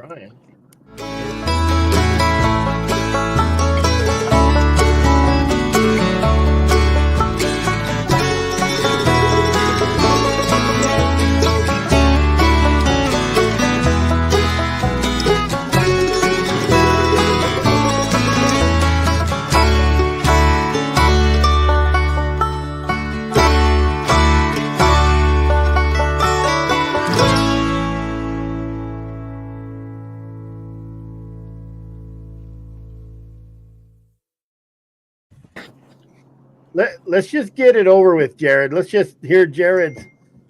Trying. Let's just get it over with, Jared. Let's just hear Jared's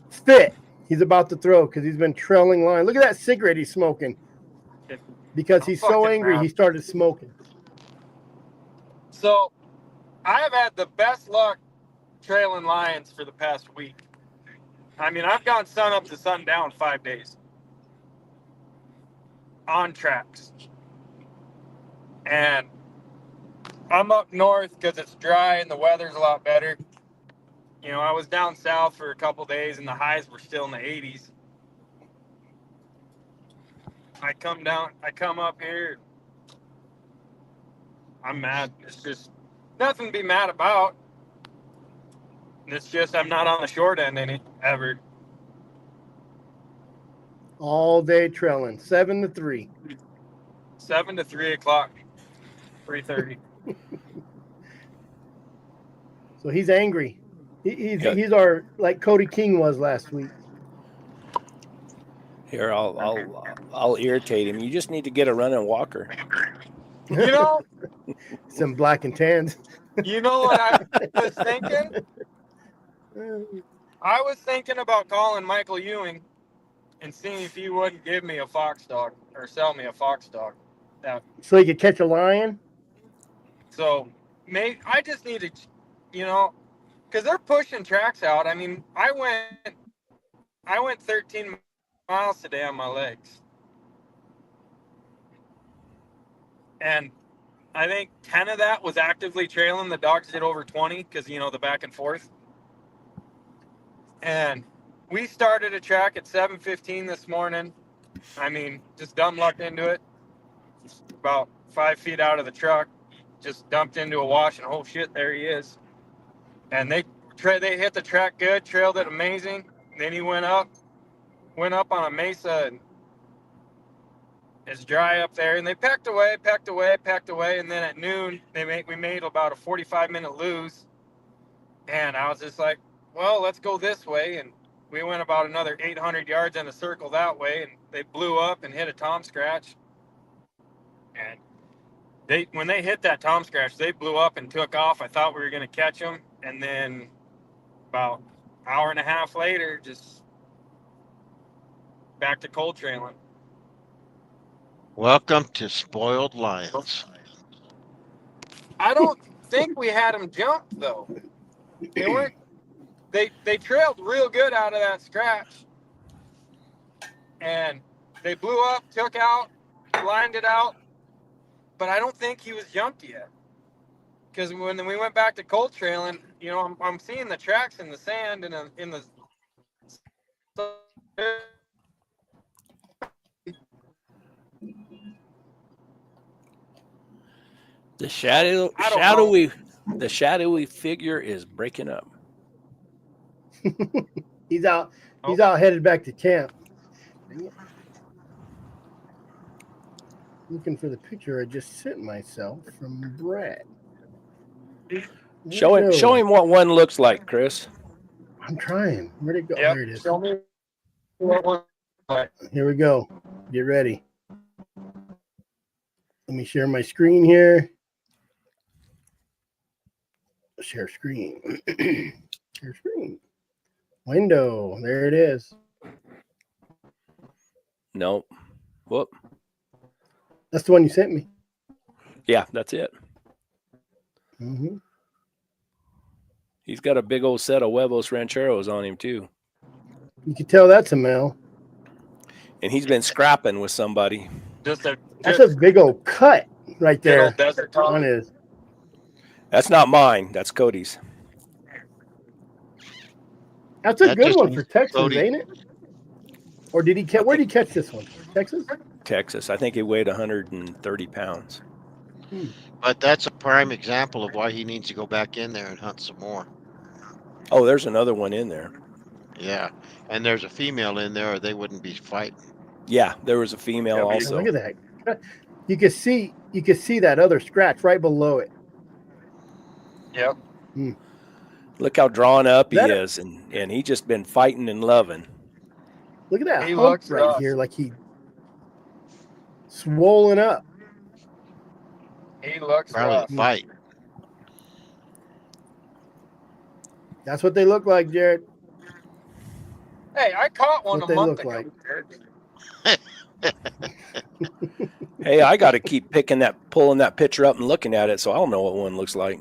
spit. He's about to throw because he's been trailing line. Look at that cigarette he's smoking. Because he's so angry, he started smoking. So, I have had the best luck trailing lions for the past week. I mean, I've gone sun up to sundown 5 days on tracks. And I'm up north because it's dry and the weather's a lot better. You know, I was down south for a couple days and the highs were still in the 80s. I come up here. I'm mad. It's just nothing to be mad about. It's just I'm not on the short end ever. All day trailing, 7 to 3. 7 to 3 o'clock, 3:30. So he's angry. He's our like Cody King was last week. Here, I'll irritate him. You just need to get a running walker. You know, some black and tans. You know what I was thinking? I was thinking about calling Michael Ewing and seeing if he wouldn't give me a fox dog or sell me a fox dog. So he could catch a lion? So maybe I just need to, you know, because they're pushing tracks out. I mean, I went 13 miles today on my legs. And I think 10 of that was actively trailing. The dogs did over 20 because, you know, the back and forth. And we started a track at 7:15 this morning. I mean, just dumb lucked into it. About 5 feet out of the truck, just dumped into a wash, and oh shit, there he is. And they hit the track good, trailed it amazing. Then he went up on a mesa, and it's dry up there. And they pecked away, and then at noon we made about a 45-minute lose. And I was just like, well, let's go this way. And we went about another 800 yards in a circle that way, and they blew up and hit a tom scratch. And when they hit that tom scratch, they blew up and took off. I thought we were going to catch them. And then about an hour and a half later, just back to cold trailing. Welcome to Spoiled Lions. I don't think we had them jumped, though. They weren't. They trailed real good out of that scratch. And they blew up, took out, lined it out. But I don't think he was jumped yet. Because when we went back to cold trailing, you know, I'm seeing the tracks in the sand and in the. The shadowy figure is breaking up. He's out headed back to camp. Looking for the picture I just sent myself from Brad. Show him what one looks like, Chris. I'm trying. Where'd it go? Yep. There it is. Show me what one. Here we go. Get ready. Let me share my screen here. Share screen. Share screen. Window. There it is. Nope. Whoop. That's the one you sent me. Yeah, that's it. Mm-hmm. He's got a big old set of huevos rancheros on him, too. You can tell that's a male. And he's been scrapping with somebody. That's a big old cut right there desert on his. That's not mine. That's Cody's. That's a good one for Texas, Cody. ain't it? Or did he catch? Where did he catch this one? Texas? Texas. I think he weighed 130 pounds. But that's a prime example of why he needs to go back in there and hunt some more. Oh, there's another one in there. Yeah, and there's a female in there, or they wouldn't be fighting. Yeah, there was a female Yeah, also. Look at that. You can see that other scratch right below it. Yep. Look how drawn up he That- is, and he just been fighting and loving. Look at that He hump looks right rough. here, like he swollen up. He looks Probably rough. fight. That's what they look like, Jared. Hey, I caught one What a they month look ago. like. Hey, I got to keep pulling that picture up and looking at it, so I don't know what one looks like.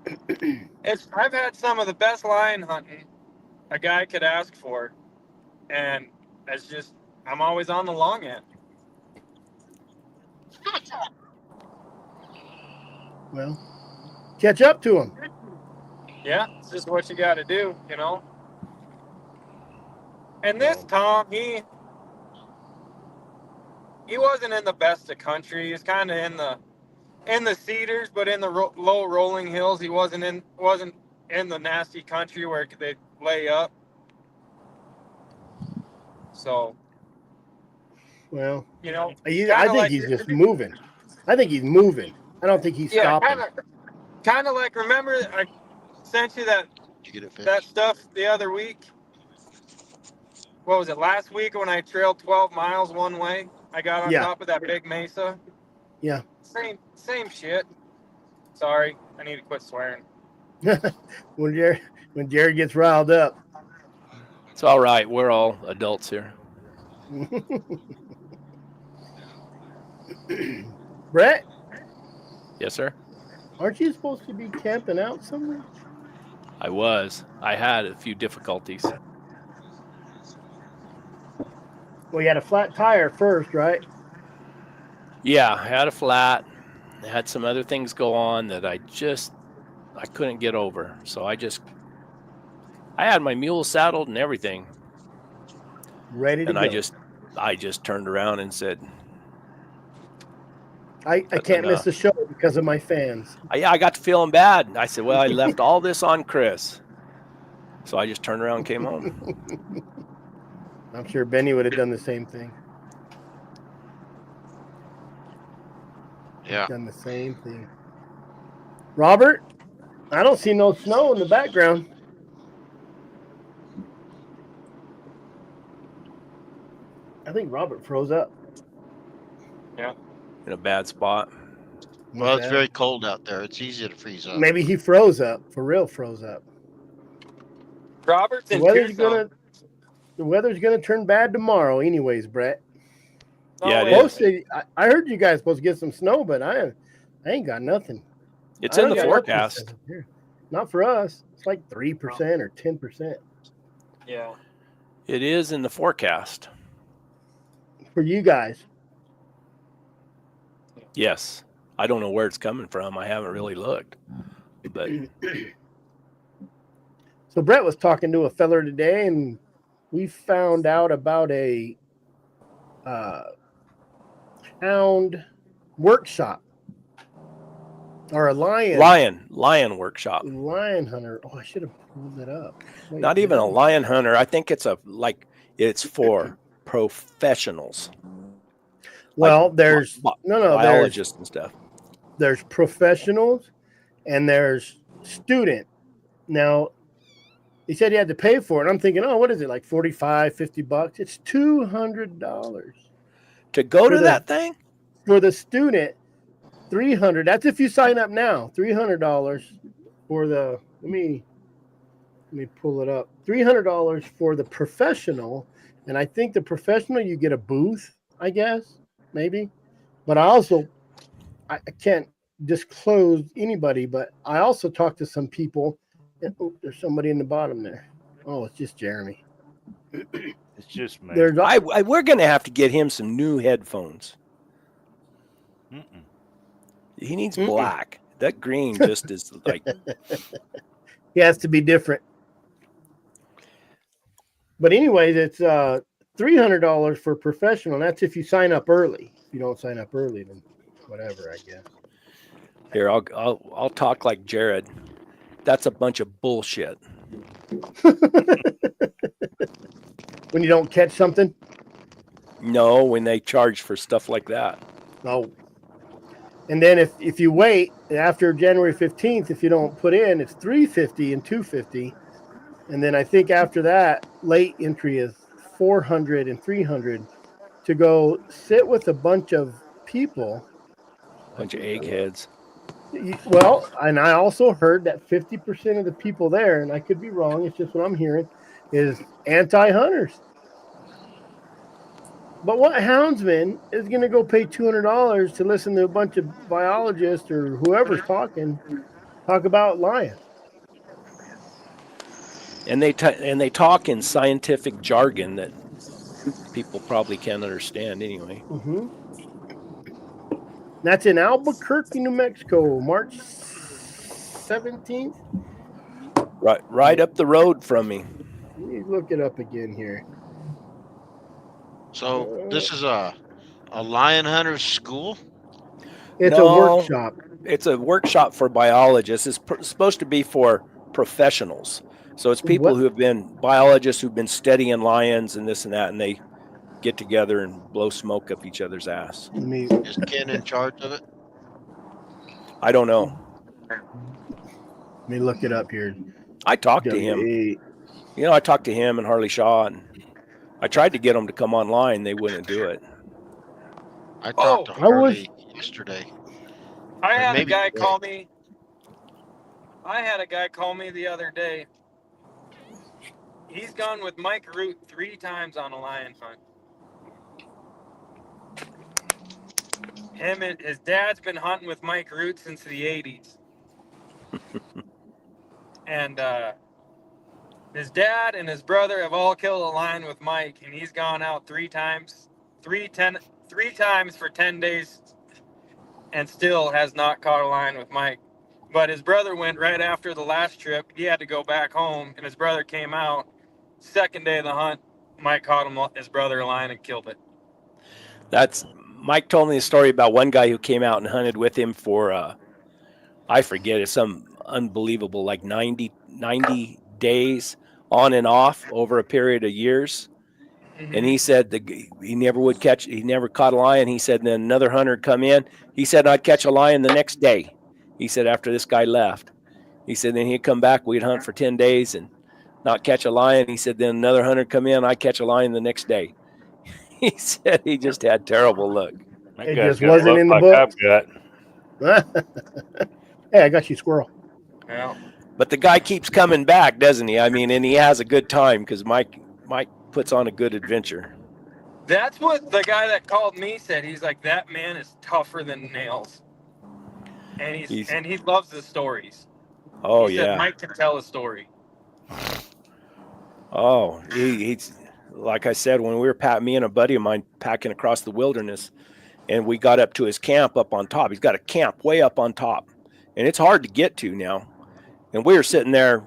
I've had some of the best lion hunting a guy could ask for, and I'm always on the long end. Well, catch up to him. Yeah, it's just what you got to do, you know. And this Tom, he wasn't in the best of country. He's kind of in the cedars, but in the low rolling hills. He wasn't in the nasty country where they lay up. So, Well, you know, I think he's just moving. I think he's moving. I don't think he's stopping. Kind of like, remember I sent you that Did you get it fixed? that stuff the other week? What was it, last week when I trailed 12 miles one way? I got on top of that big mesa. Yeah. Same shit. Sorry, I need to quit swearing. when Jared gets riled up. It's all right. We're all adults here. Brett, Yes, sir. aren't you supposed to be camping out somewhere? I was. I had a few difficulties. Well, you had a flat tire first, right? Yeah, I had a flat. I had some other things go on that I couldn't get over. So I had my mule saddled and everything. Ready to And go. I just turned around and said, I can't miss the show because of my fans. I got to feeling bad. I said, well, I left all this on Chris. So I just turned around and came home. I'm sure Benny would have done the same thing. Yeah. Done the same thing. Robert, I don't see no snow in the background. I think Robert froze up. Yeah. In a bad spot. Well, it's very cold out there. It's easy to freeze up. Maybe he froze up. For real, froze up. Robert's in The weather's gonna turn bad tomorrow, anyways, Brett. Yeah, it is. I heard you guys supposed to get some snow, but I ain't got nothing. It's in the forecast. Not for us. It's like 3% or 10%. Yeah. It is in the forecast. For you guys. Yes. I don't know where it's coming from. I haven't really looked. But So Brett was talking to a feller today, and we found out about a hound workshop or a lion workshop. Lion hunter. Oh, I should have pulled that up. Wait, Not even a lion hunter. I think it's for professionals. Well, Like there's biologists and stuff. There's professionals and there's student. Now, he said he had to pay for it. I'm thinking, oh, what is it, like $45, $50? It's $200 to go to that thing. For the student, $300. That's if you sign up now. $300 for the. Let me pull it up. $300 for the professional, and I think the professional you get a booth. I guess maybe, but I can't disclose anybody. But I also talked to some people. And, there's somebody in the bottom there. Oh, it's just Jeremy. It's just me. We're going to have to get him some new headphones. He needs black. That green just is like. He has to be different. But anyways, it's $300 for professional. And that's if you sign up early. If you don't sign up early, then whatever, I guess. Here, I'll talk like Jared. That's a bunch of bullshit. When you don't catch something? No, when they charge for stuff like that. No. And then if you wait after January 15th, if you don't put in, it's $350 and $250. And then I think after that, late entry is $400 and $300 to go sit with a bunch of people. Bunch of eggheads. Well, and I also heard that 50% of the people there, and I could be wrong, it's just what I'm hearing, is anti-hunters. But what houndsman is going to go pay $200 to listen to a bunch of biologists or whoever's talk about lions? And they talk in scientific jargon that people probably can't understand anyway. Mm-hmm. That's in Albuquerque, New Mexico, March 17th. Right up the road from me. Let me look it up again here. So this is a lion hunter school? It's a workshop. It's a workshop for biologists. It's supposed to be for professionals. So it's people who have been biologists who've been studying lions and this and that, and they get together and blow smoke up each other's ass. Is Ken in charge of it? I don't know. Let me look it up here. I talked to him. I talked to him and Harley Shaw, and I tried to get them to come online. They wouldn't do it. I talked to Harley yesterday. I had a guy call me. I had a guy call me the other day. He's gone with Mike Root 3 times on a lion hunt. Him and his dad's been hunting with Mike Root since the 80s. And his dad and his brother have all killed a lion with Mike, and he's gone out 3 times for 10 days and still has not caught a lion with Mike. But his brother went right after the last trip. He had to go back home, and his brother came out. Second day of the hunt, Mike caught his brother a lion and killed it. Mike told me a story about one guy who came out and hunted with him for, I forget, it's some unbelievable, like 90 days on and off over a period of years. Mm-hmm. And he said he never caught a lion. He said then another hunter would come in. He said, I'd catch a lion the next day. He said after this guy left. He said then he'd come back, we'd hunt for 10 days and not catch a lion. He said then another hunter would come in, I'd catch a lion the next day. He said he just had terrible luck. It just wasn't in the book. Hey, I got you, squirrel. Yeah. But the guy keeps coming back, doesn't he? I mean, and he has a good time because Mike puts on a good adventure. That's what the guy that called me said. He's like, that man is tougher than nails. And he loves the stories. Oh, he said Mike can tell a story. Oh, he's like I said, when we were me and a buddy of mine packing across the wilderness, and we got up to his camp up on top. He's got a camp way up on top, and it's hard to get to now. And we were sitting there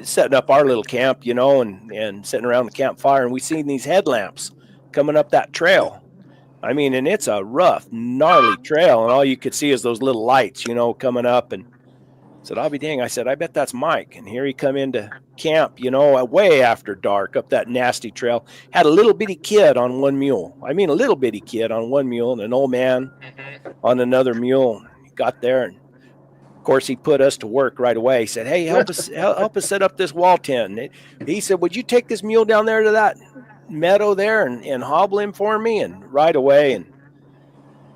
setting up our little camp, and sitting around the campfire, and we seen these headlamps coming up that trail. I mean, and it's a rough, gnarly trail, and all you could see is those little lights, coming up. And I said, I'll be dang. I said, I bet that's Mike. And here he come into camp, way after dark up that nasty trail. Had a little bitty kid on one mule. I mean, a little bitty kid on one mule and an old man on another mule. He got there, and of course, he put us to work right away. He said, hey, help us set up this wall tent. And he said, would you take this mule down there to that meadow there and hobble him for me? And right away. And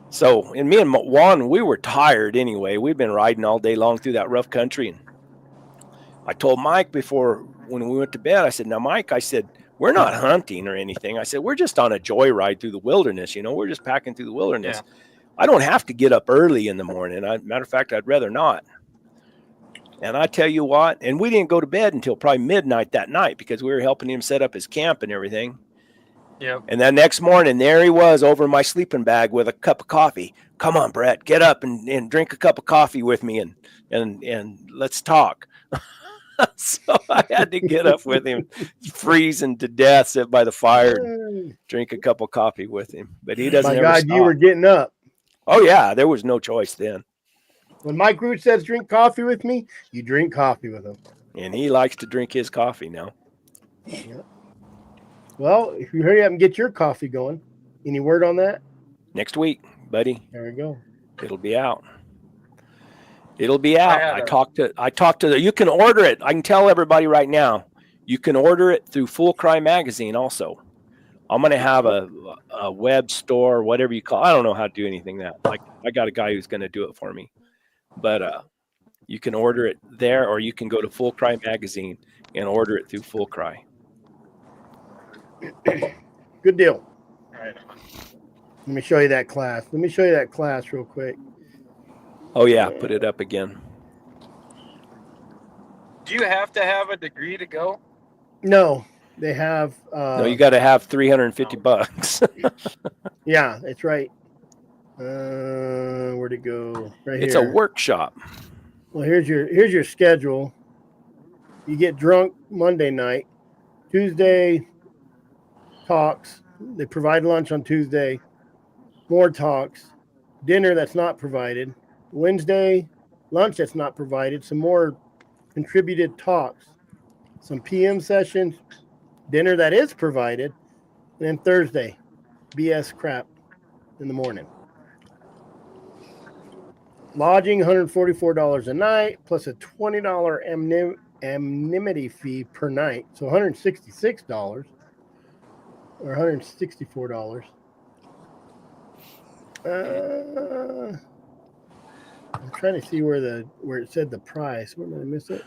so, and me and Juan, we were tired anyway. We'd been riding all day long through that rough country. And I told Mike when we went to bed, I said, now, Mike, I said, we're not hunting or anything. I said, we're just on a joyride through the wilderness. We're just packing through the wilderness. Yeah. I don't have to get up early in the morning. Matter of fact, I'd rather not. And I tell you what, and we didn't go to bed until probably midnight that night because we were helping him set up his camp and everything. Yep. And then next morning, there he was over my sleeping bag with a cup of coffee. Come on, Brett, get up and drink a cup of coffee with me and let's talk. So I had to get up with him, freezing to death, sit by the fire, and drink a cup of coffee with him. But he doesn't My ever God, stop. you were getting up. Oh yeah, there was no choice then. When Mike Root says drink coffee with me, you drink coffee with him. And he likes to drink his coffee now. Yeah. Well, if you hurry up and get your coffee going, any word on that? Next week, buddy. There we go. It'll be out. It'll be out. I talked to the, you can order it. I can tell everybody right now. You can order it through Full Cry Magazine also. I'm going to have a web store, whatever you call it. I don't know how to do anything that. Like I got a guy who's going to do it for me. But you can order it there, or you can go to Full Cry Magazine and order it through Full Cry. Good deal. Right. Let me show you that class. Let me show you that class real quick. Oh yeah, put it up again. Do you have to have a degree to go? No, they have. No, you got to have $350. Yeah, it's right. Where'd it go? Right It's here. a workshop. Well, here's your schedule. You get drunk Monday night. Tuesday, talks. They provide lunch on Tuesday. More talks. Dinner that's not provided. Wednesday, lunch that's not provided. Some more contributed talks. Some PM sessions. Dinner that is provided. And then Thursday, BS crap in the morning. Lodging, $144 a night, plus a $20 anonymity fee per night. So $166 or $164. I'm trying to see where it said the price. Where did I miss it?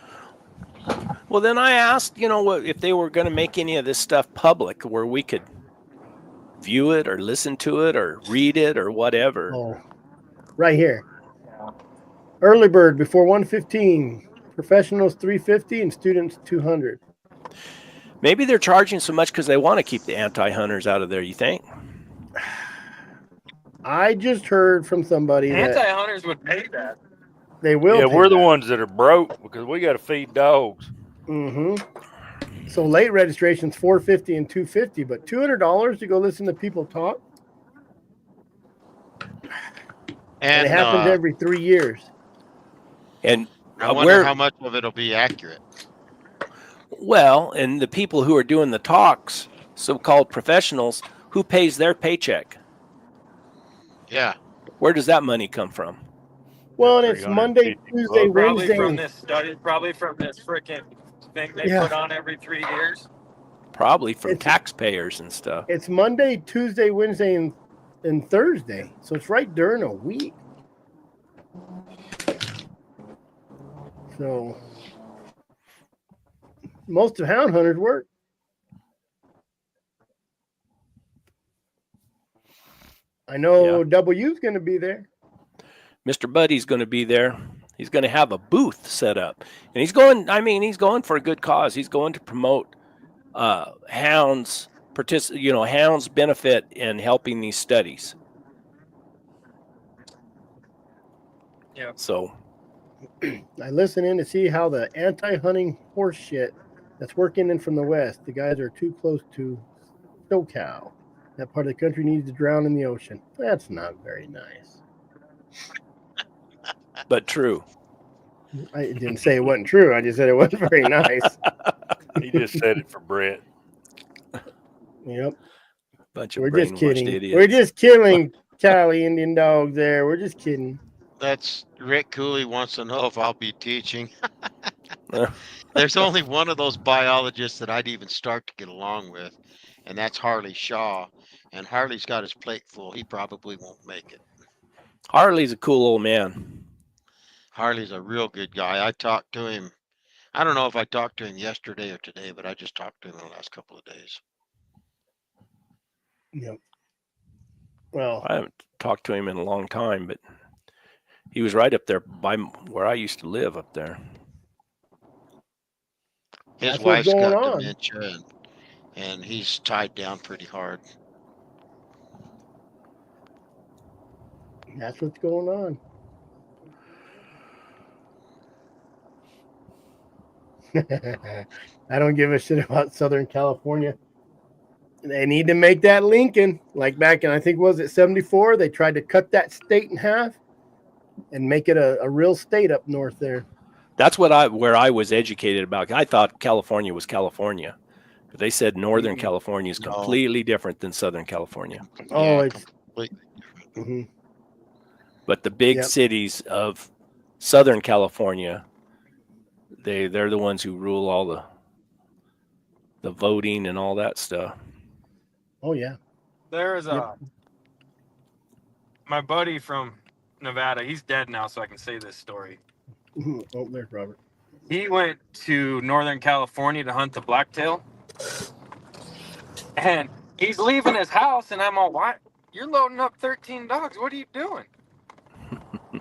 Well, then I asked, if they were going to make any of this stuff public where we could view it or listen to it or read it or whatever. Oh, right here. Early bird before 1:15. Professionals $350 and students $200. Maybe they're charging so much because they want to keep the anti-hunters out of there, you think? I just heard from somebody that Anti-hunters would pay that. they will. Yeah, pay we're the that. ones that are broke because we got to feed dogs. Mm-hmm. So late registration's $450 and $250, but $200 to go listen to people talk. And it happens every 3 years. And I wonder how much of it'll be accurate. Well, and the people who are doing the talks, so-called professionals, who pays their paycheck? Yeah. Where does that money come from? Well, and it's Monday, Tuesday, Probably Wednesday. from this study. Probably from this freaking thing they put on every 3 years. Probably from taxpayers and stuff. It's Monday, Tuesday, Wednesday, and Thursday. So it's right during a week. So most of hound hunters work. I know W's going to be there. Mr. Buddy's going to be there. He's going to have a booth set up. And he's going for a good cause. He's going to promote hounds benefit in helping these studies. Yeah. So I listen in to see how the anti-hunting horse shit that's working in from the west. The guys are too close to SoCal. That part of the country needs to drown in the ocean. That's not very nice. But true. I didn't say it wasn't true. I just said it wasn't very nice. He just said it for Brett. Yep. Bunch of We're just kidding. idiots. We're just killing Cali Indian dogs there. We're just kidding. That's Rick Cooley wants to know if I'll be teaching. There's only one of those biologists that I'd even start to get along with, and that's Harley Shaw. And Harley's got his plate full. He probably won't make it. Harley's a cool old man. Harley's a real good guy. I talked to him. I don't know if I talked to him yesterday or today, but I just talked to him in the last couple of days. Yep. Well, I haven't talked to him in a long time, but he was right up there by where I used to live up there. His wife's got dementia, and he's tied down pretty hard. That's what's going on. I don't give a shit about Southern California. They need to make that Lincoln, like back in, I think, was it 74? They tried to cut that state in half and make it a real state up north there. That's where I was educated about. I thought California was California, but they said Northern California is completely different than Southern California. Oh, it's completely different. mhm. But the big cities of Southern California, they're the ones who rule all the voting and all that stuff. Oh yeah. There is my buddy from Nevada. He's dead now, so I can say this story. Oh, there's Robert. He went to Northern California to hunt the blacktail, and he's leaving his house, and I'm all, "Why? You're loading up 13 dogs. What are you doing?"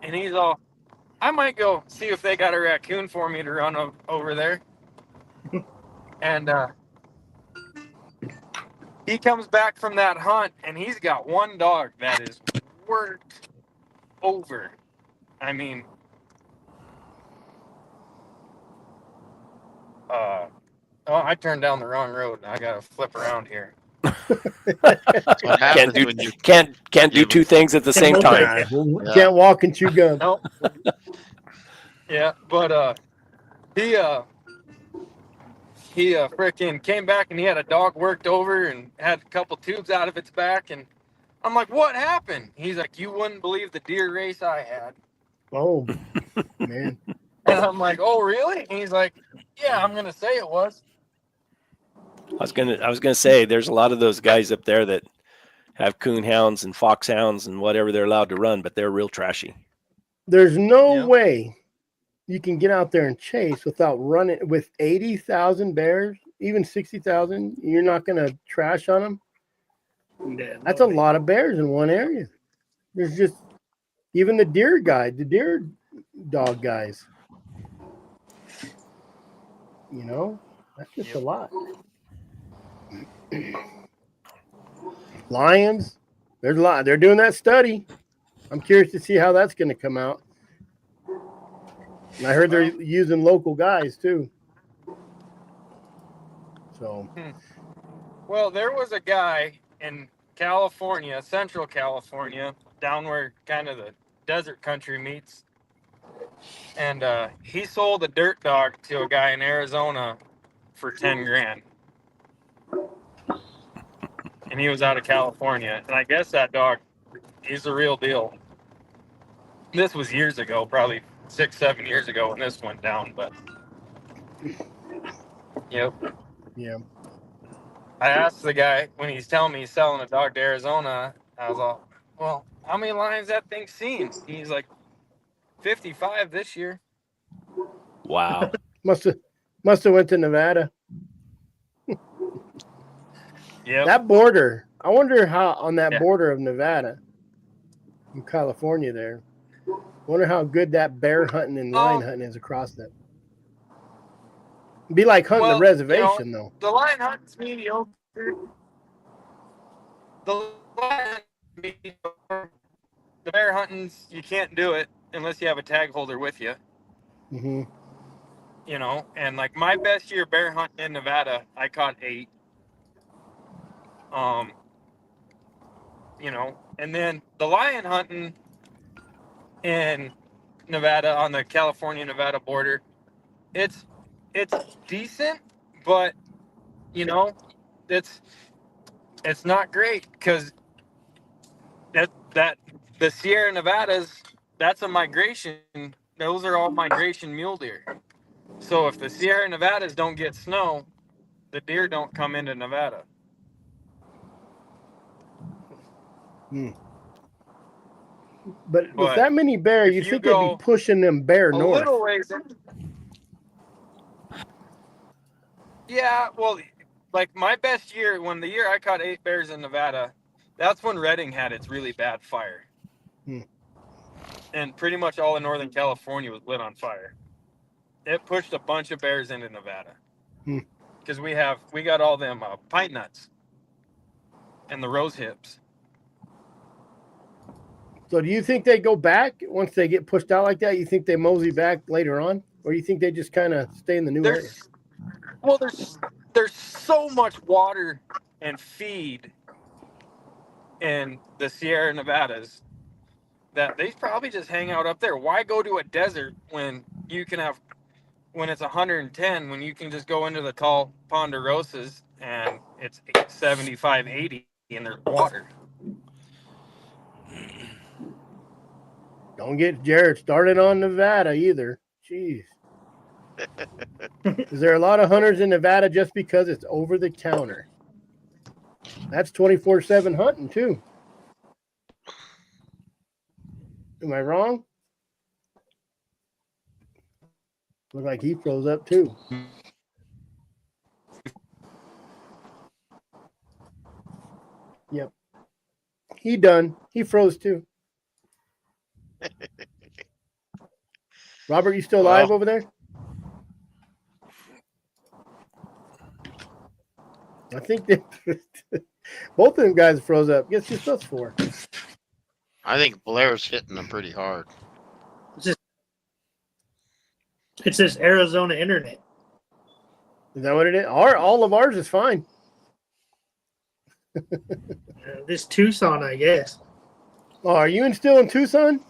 And he's all, "I might go see if they got a raccoon for me to run over there." And he comes back from that hunt, and he's got one dog that is worked over. I mean, I turned down the wrong road. I gotta flip around here. That's what happens when you Can't do two things at the same time. Can't walk and chew gum. Nope. Yeah, but he freaking came back and he had a dog worked over and had a couple tubes out of its back, and I'm like, "What happened?" He's like, "You wouldn't believe the deer race I had." Oh man. And I'm like, "Oh really?" And he's like, "Yeah, I'm gonna say it was." I was gonna say there's a lot of those guys up there that have coon hounds and fox hounds and whatever they're allowed to run, but they're real trashy. There's no way you can get out there and chase without running with 80,000 bears, even 60,000. You're not going to trash on them. That's a lot of bears in one area. There's just even the deer dog guys. You know, that's just a lot. Lions, there's a lot. They're doing that study. I'm curious to see how that's going to come out. And I heard they're using local guys too. So, well, there was a guy in California, Central California, down where kind of the desert country meets, and he sold a dirt dog to a guy in Arizona for 10 grand. And he was out of California, and I guess that dog is the real deal. This was years ago, probably 6-7 years ago when this went down, but yep. yeah. I asked the guy when he's telling me he's selling a dog to Arizona, I was all, "Well, how many lions that thing's seen?" He's like, 55 this year. Wow. Must have went to Nevada. Yeah. That border. I wonder how on that border of Nevada and California there. I wonder how good that bear hunting and lion hunting is across that. It'd be like hunting a reservation, though. The lion hunting's mediocre. The lion mediocre. The bear hunting's, you can't do it unless you have a tag holder with you. Mm-hmm. You know, and like my best year bear hunting in Nevada, I caught 8. You know, and then the lion hunting in Nevada on the California-Nevada border, it's decent, but you know, it's not great because that the Sierra Nevadas, that's a migration. Those are all migration mule deer. So if the Sierra Nevadas don't get snow, the deer don't come into Nevada. But with that many bears, you'd think they'd be pushing them bear north. Little ways. Yeah, well, like my best year, when the year I caught 8 bears in Nevada, that's when Redding had its really bad fire. And pretty much all of Northern California was lit on fire. It pushed a bunch of bears into Nevada. Because we got all them pine nuts and the rose hips. So do you think they go back once they get pushed out like that? You think they mosey back later on? or you think they just kind of stay in the new area? There's so much water and feed in the Sierra Nevadas that they probably just hang out up there. Why go to a desert when it's 110, when you can just go into the tall ponderosas and it's 75, 80 and there's water? Don't get Jared started on Nevada either. Jeez. Is there a lot of hunters in Nevada just because it's over the counter? That's 24/7 hunting too. Am I wrong? Look like he froze up too. Yep. He done. He froze too. Robert, you still live over there? I think that both of them guys froze up. Guess just us four. I think Blair's hitting them pretty hard. It's this Arizona internet. Is that what it is? All of ours is fine. This Tucson, I guess. Oh, are you still in Tucson?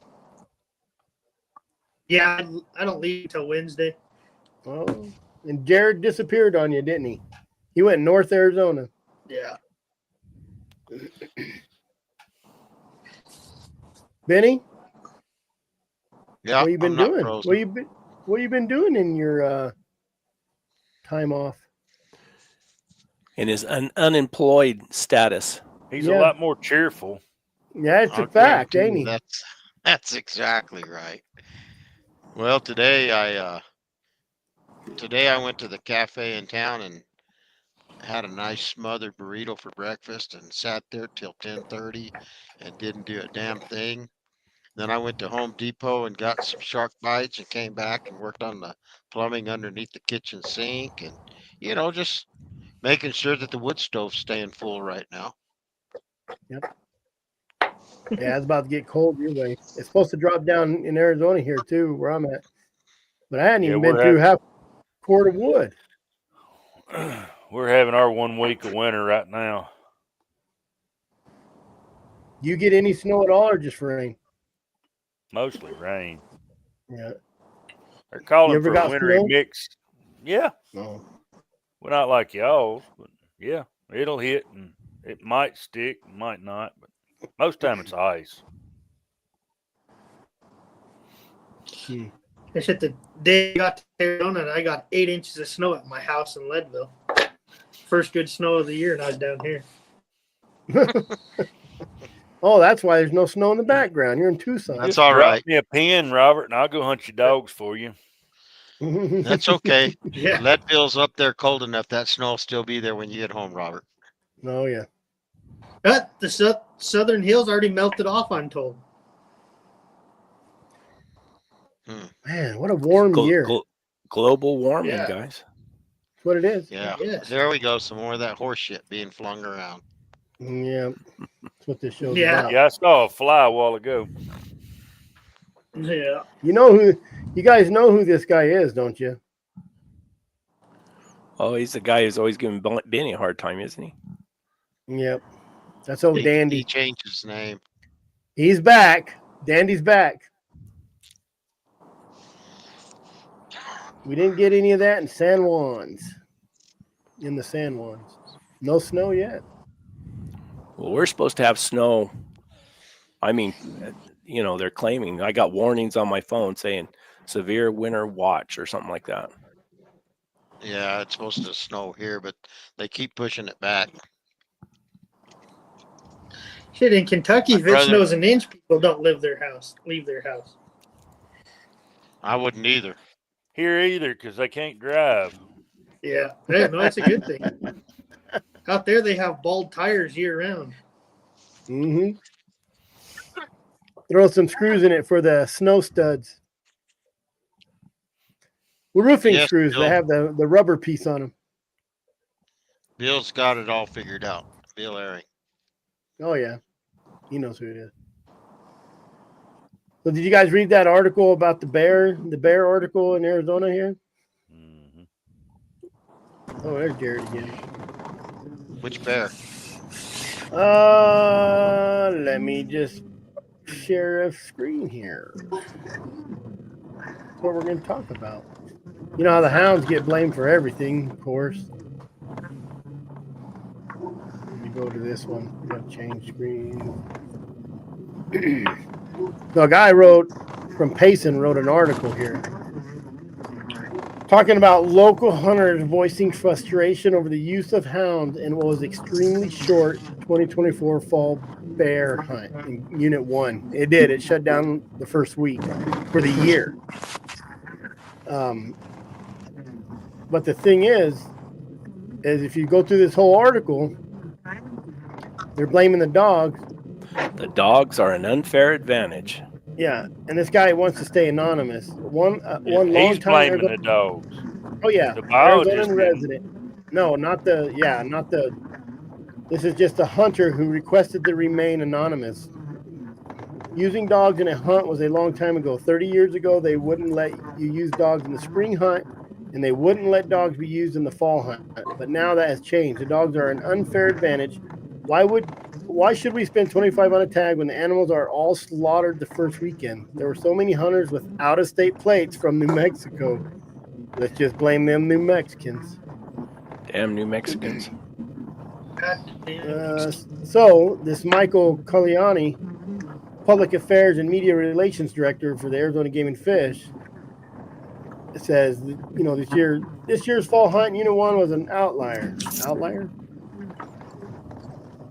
Yeah, I don't leave until Wednesday. Oh, and Jared disappeared on you, didn't he? He went North Arizona. Yeah. Benny, Yeah, what you been I'm not doing? frozen. What you been doing in your time off? In his unemployed status. He's Yeah. a lot more cheerful. Yeah, it's I'll a fact, guarantee ain't you he? That's exactly right. Well, today I went to the cafe in town and had a nice smothered burrito for breakfast and sat there till 10:30 and didn't do a damn thing. Then I went to Home Depot and got some shark bites and came back and worked on the plumbing underneath the kitchen sink and just making sure that the wood stove's staying full right now. Yeah, it's about to get cold your way. It's supposed to drop down in Arizona here too, where I'm at. But I hadn't Yeah, even been through half a quart of wood. We're having our 1 week of winter right now. You get any snow at all or just rain? Mostly rain. Yeah. They're You calling ever for got a wintry snow? mix. Yeah. No. Well, not like y'all, but yeah, it'll hit and it might stick, might not, but most time it's ice. I said the day I got to Arizona, I got 8 inches of snow at my house in Leadville. First good snow of the year, and I was down here. Oh, that's why there's no snow in the background. You're in Tucson. That's Just all drop right. me a pin, Robert, and I'll go hunt your dogs for you. That's okay. Yeah. Leadville's up there cold enough. That snow will still be there when you get home, Robert. Oh, yeah. But the southern hills already melted off, I'm told. Man, what a warm year. Global warming, Yeah. guys. That's what it is. Yeah. Yes. There we go. Some more of that horse shit being flung around. Yeah. That's what this show's Yeah. about. Yeah, I saw a fly a while ago. Yeah. You guys know who this guy is, don't you? Oh, he's the guy who's always giving Benny a hard time, isn't he? Yep. That's old He Dandy. changed his name. He's back. Dandy's back. We didn't get any of that in San Juans. In the San Juans. No snow yet. Well, we're supposed to have snow. I mean, they're claiming. I got warnings on my phone saying severe winter watch or something like that. Yeah, it's supposed to snow here, but they keep pushing it back. Shit, in Kentucky, if it brother- snows an inch, people don't leave their house. I wouldn't either. Here either, because they can't drive. Yeah. No, that's a good thing. Out there, they have bald tires year round. Mm-hmm. Throw some screws in it for the snow studs. Well, roofing Yes, screws. Bill. They have the rubber piece on them. Bill's got it all figured out. Bill Airing. Oh, yeah. He knows who it is. So did you guys read that article about the bear article in Arizona here? Mm-hmm. Oh, there's Jared again. Which bear? Let me just share a screen here. That's what we're going to talk about. You know how the hounds get blamed for everything, of course. Let me go to this one. We got to change screen. So a guy from Payson wrote an article here talking about local hunters voicing frustration over the use of hounds in what was extremely short 2024 fall bear hunt in Unit 1. It did. It shut down the first week for the year. But the thing is if you go through this whole article, they're blaming the dogs. The dogs are an unfair advantage. Yeah, and this guy wants to stay anonymous. One long He's time blaming Arizona, the dogs. oh yeah, The Arizona biologist didn't. resident. No, not the. This is just a hunter who requested to remain anonymous. Using dogs in a hunt was a long time ago. 30 years ago, they wouldn't let you use dogs in the spring hunt, and they wouldn't let dogs be used in the fall hunt. But now that has changed. The dogs are an unfair advantage. Why should we spend $25 on a tag when the animals are all slaughtered the first weekend? There were so many hunters with out-of-state plates from New Mexico. Let's just blame them New Mexicans. Damn New Mexicans. So this Michael Culiani, Public Affairs and Media Relations Director for the Arizona Game and Fish, says, this year's fall hunt in Unit 1 was an outlier. Outlier?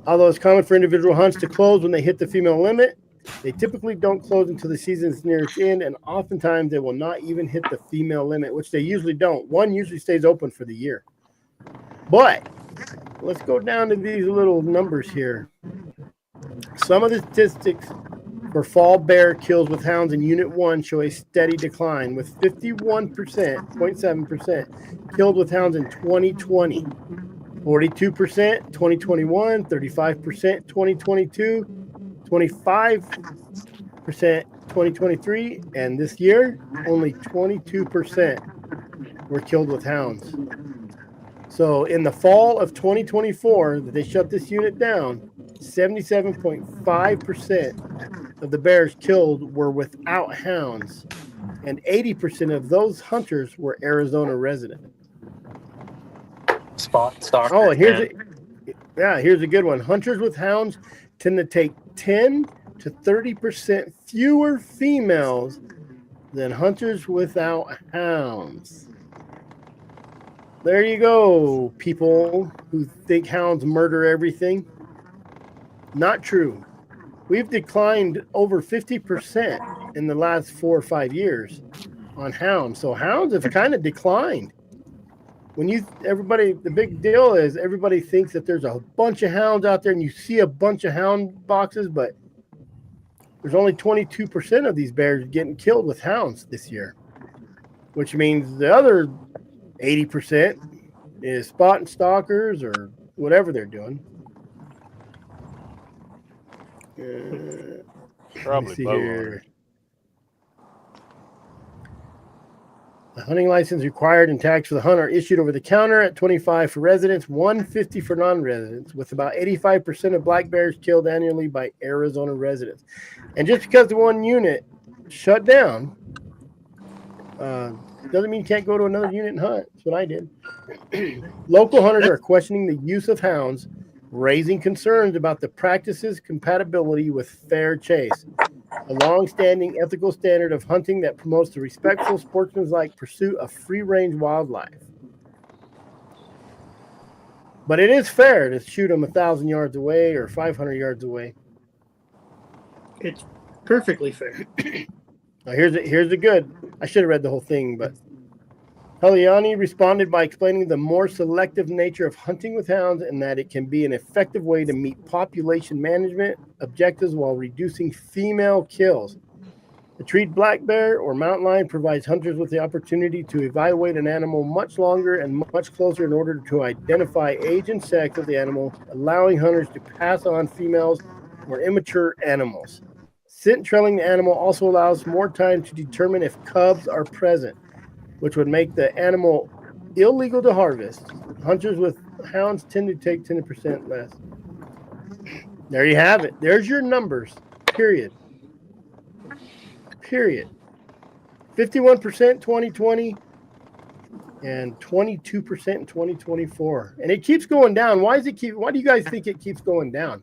Although it's common for individual hunts to close when they hit the female limit, they typically don't close until the season is near its end, and oftentimes they will not even hit the female limit, which they usually don't. One usually stays open for the year. But let's go down to these little numbers here. Some of the statistics for fall bear kills with hounds in Unit 1 show a steady decline, with 51.7% killed with hounds in 2020. 42% 2021, 35% 2022, 25% 2023, and this year only 22% were killed with hounds. So in the fall of 2024 that they shut this unit down, 77.5% of the bears killed were without hounds, and 80% of those hunters were Arizona residents. Spot stalkers. Oh, and here's a good one. Hunters with hounds tend to take 10 to 30% fewer females than hunters without hounds. There you go, people who think hounds murder everything. Not true. We've declined over 50% in the last 4 or 5 years on hounds. So hounds have kind of declined. The big deal is everybody thinks that there's a bunch of hounds out there and you see a bunch of hound boxes, but there's only 22% of these bears getting killed with hounds this year, which means the other 80% is spotting stalkers or whatever they're doing. Probably bow hunters. The hunting license required and tags for the hunt are issued over the counter at $25 for residents, $150 for non-residents, with about 85% of black bears killed annually by Arizona residents. And just because the one unit shut down doesn't mean you can't go to another unit and hunt. That's what I did. Local hunters are questioning the use of hounds, raising concerns about the practice's compatibility with fair chase, a long-standing ethical standard of hunting that promotes the respectful, sportsmanlike pursuit of free-range wildlife. But it is fair to shoot them 1,000 yards away or 500 yards away. It's perfectly fair. Now here's the good. I should have read the whole thing, but Culiani responded by explaining the more selective nature of hunting with hounds and that it can be an effective way to meet population management objectives while reducing female kills. The treed black bear or mountain lion provides hunters with the opportunity to evaluate an animal much longer and much closer in order to identify age and sex of the animal, allowing hunters to pass on females or immature animals. Scent trailing the animal also allows more time to determine if cubs are present, which would make the animal illegal to harvest. Hunters with hounds tend to take 10% less. There you have it. There's your numbers. Period. 51% 2020 and 22% in 2024. And it keeps going down. Why do you guys think it keeps going down?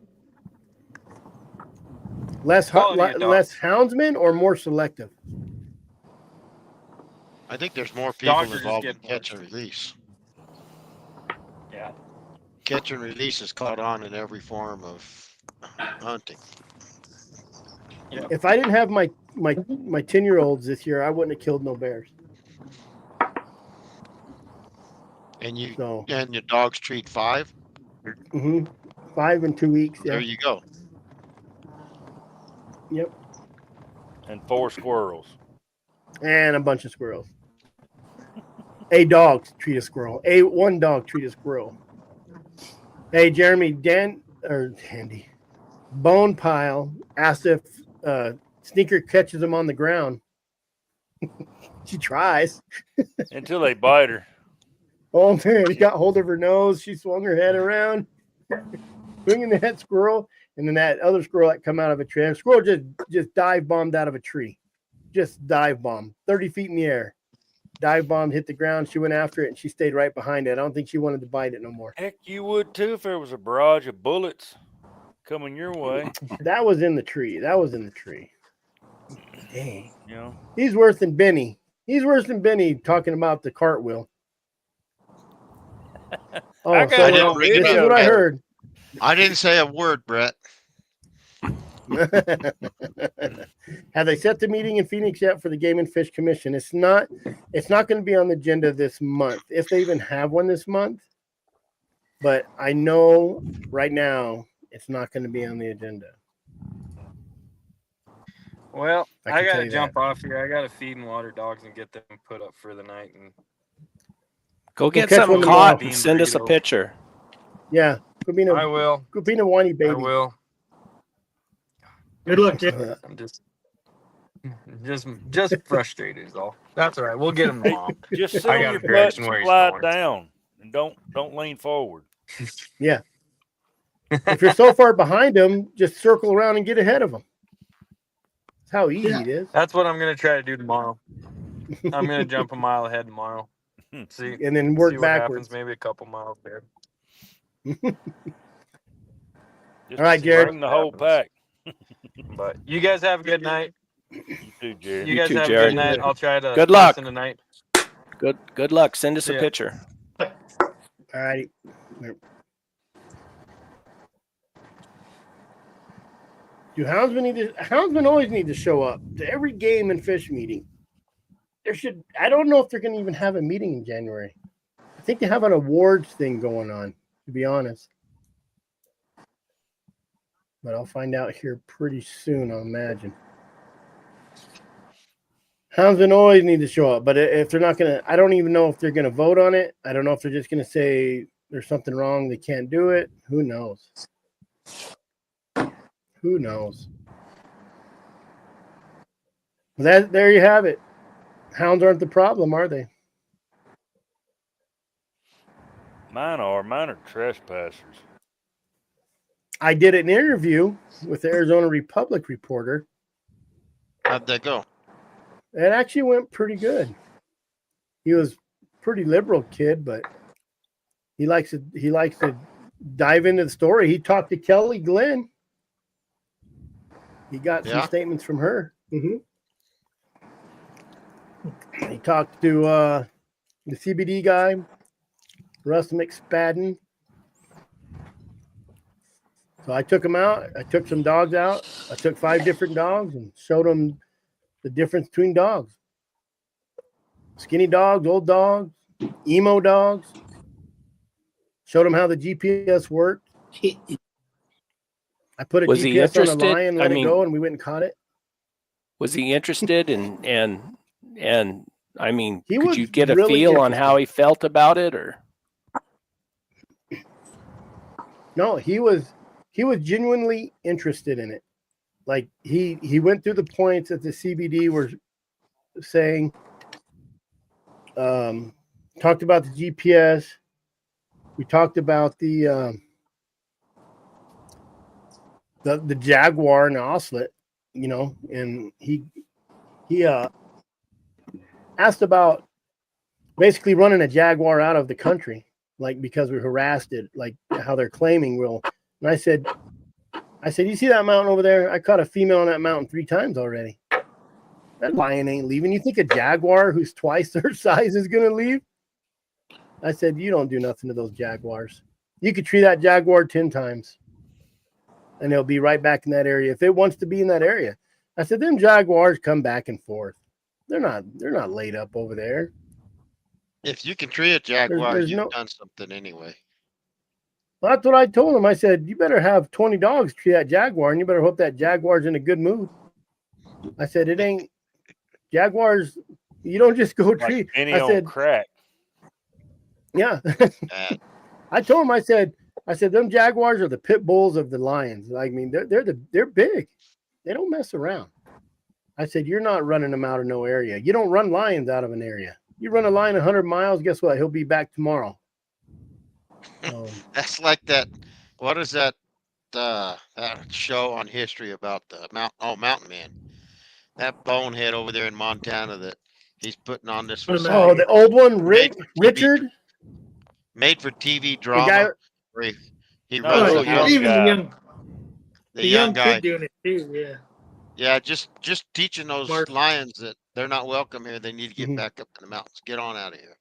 Less houndsmen or more selective? I think there's more people Dogs are just involved in getting catch and release. Yeah. Catch and release is caught on in every form of hunting. Yep. If I didn't have my 10-year-olds this year, I wouldn't have killed no bears. And So, and your dogs treat 5? 5 in 2 weeks. Yeah. There you go. Yep. And 4 squirrels. And a bunch of squirrels. A dog treat a squirrel. One dog treat a squirrel. Hey, Jeremy, Andy, Bone Pile asked if Sneaker catches him on the ground. She tries. Until they bite her. Oh, man, he got hold of her nose. She swung her head around, swinging that squirrel. And then that other squirrel that come out of a tree. The squirrel just dive bombed out of a tree. Just dive bomb, 30 feet in the air. Dive bomb, hit the ground. She went after it, and she stayed right behind it. I don't think she wanted to bite it no more. Heck, you would too if there was a barrage of bullets coming your way. That was in the tree. Dang. You know, He's worse than Benny. He's worse than Benny talking about the cartwheel. Oh, I got so it on this is video. what I heard. I didn't say a word, Brett. Have they set the meeting in Phoenix yet for the Game and Fish Commission? It's not going to be on the agenda this month, if they even have one this month. But I know right now it's not going to be on the agenda. Well, I got to you jump off here. I got to feed and water dogs and get them put up for the night. And Go get catch something one caught tomorrow. and send us a picture. Yeah, could be I will. Could be a whiny baby. I will. Good luck, Jim. I'm just frustrated is all. That's all right. We'll get him tomorrow. just sit I on got your a butt direction and where he's slide going. down, and don't lean forward. Yeah. If you're so far behind him, just circle around and get ahead of him. That's how easy it is. That's what I'm gonna try to do tomorrow. I'm gonna jump a mile ahead tomorrow. See, And then work see what backwards. happens. Maybe a couple miles there. Just All right, Jared. bring the whole pack. But you guys have a good night. You too, Jared. You guys too, have a Jared. good night. I'll try to Good luck. listen tonight. Good luck. Send us See a ya. picture. All righty. Do houndsmen always need to show up to every game and fish meeting? I don't know if they're going to even have a meeting in January. I think they have an awards thing going on, to be honest. But I'll find out here pretty soon, I'll imagine. Houndsmen always need to show up, but if they're not going to, I don't even know if they're going to vote on it. I don't know if they're just going to say there's something wrong, they can't do it. Who knows? Who knows? There you have it. Hounds aren't the problem, are they? Mine are trespassers. I did an interview with the Arizona Republic reporter. How'd that go? It actually went pretty good. He was a pretty liberal kid, but he likes to dive into the story. He talked to Kelly Glenn. He got some statements from her. Mm-hmm. He talked to the CBD guy, Russ McSpadden. So I took him out. I took some dogs out. I took 5 different dogs and showed them the difference between dogs. Skinny dogs, old dogs, emo dogs. Showed them how the GPS worked. I put a GPS on a lion, let it go, and we went and caught it. Was he interested and I mean, could you get a really feel on how he felt about it, or? No, he was genuinely interested in it. Like he went through the points that the CBD were saying. Talked about the GPS. We talked about the jaguar and the ocelot, you know, and he asked about basically running a jaguar out of the country, like because we harassed it, like how they're claiming we'll. And I said, you see that mountain over there? I caught a female on that mountain 3 times already. That lion ain't leaving. You think a jaguar who's twice their size is going to leave? I said, you don't do nothing to those jaguars. You could treat that jaguar 10 times and it'll be right back in that area if it wants to be in that area. I said, them jaguars come back and forth. They're not laid up over there. If you can tree a jaguar, there's you've done something anyway. Well, that's what I told him. I said, you better have 20 dogs tree that jaguar, and you better hope that jaguar's in a good mood. I said, it ain't jaguars. You don't just go tree. Like I said, crack. Yeah. I told him, I said, them jaguars are the pit bulls of the lions. I mean, they're big. They don't mess around. I said, you're not running them out of no area. You don't run lions out of an area. You run a lion 100 miles, guess what? He'll be back tomorrow. That's like that. What is that? That show on history about the mountain man. That bonehead over there in Montana that he's putting on this. Oh, the old one, Richard. Made for TV drama. Where he runs the house. The young guy doing it too. Yeah. Yeah, just teaching those lions that they're not welcome here. They need to get back up in the mountains. Get on out of here.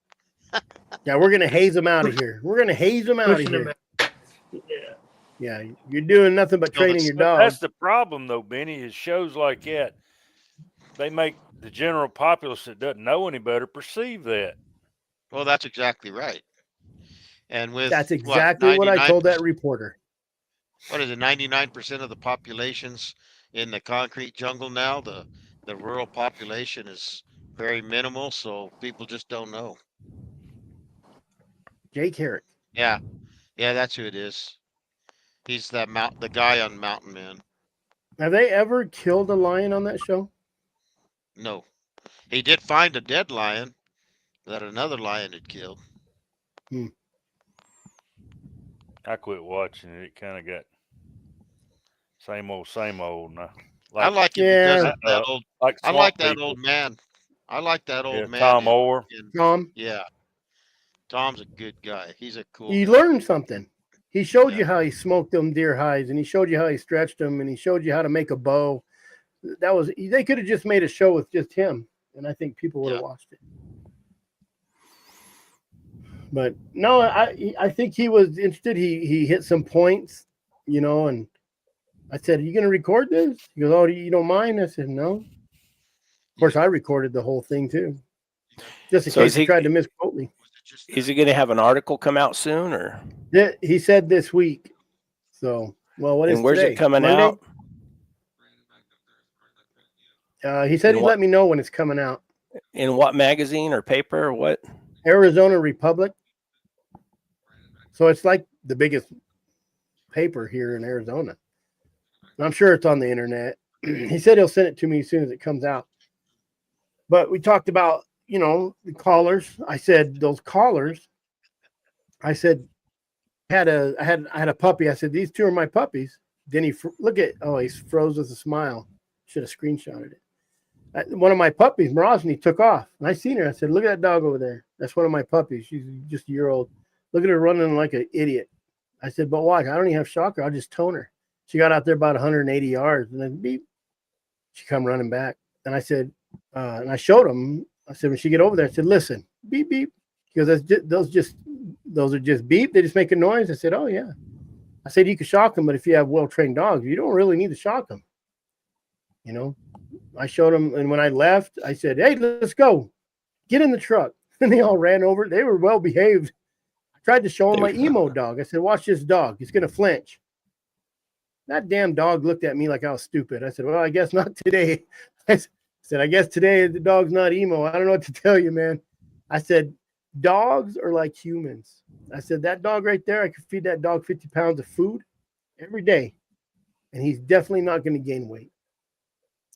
Yeah, we're gonna haze them out of here. We're gonna haze them out of here. Yeah, you're doing nothing but training your dog. That's the problem, though, Benny. Is shows like that, they make the general populace that doesn't know any better perceive that. Well, that's exactly right. And that's exactly what I told that reporter. What is it? 99% of the population's in the concrete jungle now. The rural population is very minimal, so people just don't know. Jake Herrick. Yeah, that's who it is. He's the guy on Mountain Man. Have they ever killed a lion on that show? No. He did find a dead lion that another lion had killed. I quit watching it. It kind of got same old. I like it because that old. I like that old man. I like that old man. Tom Moore. Tom. Yeah. Tom's a good guy. He's a cool. He learned something. He showed you how he smoked them deer hides, and he showed you how he stretched them, and he showed you how to make a bow. They could have just made a show with just him, and I think people would have watched it. But no, I think he was interested. He hit some points, you know, and I said, "Are you going to record this?" He goes, "Oh, you don't mind?" I said, "No." Of course, I recorded the whole thing too, just in case he tried to misquote me. Is he going to have an article come out soon, or? He said this week. So, well, what is and where's today? It coming Monday? out? He said he'd let me know when it's coming out. In what magazine or paper or what? Arizona Republic. So it's like the biggest paper here in Arizona. I'm sure it's on the internet. He said he'll send it to me as soon as it comes out. But we talked about, you know, the collars. I said those collars. I said I had a puppy. I said these 2 are my puppies. Then he he's froze with a smile. Should have screenshotted it. One of my puppies, Mirosny, took off. And I seen her. I said, look at that dog over there. That's one of my puppies. She's just a year old. Look at her running like an idiot. I said, but watch, I don't even have shocker. I'll just tone her. She got out there about 180 yards, and then beep, she come running back. And I said, and I showed him. I said, when she get over there, I said, listen, beep, beep. He goes, those are just beep. They just make a noise. I said, oh, yeah. I said, you can shock them, but if you have well-trained dogs, you don't really need to shock them. You know, I showed them, and when I left, I said, hey, let's go. Get in the truck. And they all ran over. They were well-behaved. I tried to show them my emo dog. I said, watch this dog. He's going to flinch. That damn dog looked at me like I was stupid. I said, well, I guess not today. I said, I guess today the dog's not emo. I don't know what to tell you, man. I said, dogs are like humans. I said, that dog right there, I could feed that dog 50 pounds of food every day. and he's definitely not going to gain weight.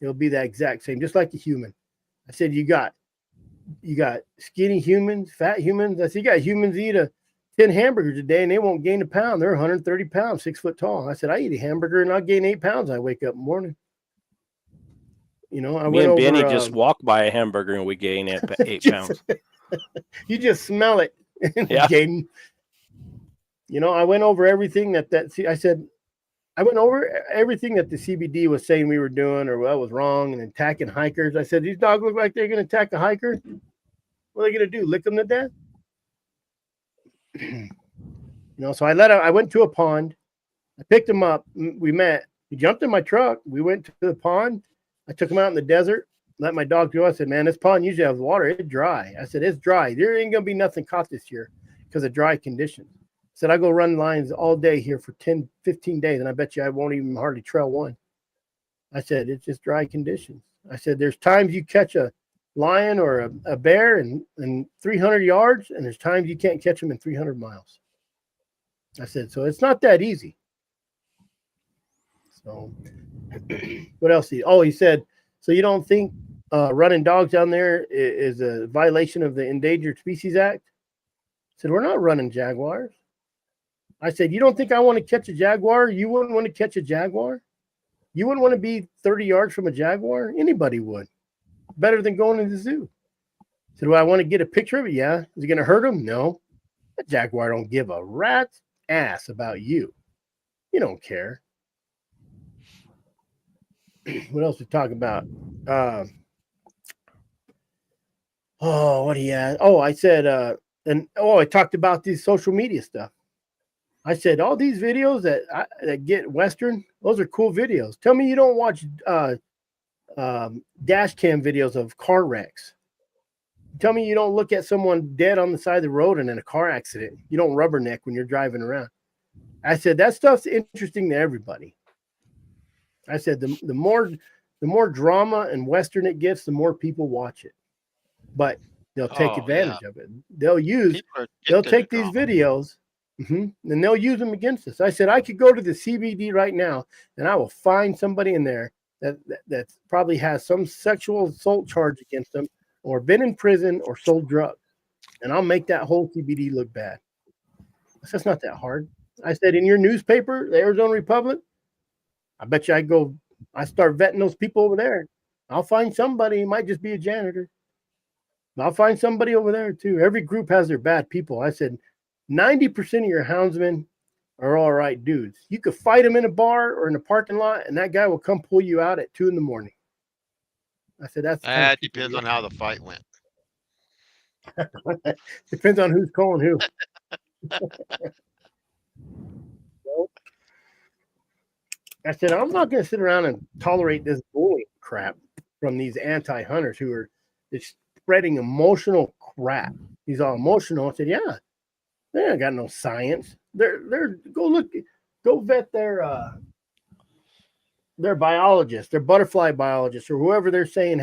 It'll be that exact same, just like a human. I said, you got skinny humans, fat humans. I said, you got humans eat 10 hamburgers a day and they won't gain a pound. They're 130 pounds, 6 foot tall. I said, I eat a hamburger and I'll gain 8 pounds. I wake up in the morning. You know, Me and Benny just walk by a hamburger and we gain 8 pounds. You just smell it. Yeah. Gain. You know, I went over everything I said, I went over everything that the CBD was saying we were doing or what was wrong and attacking hikers. I said, these dogs look like they're going to attack a hiker. What are they going to do? Lick them to death? You know, so I went to a pond. I picked him up. We met. He jumped in my truck. We went to the pond. I took him out in the desert, let my dog go. I said, man, this pond usually has water. It's dry. I said, it's dry. There ain't going to be nothing caught this year because of dry conditions. I said, I go run lines all day here for 10, 15 days, and I bet you I won't even hardly trail one. I said, it's just dry conditions. I said, there's times you catch a lion or a bear in 300 yards, and there's times you can't catch them in 300 miles. I said, so it's not that easy. So what else? He said, so you don't think running dogs down there is a violation of the Endangered Species Act? I said, we're not running jaguars. I said, you don't think I want to catch a jaguar? You wouldn't want to catch a jaguar? You wouldn't want to be 30 yards from a jaguar? Anybody would. Better than going to the zoo. I said, well, I want to get a picture of it. Yeah. Is it going to hurt him? No. A jaguar don't give a rat's ass about you. You don't care. What else we talk about? What do you ask? Oh, I said, I talked about this social media stuff. I said, all these videos that get Western, those are cool videos. Tell me you don't watch dash cam videos of car wrecks. Tell me you don't look at someone dead on the side of the road and in a car accident. You don't rubberneck when you're driving around. I said, that stuff's interesting to everybody. I said, the more drama and Western it gets, the more people watch it. But they'll take advantage of it. They'll take these videos. And they'll use them against us. I said, I could go to the CBD right now and I will find somebody in there that probably has some sexual assault charge against them or been in prison or sold drugs. And I'll make that whole CBD look bad. I said, it's not that hard. I said, in your newspaper, the Arizona Republic, I bet you I start vetting those people over there. I'll find somebody. It might just be a janitor. I'll find somebody over there too. Every group has their bad people. I said, 90% of your houndsmen are all right dudes. You could fight them in a bar or in a parking lot, and that guy will come pull you out at 2 a.m. I said, that depends on how the fight went. Depends on who's calling who. I said, I'm not going to sit around and tolerate this bullying crap from these anti-hunters who are just spreading emotional crap. He's all emotional. I said, yeah. They ain't got no science. They're go vet their biologist, their butterfly biologist, or whoever they're saying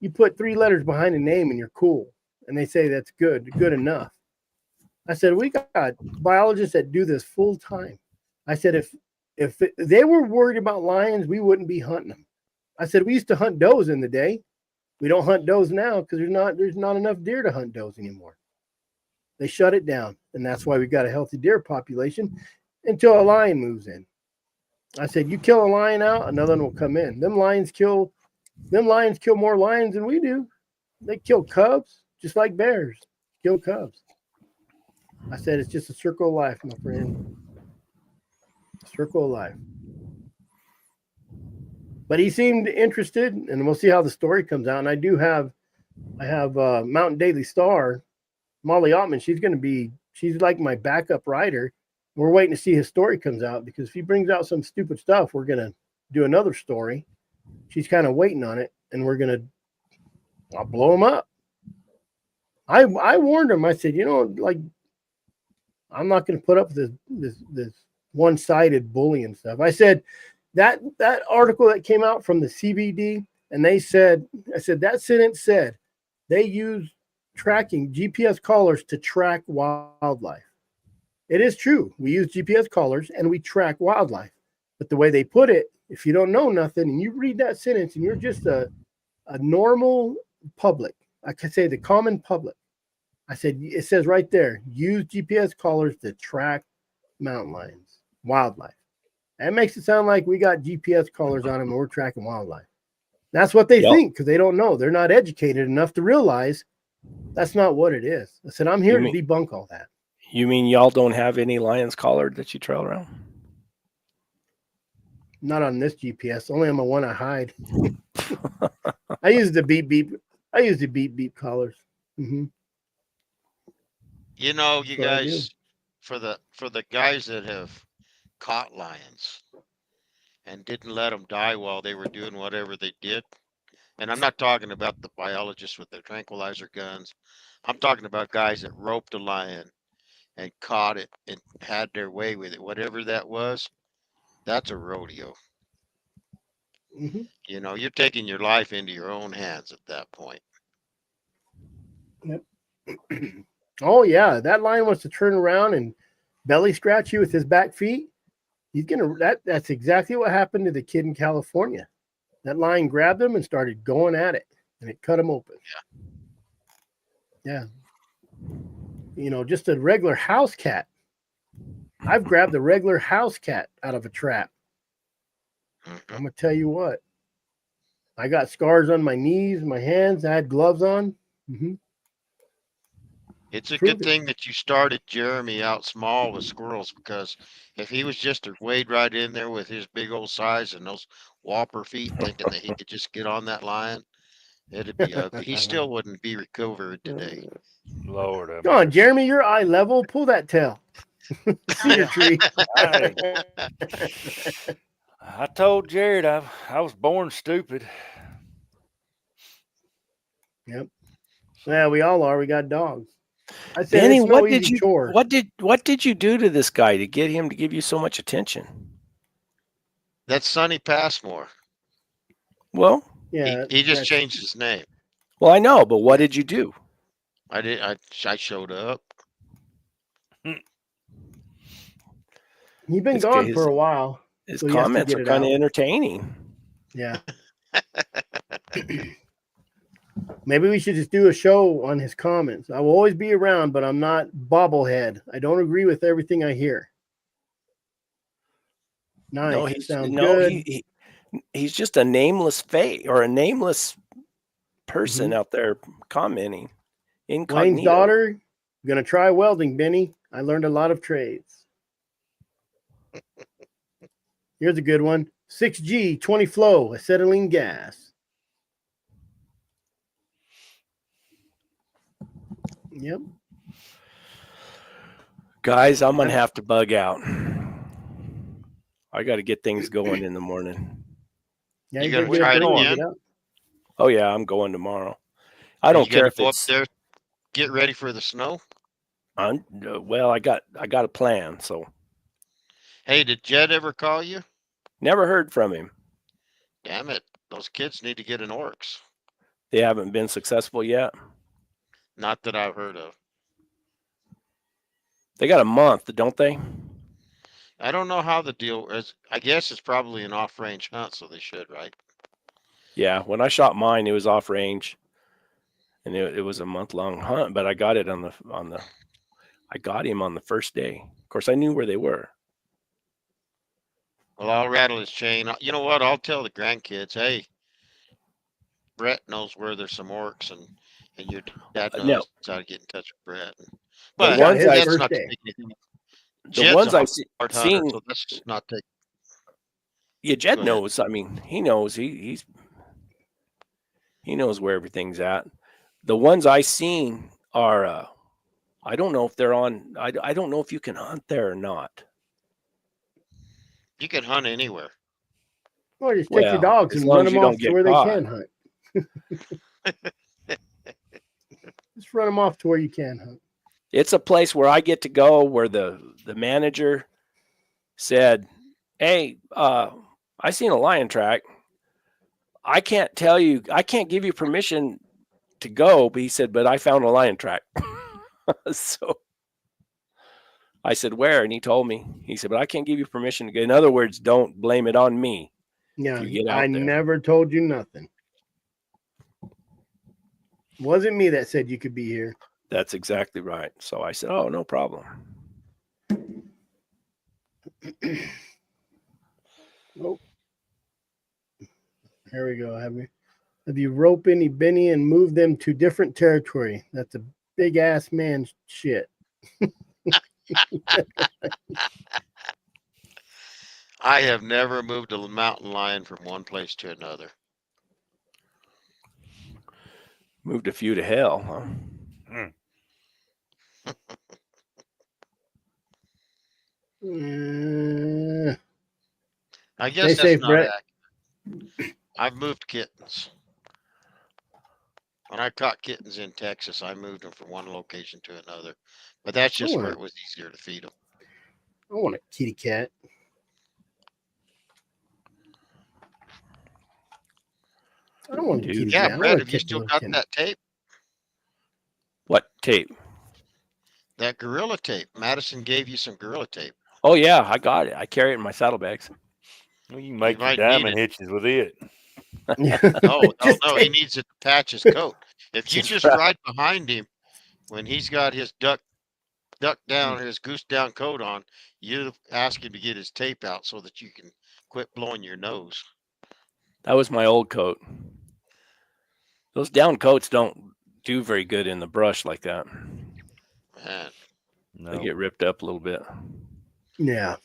you put 3 letters behind a name and you're cool. And they say that's good enough. I said, we got biologists that do this full time. I said, if they were worried about lions, we wouldn't be hunting them. I said, we used to hunt does in the day. We don't hunt does now because there's not enough deer to hunt does anymore. They shut it down, and that's why we got a healthy deer population until a lion moves in. I said, you kill a lion out, another one will come in. Them lions kill more lions than we do. They kill cubs just like bears kill cubs. I said, it's just a circle of life, my friend. Circle of life. But he seemed interested, and we'll see how the story comes out. And I have Mountain Daily Star, Molly Ottman. She's like my backup writer. We're waiting to see his story comes out because if he brings out some stupid stuff, we're gonna do another story. She's kind of waiting on it, and I'll blow him up. I warned him. I said, I'm not going to put up with this one-sided bullying stuff. I said that article that came out from the CBD, and I said that sentence said they use tracking GPS collars to track wildlife. It is true. We use GPS collars and we track wildlife. But the way they put it, if you don't know nothing and you read that sentence and you're just a normal public, I could say the common public, I said, it says right there, use GPS collars to track mountain lions, wildlife. That makes it sound like we got GPS collars on them and we're tracking wildlife. That's what they think because they don't know. They're not educated enough to realize that's not what it is. I said, I'm here to debunk all that. You mean y'all don't have any lions collared that you trail around? Not on this GPS, only on the one I hide. I use the beep beep. I use the beep beep collars. Mm-hmm. You know, you guys, for the guys that have caught lions and didn't let them die while they were doing whatever they did, and I'm not talking about the biologists with their tranquilizer guns. I'm talking about guys that roped a lion and caught it and had their way with it, whatever that was. That's a rodeo. Mm-hmm. You know, you're taking your life into your own hands at that point. Yep. Oh yeah, that lion wants to turn around and belly scratch you with his back feet. He's gonna. That's exactly what happened to the kid in California. That lion grabbed him and started going at it, and it cut him open. Yeah. You know, just a regular house cat. I've grabbed a regular house cat out of a trap. I'm gonna tell you what. I got scars on my knees, my hands. I had gloves on. Mm-hmm. It's a good thing that you started Jeremy out small with squirrels, because if he was just to wade right in there with his big old size and those whopper feet, thinking that he could just get on that lion, it'd be ugly. He still wouldn't be recovered today. Lord, come on, Jeremy, you're eye level. Pull that tail. Cedar tree. I told Jared I was born stupid. Yep. Yeah, we all are. We got dogs. I said, Benny, it's no easy chore. what did you do to this guy to get him to give you so much attention? That's Sonny Passmore. Well, yeah, he just changed his name. Well, I know, but what did you do? I showed up. He's been gone for a while. His comments are kind of entertaining. Yeah. Maybe we should just do a show on his comments. I will always be around, but I'm not bobblehead. I don't agree with everything I hear. Nice. No, he's just a nameless face or a nameless person out there commenting. Incognito. Wayne's daughter, gonna try welding, Benny. I learned a lot of trades. Here's a good one. 6G, 20 flow, acetylene gas. Yep. Guys, I'm going to have to bug out. I got to get things going in the morning. Yeah, you got to try it again? Oh, yeah, I'm going tomorrow. I don't care if it's... up there, get ready for the snow? Well, I got a plan, so... Hey, did Jed ever call you? Never heard from him. Damn it. Those kids need to get an Oryx. They haven't been successful yet? Not that I've heard of. They got a month, don't they? I don't know how the deal is. I guess it's probably an off-range hunt, so they should, right? Yeah, when I shot mine, it was off-range. And it was a month-long hunt, but I got it I got him on the first day. Of course, I knew where they were. Well, I'll rattle his chain. You know what? I'll tell the grandkids, hey, Brett knows where there's some orcs, and your dad knows how to get in touch with Brett. But the ones that's not taking anything. The ones I've seen, so that's just not take. Yeah, Jed knows. I mean, he knows. He knows where everything's at. The ones I seen are. I don't know if they're on. I don't know if you can hunt there or not. You can hunt anywhere. Well, just take your dogs and run them off to where they can hunt. Just run them off to where you can hunt. It's a place where I get to go where the manager said, hey, I seen a lion track. I can't give you permission to go, but he said, but I found a lion track. So I said, where? And he told me. He said, but I can't give you permission to go. In other words, don't blame it on me. Yeah, if you get out I there. never told you nothing. Wasn't me that said you could be here. That's exactly right. So I said, oh, no problem. Oh, here we go. Have you rope any Benny and moved them to different territory? That's a big ass man shit. I have never moved a mountain lion from one place to another. Moved a few to hell, huh? I Stay guess that's safe, not Brett. accurate. I've moved kittens. When I caught kittens in Texas, I moved them from one location to another. But that's just where it was easier to feed them. I want a kitty cat. I don't want a kitty cat. Yeah, I Brett, want have you still got that tape? What tape? That gorilla tape. Madison gave you some gorilla tape. Oh, yeah, I got it. I carry it in my saddlebags. Well, you can make You your might need diamond it. hitches with it. No, he needs it to patch his coat. If you Just just right. ride behind him when he's got his duck down, his goose down coat on, you ask him to get his tape out so that you can quit blowing your nose. That was my old coat. Those down coats don't do very good in the brush like that. Man, They get ripped up a little bit. Yeah.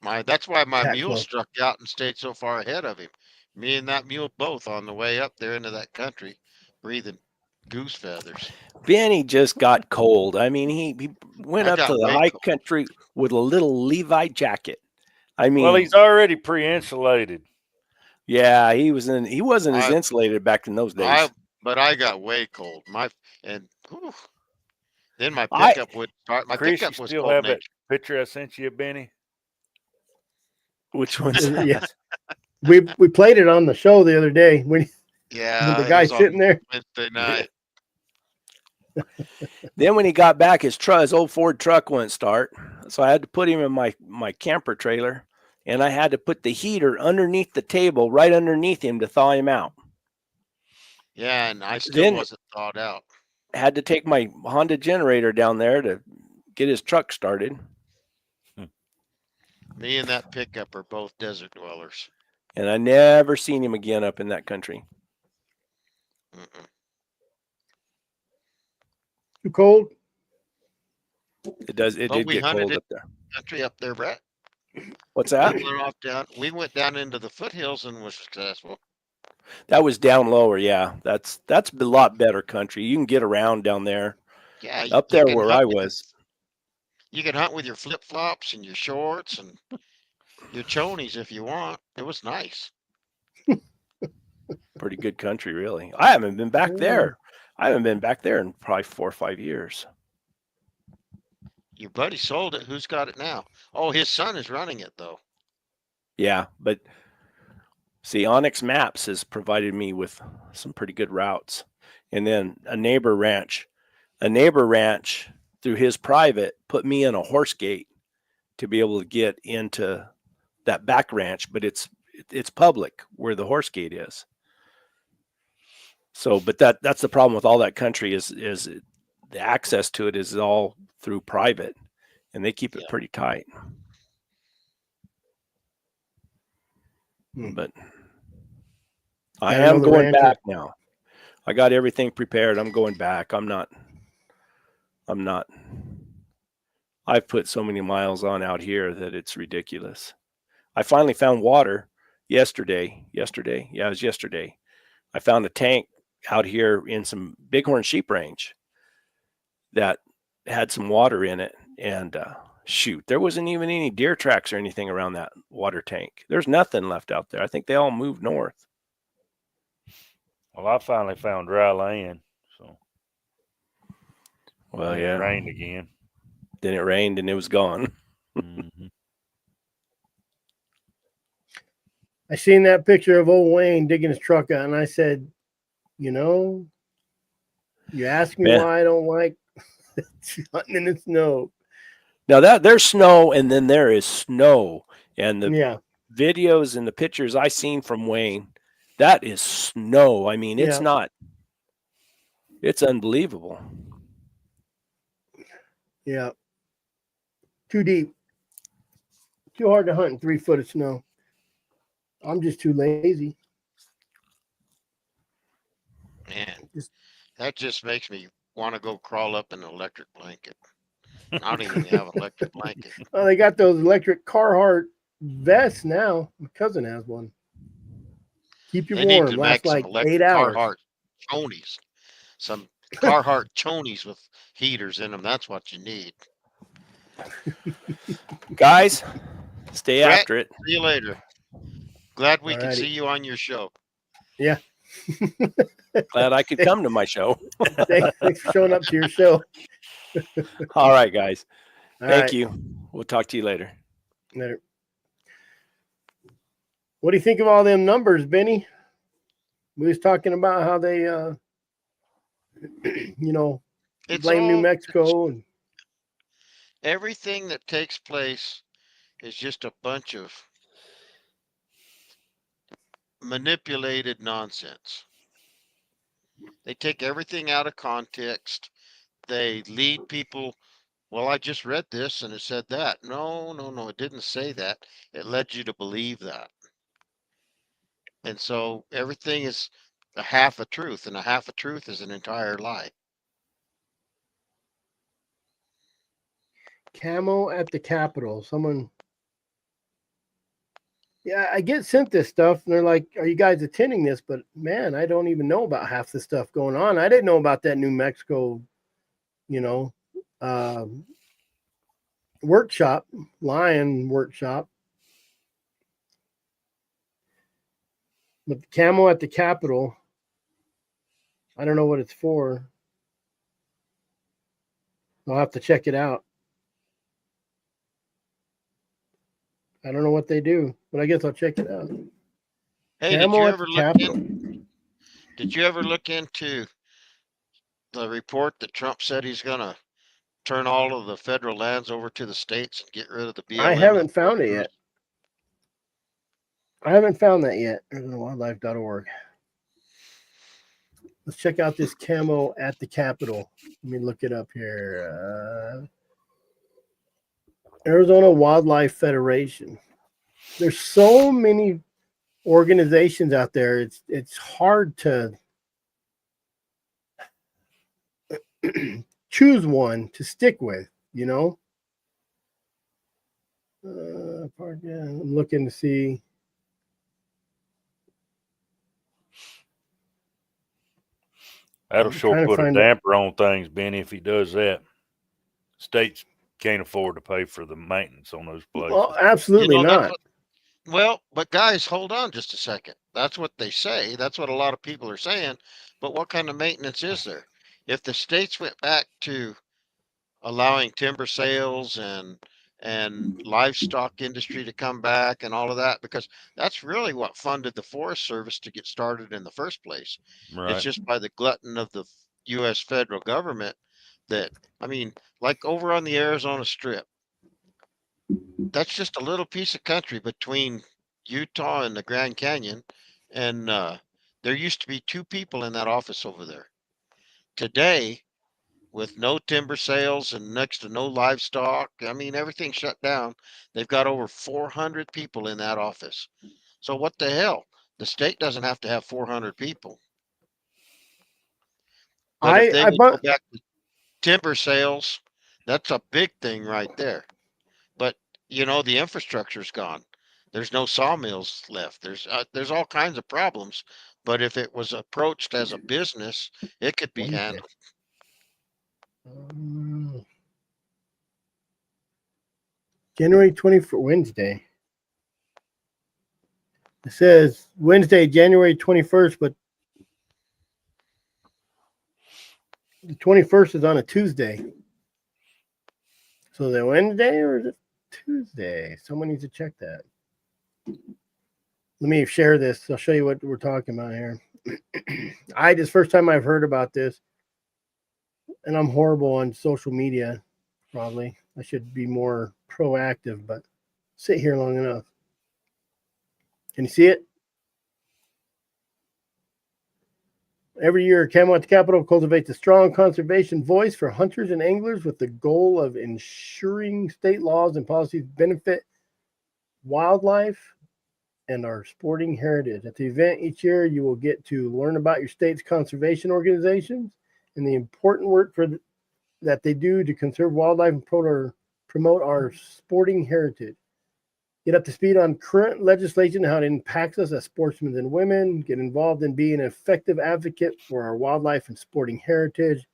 That's why my Cat mule club. struck out and stayed so far ahead of him. Me and that mule both on the way up there into that country, breathing goose feathers. Benny just got cold. I mean, he went I up to got the way high cold. country with a little Levi jacket. I mean, Well, he's already pre-insulated. yeah, he wasn't as insulated back in those days. But I got way cold. Then my pickup would start. My Chris, pickup you was still cold have that natured. picture I sent you, Benny? Which one's that? Yeah. We played it on the show the other day when Yeah, the guy's sitting there. Wednesday night. Then when he got back, his old Ford truck wouldn't start. So I had to put him in my camper trailer, and I had to put the heater underneath the table, right underneath him to thaw him out. Yeah, and I still wasn't thawed out. Had to take my Honda generator down there to get his truck started. Me and that pickup are both desert dwellers. And I never seen him again up in that country. Mm-mm. Too cold? It did get cold up there. Country up there, Brett. What's that? We went down into the foothills and was successful. That was down lower, yeah. That's a lot better country. You can get around down there. Yeah, up there where I was. You can hunt with your flip flops and your shorts and your chonies if you want. It was nice. Pretty good country, really. I haven't been back there. I haven't been back there in probably 4 or 5 years. Your buddy sold it. Who's got it now? Oh, his son is running it, though. Yeah, but see, Onyx Maps has provided me with some pretty good routes. And then a neighbor ranch through his private put me in a horse gate to be able to get into that back ranch, but it's public where the horse gate is. So, but that's the problem with all that country is the access to it is all through private, and they keep it pretty tight. But I am going back now. I got everything prepared. I'm going back. I'm not. I've put so many miles on out here that it's ridiculous. I finally found water yesterday. Yeah, it was yesterday. I found a tank out here in some bighorn sheep range that had some water in it. And shoot, there wasn't even any deer tracks or anything around that water tank. There's nothing left out there. I think they all moved north. Well, I finally found dry land. So, well, yeah, it rained again. Then it rained and it was gone. Mm-hmm. I seen that picture of old Wayne digging his truck out, and I said, you ask me why I don't like hunting in the snow. Now that there's snow, and then there is snow, and the Yeah. videos and the pictures I seen from Wayne, that is snow. I mean, it's Yeah. not. It's unbelievable. Yeah. Too deep. Too hard to hunt in 3 foot of snow. I'm just too lazy. Man, Just- that just makes me want to go crawl up in an electric blanket. I don't even have an electric blanket. Oh, they got those electric Carhartt vests now. My cousin has one. Keep you They need warm. to Lasts make some like 8 electric hours. Carhartt chonies. Some Carhartt chonies with heaters in them. That's what you need. Guys, stay Brett, after it. see you later. Glad we could Alrighty. see you on your show. Yeah. Glad I could come to my show. Thanks for showing up to your show. All right, guys. All Thank right. you. We'll talk to you later. Later. What do you think of all them numbers, Benny? We was talking about how they, It's blame New all Mexico. And everything that takes place is just a bunch of manipulated nonsense. They take everything out of context. They lead people. Well, I just read this and it said that. No, no, no, it didn't say that. It led you to believe that. And so everything is a half a truth, and a half a truth is an entire lie. camo at the Capitol. Someone, yeah, I get sent this stuff, and they're like, "Are you guys attending this?" But man, I don't even know about half the stuff going on. I didn't know about that New Mexico, you know, workshop, lion workshop. But the camo at the Capitol, I don't know what it's for. I'll have to check it out. I don't know what they do, but I guess I'll check it out. Hey, Camo at the Capitol. did you ever look into the report that Trump said he's gonna turn all of the federal lands over to the states and get rid of the BLM? I haven't found it yet. I haven't found that yet. Wildlife.org. Let's check out this camo at the Capitol. Let me look it up here. Arizona Wildlife Federation. There's so many organizations out there. It's hard to choose one to stick with, you know. I'm looking to see. That'll I'm sure trying to put a find damper on things, Benny, if he does that. States can't afford to pay for the maintenance on those places. Well, absolutely You know, not. Well, but guys, hold on just a second. That's what they say. That's what a lot of people are saying. But what kind of maintenance is there? If the states went back to allowing timber sales and livestock industry to come back and all of that, because that's really what funded the Forest Service to get started in the first place. Right. It's just by the glutton of the US federal government that, I mean, like over on the Arizona Strip, that's just a little piece of country between Utah and the Grand Canyon. And there used to be 2 people in that office over there. Today, with no timber sales and next to no livestock, I mean, everything shut down. They've got over 400 people in that office. So what the hell? The state doesn't have to have 400 people. But if they would go back to timber sales, that's a big thing right there. But you know, the infrastructure's gone. There's no sawmills left. There's all kinds of problems. But if it was approached as a business, it could be handled. January 24th, Wednesday. It says Wednesday, January 21st, but the 21st is on a Tuesday. So is it Wednesday or is it Tuesday? Someone needs to check that. Let me share this. I'll show you what we're talking about here. This first time I've heard about this, and I'm horrible on social media, probably. I should be more proactive, but sit here long enough. Can you see it? Every year, Camelot Capital cultivates a strong conservation voice for hunters and anglers with the goal of ensuring state laws and policies benefit wildlife and our sporting heritage. At the event each year, you will get to learn about your state's conservation organizations and the important work that they do to conserve wildlife and promote our sporting heritage. Get up to speed on current legislation, how it impacts us as sportsmen and women. Get involved in being an effective advocate for our wildlife and sporting heritage.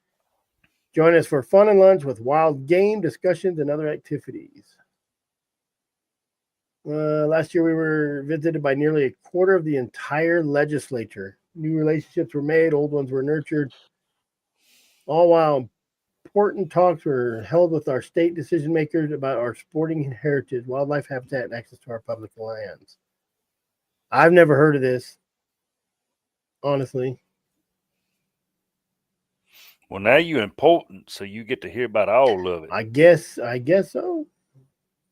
Join us for fun and lunch with wild game discussions and other activities. Last year, we were visited by nearly a quarter of the entire legislature. New relationships were made, old ones were nurtured, all while important talks were held with our state decision makers about our sporting heritage, wildlife habitat, and access to our public lands. I've never heard of this, honestly. Well, now you're important, so you get to hear about all of it. I guess so.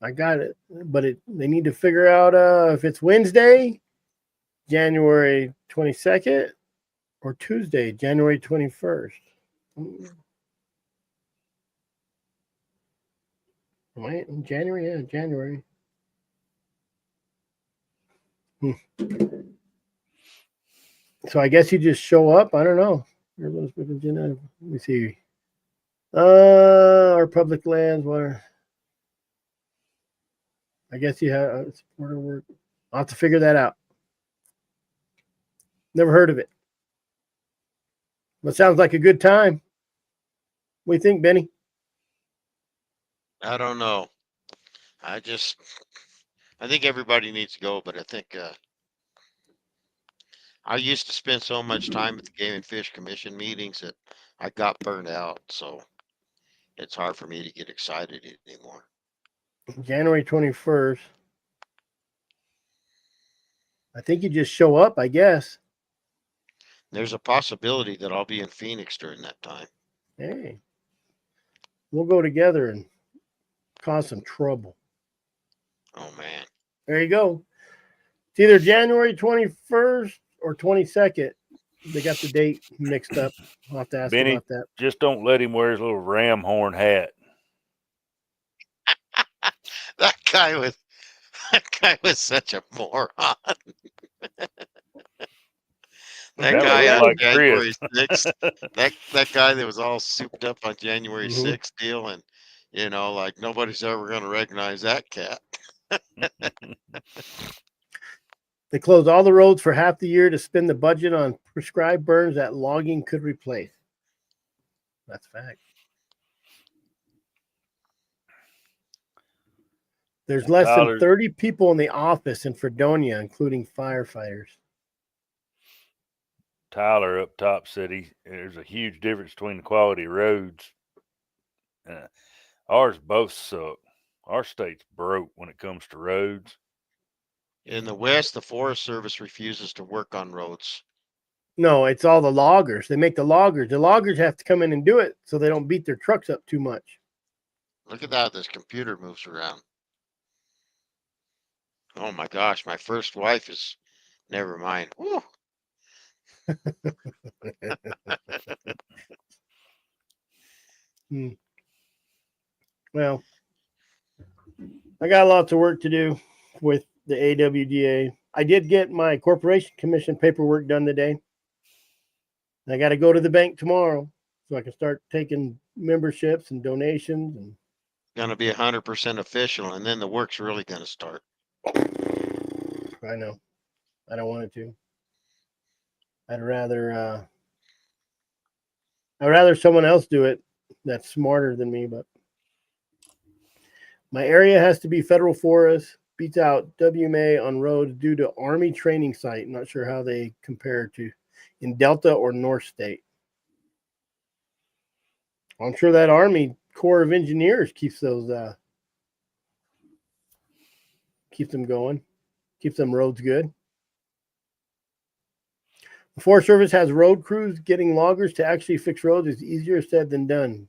I got it, but they need to figure out if it's Wednesday, January 22nd, or Tuesday, January 21st. Right? January, yeah, January. So I guess you just show up. I don't know. Let me see. Our public lands. What? I guess you have supporter work. I'll have to figure that out. Never heard of it. But sounds like a good time. What do you think, Benny? I don't know. I think everybody needs to go, but I think I used to spend so much time at the Game and Fish Commission meetings that I got burned out. So it's hard for me to get excited anymore. January 21st. I think you just show up, I guess. There's a possibility that I'll be in Phoenix during that time. Hey, we'll go together and cause some trouble. Oh, man. There you go. It's either January 21st or 22nd. They got the date mixed up. I'll have to ask Benny, about that. just don't let him wear his little ram horn hat. That guy was such a moron. That guy on like January Chris. 6th, that guy that was all souped up on January Mhm. 6th deal, and like nobody's ever going to recognize that cat. They closed all the roads for half the year to spend the budget on prescribed burns that logging could replace. That's fact. There's less than 30 people in the office in Fredonia, including firefighters. Tyler up top said there's a huge difference between the quality of roads. Ours both suck. Our state's broke when it comes to roads. In the West, the Forest Service refuses to work on roads. No, it's all the loggers. They make the loggers. The loggers have to come in and do it so they don't beat their trucks up too much. Look at that. This computer moves around. Oh my gosh. My first wife is, never mind. Woo. Well, I got lots of work to do with the AWDA. I did get my corporation commission paperwork done today. I got to go to the bank tomorrow so I can start taking memberships and donations. And Going to be 100% official, and then the work's really going to start. I know. I don't want it to. I'd rather someone else do it that's smarter than me, but my area has to be federal forest, beats out WMA on roads due to Army training site. Not sure how they compare to in Delta or North State. I'm sure that Army Corps of Engineers keeps those keeps them going, keeps them roads good. The Forest Service has road crews. Getting loggers to actually fix roads is easier said than done.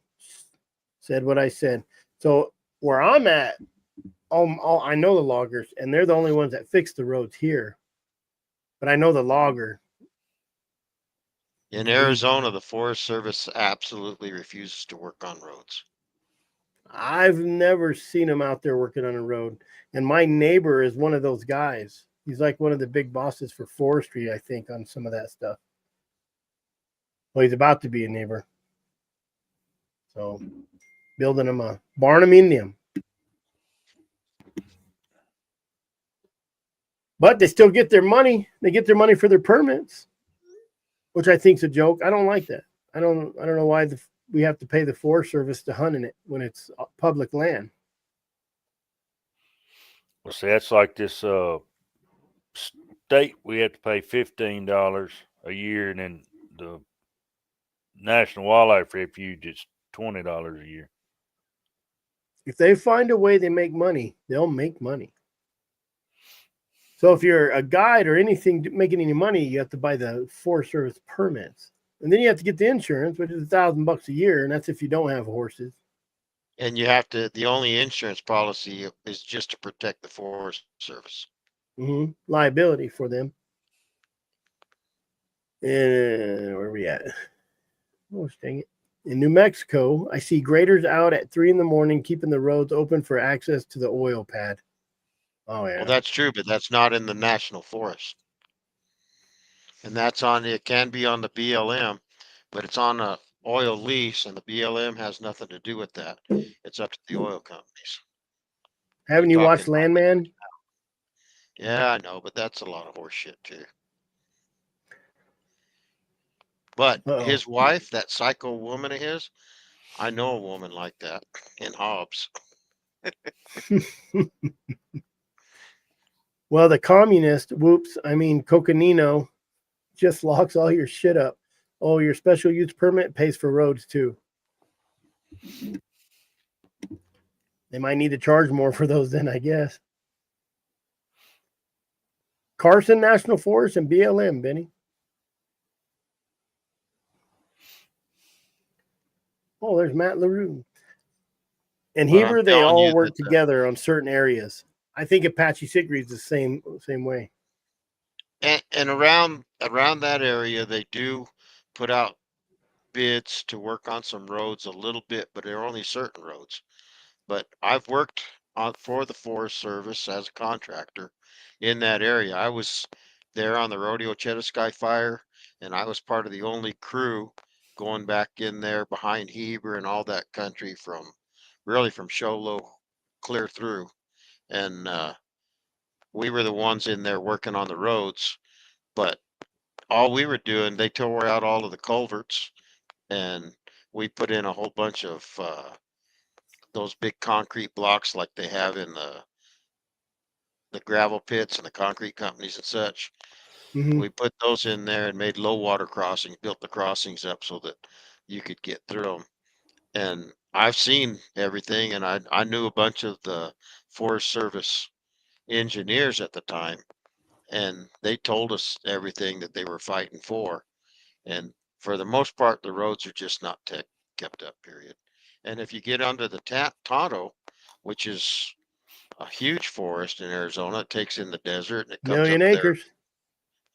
Said what I said. So Where I'm at, I know the loggers, and they're the only ones that fix the roads here. But I know the logger. In Arizona, the Forest Service absolutely refuses to work on roads. I've never seen him out there working on a road. And my neighbor is one of those guys. He's like one of the big bosses for forestry, I think, on some of that stuff. Well, he's about to be a neighbor. So, building him a barnuminium. But they still get their money. They get their money for their permits, which I think is a joke. I don't like that. I don't know why we have to pay the Forest Service to hunt in it when it's public land. Well, see, that's like this state. We have to pay $15 a year, and then the National Wildlife Refuge is $20 a year. If they find a way they make money, they'll make money. So if you're a guide or anything making any money, you have to buy the Forest Service permits. And then you have to get the insurance, which is $1,000 a year. And that's if you don't have horses. And you have to, the only insurance policy is just to protect the Forest Service. Mm-hmm. Liability for them. And where are we at? Oh, dang it. In New Mexico, I see graders out at 3 a.m, keeping the roads open for access to the oil pad. Oh, yeah. Well, that's true, but that's not in the National Forest. And that's on, it can be on the BLM, but it's on a oil lease, and the BLM has nothing to do with that. It's up to the oil companies. Haven't you watched Landman? Yeah, I know, but that's a lot of horse shit too. But his wife, that psycho woman of his, I know a woman like that in Hobbs. Well, the communist, Coconino, just locks all your shit up. Oh, your special use permit pays for roads too. They might need to charge more for those then, I guess. Carson National Forest and BLM, Benny. Oh, there's Matt LaRue. And Heber, they all work together on certain areas. I think Apache Sigrid is the same way. And around that area, they do put out bids to work on some roads a little bit, but they're only certain roads. But I've worked for the Forest Service as a contractor in that area. I was there on the Rodeo Chetasky fire, and I was part of the only crew going back in there behind Heber and all that country from Show Low clear through. And we were the ones in there working on the roads, but all we were doing, they tore out all of the culverts, and we put in a whole bunch of those big concrete blocks like they have in the gravel pits and the concrete companies and such. Mm-hmm. We put those in there and made low water crossings, built the crossings up so that you could get through them. And I've seen everything, and I knew a bunch of the Forest Service engineers at the time, and they told us everything that they were fighting for. And for the most part, the roads are just not kept up, period. And if you get under the Tonto, which is a huge forest in Arizona, it takes in the desert and it comes Million up acres.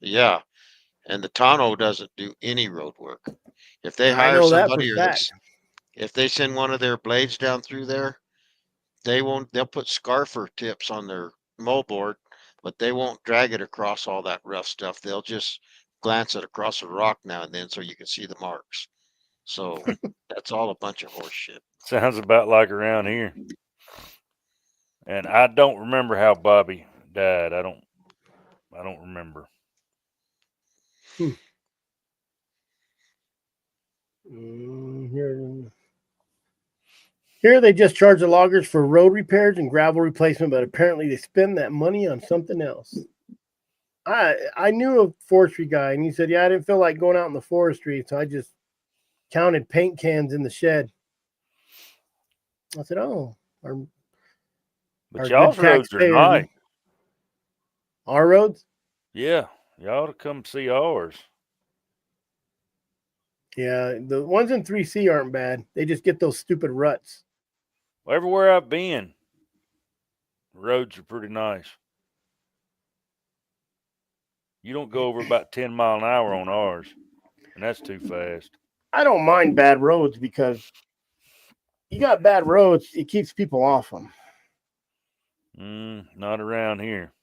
there. Yeah. And the Tonto doesn't do any road work. If they I hire know that somebody for or a fact. if they send one of their blades down through there, they'll put scarfer tips on their moldboard, but they won't drag it across all that rough stuff. They'll just glance it across a rock now and then so you can see the marks. So that's all a bunch of horse shit. Sounds about like around here. And I don't remember how Bobby died. I don't remember. Here they just charge the loggers for road repairs and gravel replacement, but apparently they spend that money on something else. I knew a forestry guy, and he said, yeah, I didn't feel like going out in the forestry, so I just counted paint cans in the shed. I said, oh. But y'all's roads are nice. Our roads? Yeah, y'all ought to come see ours. Yeah, the ones in 3C aren't bad. They just get those stupid ruts. Well, everywhere I've been, roads are pretty nice. You don't go over about 10 mile an hour on ours, and that's too fast. I don't mind bad roads because you got bad roads, it keeps people off them. Not around here.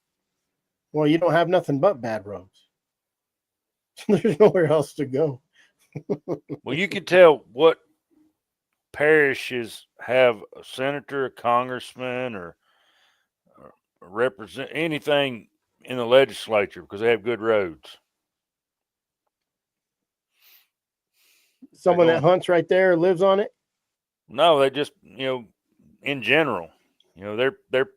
Well, you don't have nothing but bad roads. There's nowhere else to go. Well, you can tell what parishes have a senator, a congressman, or represent anything in the legislature because they have good roads. Someone that hunts right there lives on it. No, they just, in general, their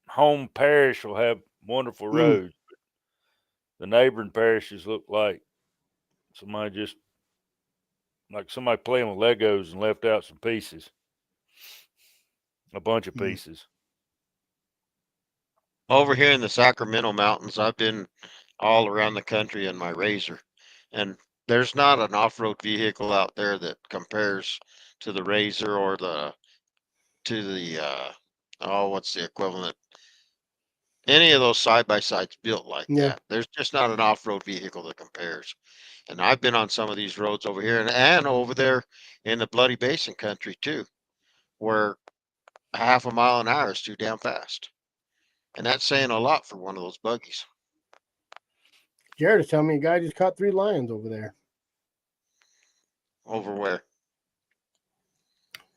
home parish will have wonderful roads. The neighboring parishes look like somebody playing with Legos and left out some pieces, a bunch of pieces. Over here in the Sacramento Mountains, I've been all around the country in my Razor, and there's not an off-road vehicle out there that compares to the Razor or what's the equivalent? Any of those side-by-sides built like that. There's just not an off-road vehicle that compares. And I've been on some of these roads over here and over there in the Bloody Basin country too, where half a mile an hour is too damn fast. And that's saying a lot for one of those buggies. Jared is telling me a guy just caught 3 lions over there. Over where?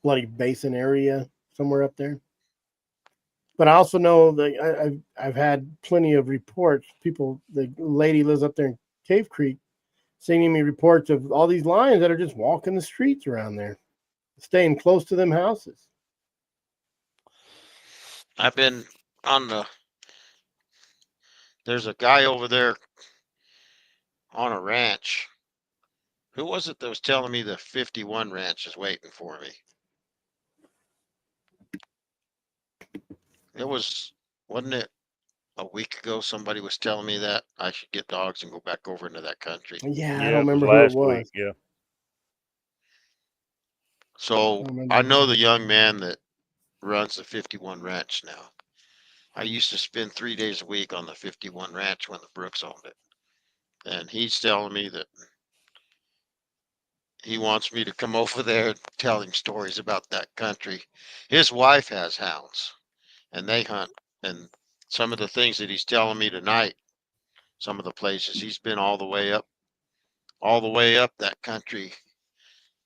Bloody Basin area, somewhere up there. But I also know that I've had plenty of reports. People, the lady lives up there in Cave Creek, sending me reports of all these lions that are just walking the streets around there, staying close to them houses. I've been there's a guy over there on a ranch. Who was it that was telling me the 51 ranch is waiting for me? Wasn't it a week ago somebody was telling me that I should get dogs and go back over into that country? Yeah, I don't remember who it was. Week, yeah. So I know the young man that runs the 51 ranch now. I used to spend 3 days a week on the 51 ranch when the Brooks owned it. And he's telling me that he wants me to come over there and tell him stories about that country. His wife has hounds and they hunt. And some of the things that he's telling me tonight, some of the places he's been all the way up that country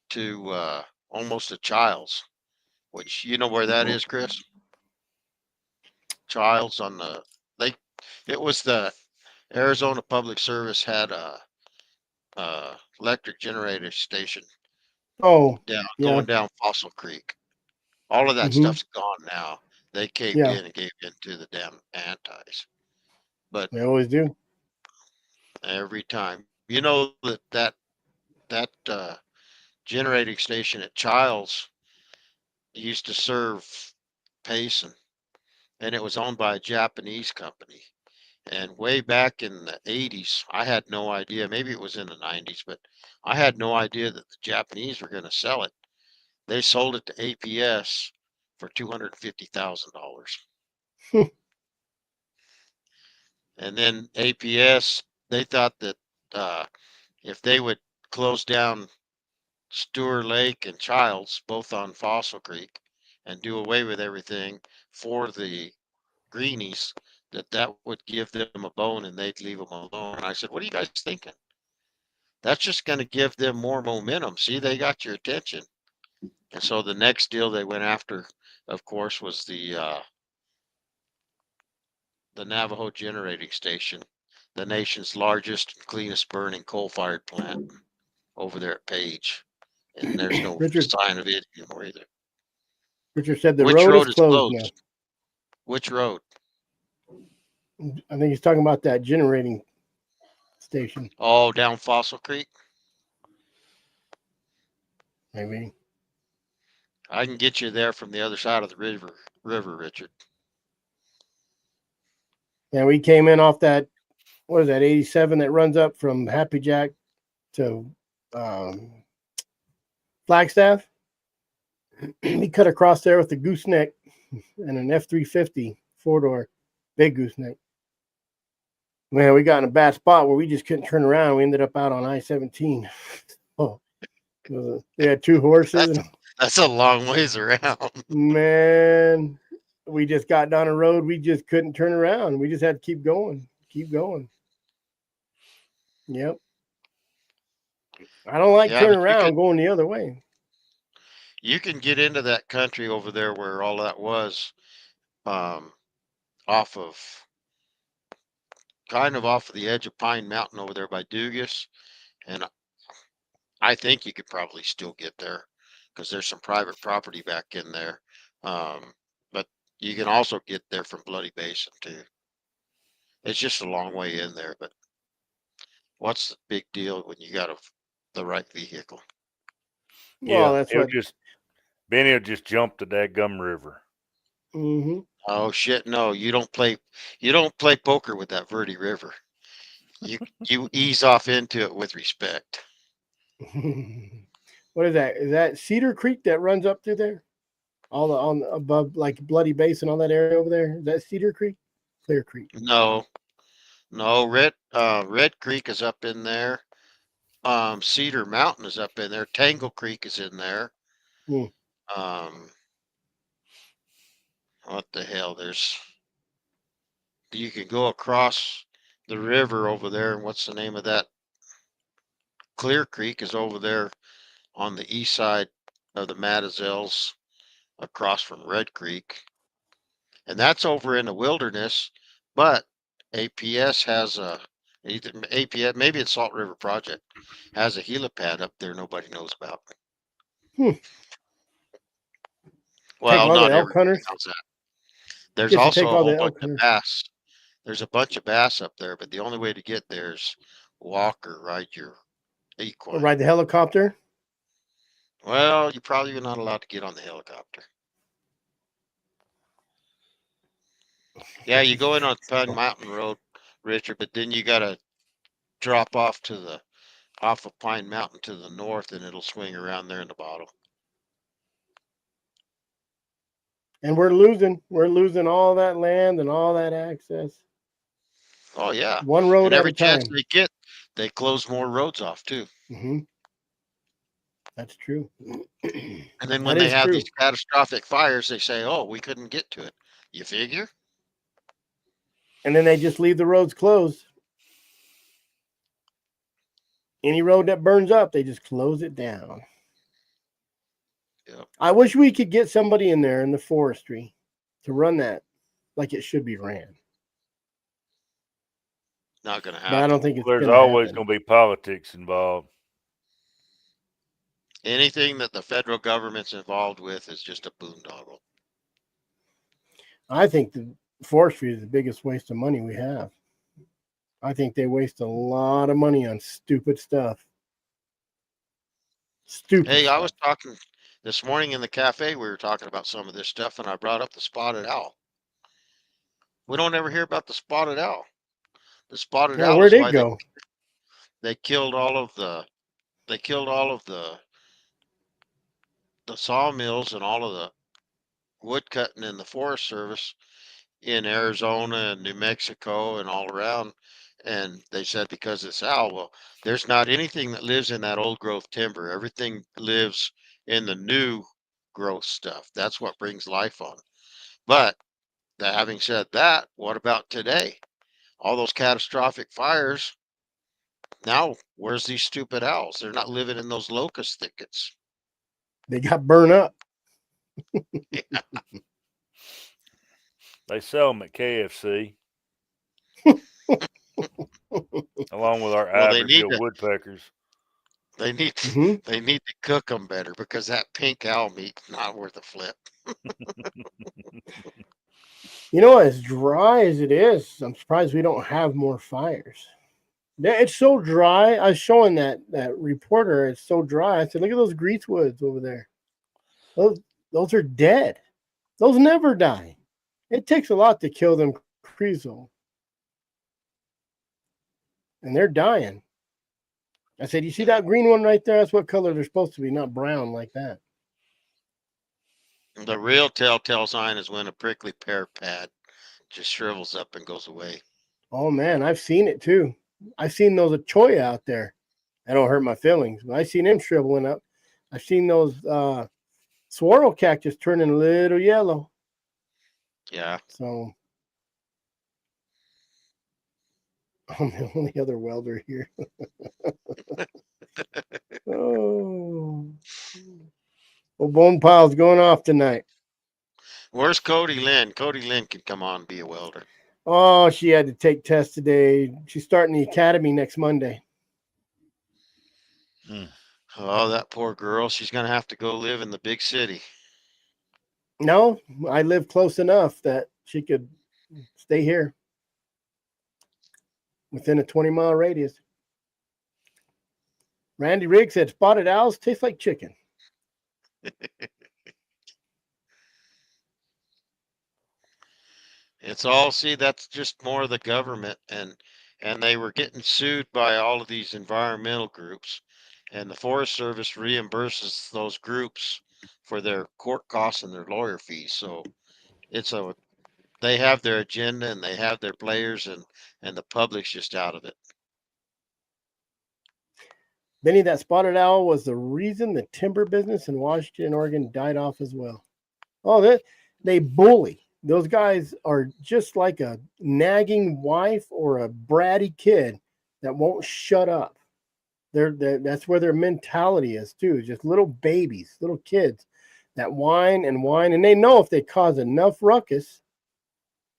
to almost to Childs, which you know where that is, Chris? Childs on it was the Arizona Public Service had a electric generator station. Going down Fossil Creek. All of that stuff's gone now. They caved in and gave in to the damn antis. But they always do. Every time. You know that generating station at Childs used to serve Payson, and it was owned by a Japanese company. And way back in the 80s, I had no idea, maybe it was in the 90s, but I had no idea that the Japanese were going to sell it. They sold it to APS for $250,000. And then APS, they thought that if they would close down Stewart Lake and Childs, both on Fossil Creek, and do away with everything for the greenies, that would give them a bone and they'd leave them alone. And I said, what are you guys thinking? That's just going to give them more momentum. See, they got your attention. And so the next deal they went after, of course, was the Navajo Generating Station, the nation's largest and cleanest burning coal-fired plant over there at Page. And there's no sign of it anymore either. Richard said the road is closed now. Which road? I think he's talking about that generating station. Oh, down Fossil Creek? Maybe. I can get you there from the other side of the river, Richard. Yeah, we came in off that, what is that, 87 that runs up from Happy Jack to Flagstaff. We cut across there with a gooseneck and an F-350 four-door, big gooseneck. Man, we got in a bad spot where we just couldn't turn around. We ended up out on I-17. Oh, they had 2 horses. That's a long ways around. Man, we just got down a road. We just couldn't turn around. We just had to keep going. Yep. I don't like turning around going the other way. You can get into that country over there where all that was, off of the edge of Pine Mountain over there by Dugas, and I think you could probably still get there because there's some private property back in there. But you can also get there from Bloody Basin too. It's just a long way in there, but what's the big deal when you got the right vehicle? Well, that's what. Benny will just jump the dadgum river. Mm-hmm. Oh shit! No, you don't play poker with that Verde River. You ease off into it with respect. What is that? Is that Cedar Creek that runs up through there? On above like Bloody Basin, all that area over there? Is that Cedar Creek? Clear Creek. No, Red Creek is up in there. Cedar Mountain is up in there. Tangle Creek is in there. What the hell? You can go across the river over there, and what's the name of that? Clear Creek is over there on the east side of the Madazels, across from Red Creek, and that's over in the wilderness. But APS has APS, maybe it's Salt River Project, has a helipad up there nobody knows about. Well, not everybody knows that. There's also a whole bunch of bass. There's a bunch of bass up there, but the only way to get there is walk or ride your equine. Or ride the helicopter? Well, you're probably not allowed to get on the helicopter. Yeah, you go in on Pine Mountain Road, Richard, but then you got to drop off of Pine Mountain to the north, and it'll swing around there in the bottom. And we're losing all that land and all that access. Oh yeah, one road and at every a time. chance they get, they close more roads off too. Mm-hmm. That's true. And then when they have these catastrophic fires, they say, "Oh, we couldn't get to it." You figure? And then they just leave the roads closed. Any road that burns up, they just close it down. Yep. I wish we could get somebody in there in the forestry to run that like it should be ran. Not going to happen. But I don't think it's There's always going to be politics involved. Anything that the federal government's involved with is just a boondoggle. I think the forestry is the biggest waste of money we have. I think they waste a lot of money on stupid stuff. Hey, I was talking this morning in the cafe. We were talking about some of this stuff, and I brought up the spotted owl. We don't ever hear about the spotted owl. The spotted owl where'd is it why go? they killed all of the sawmills and all of the wood cutting in the Forest Service in Arizona and New Mexico and all around. And they said because it's owl, well, there's not anything that lives in that old growth timber. Everything lives in the new growth stuff. That's what brings life on. But having said that, what about today? All those catastrophic fires. Now, where's these stupid owls? They're not living in those locust thickets. They got burned up. Yeah. They sell them at KFC. Along with our average woodpeckers. They need to cook them better because that pink owl meat's not worth a flip. You know, as dry as it is, I'm surprised we don't have more fires. It's so dry. I was showing that reporter. It's so dry. I said, "Look at those greasewoods over there. Those are dead. Those never die. It takes a lot to kill them creosote, and they're dying." I said, "You see that green one right there? That's what color they're supposed to be, not brown like that." The real telltale sign is when a prickly pear pad just shrivels up and goes away. Oh man, I've seen it too. I've seen those Achoya out there. I don't hurt my feelings, but I've seen them shriveling up. I've seen those swirl cactus turning a little yellow. Yeah. So I'm the only other welder here. Oh. Well, Bone Pile's going off tonight. Where's Cody Lynn? Cody Lynn can come on and be a welder. Oh, she had to take tests today. She's starting the academy next Monday. Oh, that poor girl. She's going to have to go live in the big city. No, I live close enough that she could stay here within a 20-mile radius. Randy Riggs said spotted owls taste like chicken. It's all, see, that's just more of the government, and they were getting sued by all of these environmental groups, and the Forest Service reimburses those groups for their court costs and their lawyer fees. So it's they have their agenda and they have their players, and the public's just out of it. Benny, that spotted owl was the reason the timber business in Washington and Oregon died off as well. Oh, they bully. Those guys are just like a nagging wife or a bratty kid that won't shut up. That's where their mentality is too. Just little babies, little kids that whine, and they know if they cause enough ruckus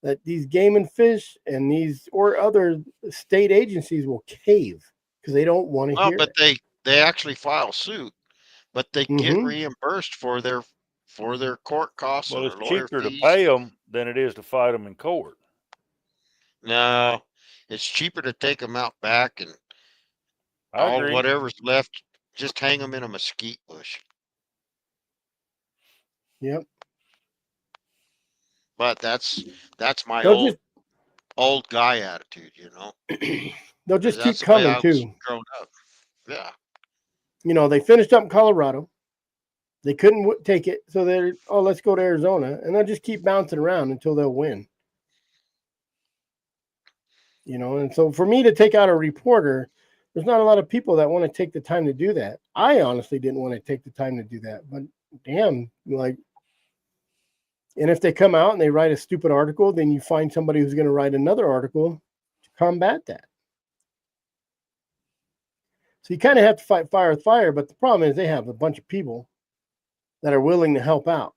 that these game and fish and these or other state agencies will cave because they don't want to Well, hear but it. they actually file suit, but they get Mm-hmm. reimbursed for their court costs Well, and it's their lawyer cheaper to fees. pay them than it is to fight them in court. No, it's cheaper to take them out back, and I all agree. whatever's left, just hang them in a mesquite bush. Yep. But that's my They'll old guy attitude, you know. they'll 'Cause just keep that's the way coming I was too. growing up. Yeah. You know, they finished up in Colorado. They couldn't take it, so they're let's go to Arizona, and they'll just keep bouncing around until they'll win. You know, and so for me to take out a reporter, there's not a lot of people that want to take the time to do that. I honestly didn't want to take the time to do that, but damn, like, and if they come out and they write a stupid article, then you find somebody who's going to write another article to combat that. So you kind of have to fight fire with fire, but the problem is they have a bunch of people that are willing to help out.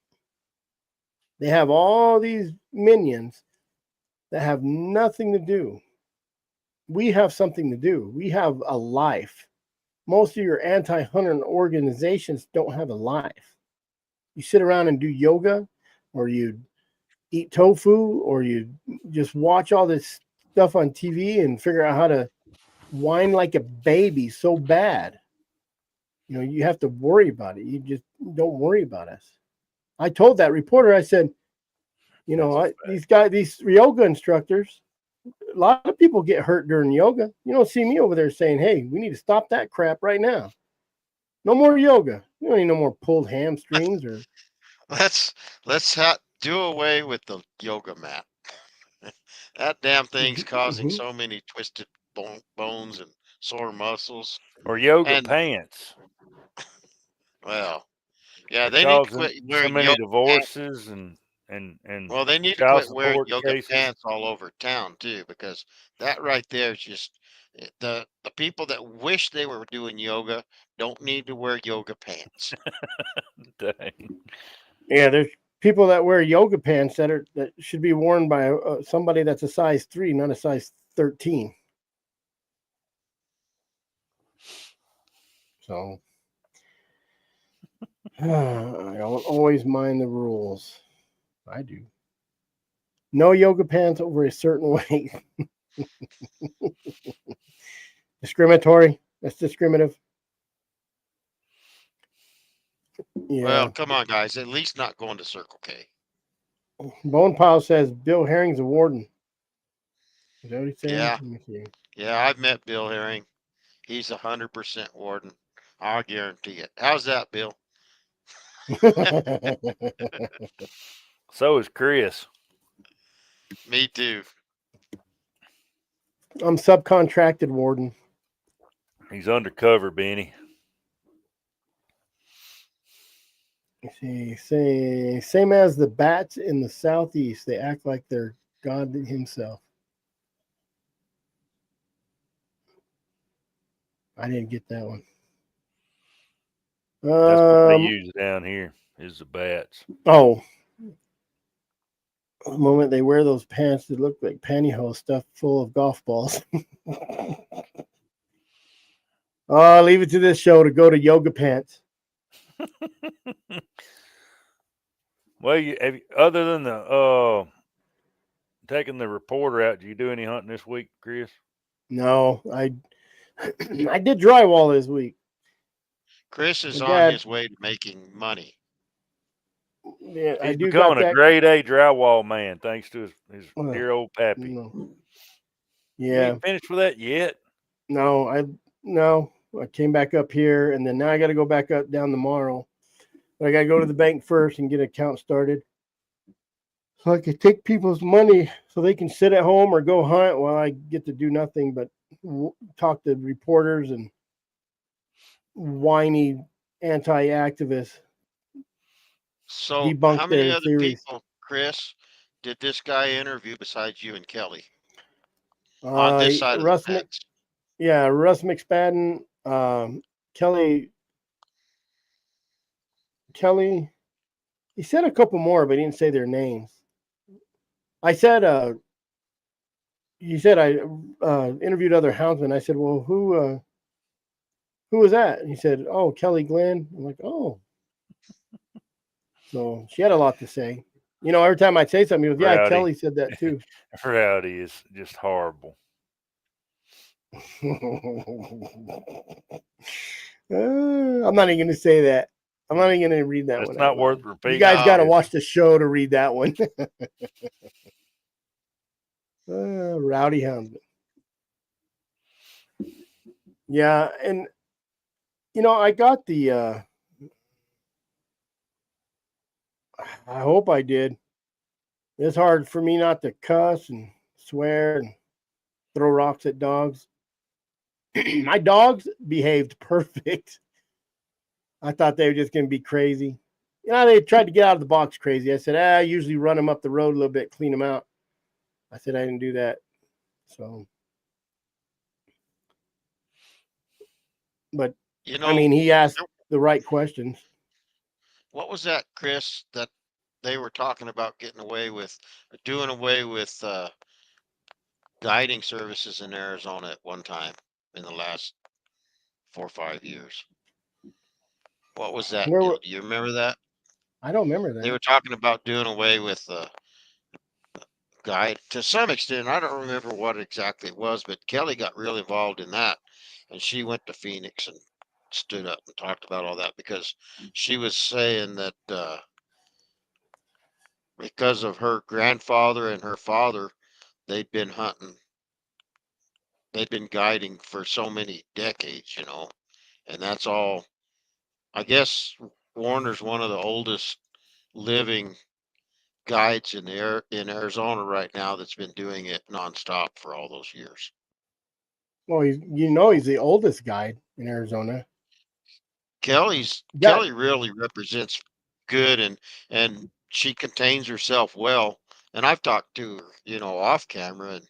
They have all these minions that have nothing to do. We have something to do. We have a life. Most of your anti-hunter organizations don't have a life. You sit around and do yoga, or you eat tofu, or you just watch all this stuff on TV and figure out how to whine like a baby so bad. You know, you have to worry about it. You just don't worry about us. I told that reporter, I said, you know, these yoga instructors, a lot of people get hurt during yoga. You don't see me over there saying, hey, we need to stop that crap right now. No more yoga. You don't need no more pulled hamstrings or. Let's do away with the yoga mat. That damn thing's causing Mm-hmm. so many twisted bones and sore muscles. Or yoga And pants. well, yeah, They're they need to causing quit so wearing many yoga pants. divorces and Well, they need to child quit wearing support yoga cases. pants all over town too, because that right there is just the people that wish they were doing yoga don't need to wear yoga pants. Dang. Yeah, there's people that wear yoga pants that should be worn by somebody that's a size 3, not a size 13. So I don't always mind the rules. I do. No yoga pants over a certain weight. Discriminatory. That's discriminative. Yeah. Well, come on, guys. At least not going to Circle K. Bone Pile says Bill Herring's a warden. Is that what he's saying? Yeah. Let me see. Yeah, I've met Bill Herring. He's 100% warden. I'll guarantee it. How's that, Bill? So is Chris. Me too. I'm subcontracted warden. He's undercover, Benny. See, same as the bats in the southeast. They act like they're God himself. I didn't get that one. That's what they use down here is the bats. Oh, the moment they wear those pants that look like pantyhose stuffed full of golf balls. I'll leave it to this show to go to yoga pants. Well, other than the taking the reporter out, did you do any hunting this week, Chris? No, I did drywall this week. Chris is on his way to making money. Yeah, He's becoming a grade A drywall man thanks to his dear old pappy. No. You Yeah. ain't finished with that yet? No, I came back up here, and then now I got to go back up down tomorrow. But I got to go to the bank first and get an account started, so I can take people's money so they can sit at home or go hunt while I get to do nothing but talk to reporters and whiny anti-activists. So debunk how many their other theories. people, Chris, did this guy interview besides you and Kelly on this side of the fence? Yeah, Russ McSpadden, Kelly. He said a couple more, but he didn't say their names. I said, you said I interviewed other houndsmen. I said, well, who was that? And he said, oh, Kelly Glenn. I'm like, oh. So she had a lot to say. You know, every time I'd say something, he goes, yeah, Rowdy. Kelly said that too. Rowdy is just horrible. I'm not even going to say that. I'm not even going to read that one. It's not worth repeating. You guys got to watch the show to read that one. Rowdy houndsman. Yeah, and you know, I got the I hope I did. It's hard for me not to cuss and swear and throw rocks at dogs. My dogs behaved perfect. I thought they were just going to be crazy. You know, they tried to get out of the box crazy. I said, I usually run them up the road a little bit, clean them out. I said I didn't do that. So, but you know, I mean, he asked the right questions. What was that, Chris, that they were talking about doing away with guiding services in Arizona at one time in the last 4 or 5 years? What was that deal? Do you remember that? I don't remember that. They were talking about doing away with guide to some extent. I don't remember what exactly it was, but Kelly got real involved in that, and she went to Phoenix and stood up and talked about all that because she was saying that because of her grandfather and her father, they'd been hunting, they'd been guiding for so many decades, and that's all. I guess Warner's one of the oldest living guides in Arizona right now that's been doing it nonstop for all those years. Well, he's the oldest guide in Arizona. Kelly really represents good, and she contains herself well. And I've talked to her, off camera,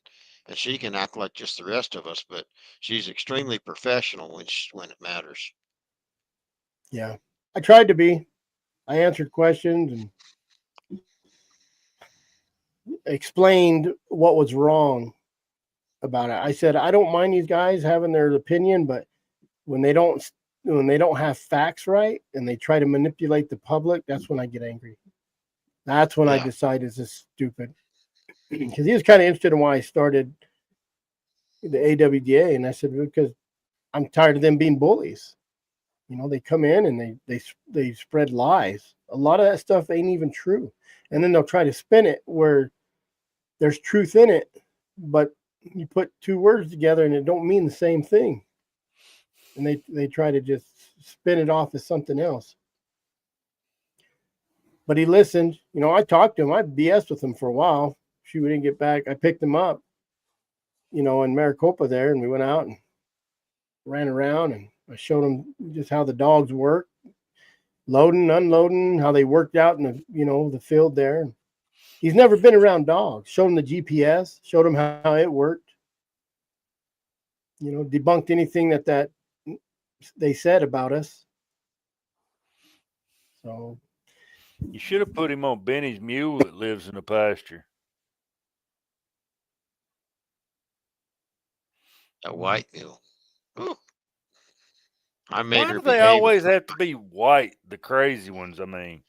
and she can act like just the rest of us, but she's extremely professional when it matters. Yeah, I tried to be. I answered questions and explained what was wrong about it. I said I don't mind these guys having their opinion, but when they don't have facts right and they try to manipulate the public, that's when I get angry. That's when I decide this is stupid. Because he was kind of interested in why I started the AWDA, and I said because I'm tired of them being bullies. They come in and they spread lies. A lot of that stuff ain't even true, and then they'll try to spin it where there's truth in it, but you put two words together and it don't mean the same thing, and they try to just spin it off as something else. But he listened. You know, I talked to him. I BS with him for a while. We didn't get back. I picked him up, you know, in Maricopa there, and we went out and ran around, and I showed him just how the dogs work, loading, unloading, how they worked out in the, you know, the field there. He's never been around dogs. Showed him the GPS, showed him how it worked. You know, debunked anything that they said about us. So You should have put him on Benny's mule that lives in the pasture. A white mule. Ooh. I made Why her do they behave. always have to be white? The crazy ones, I mean.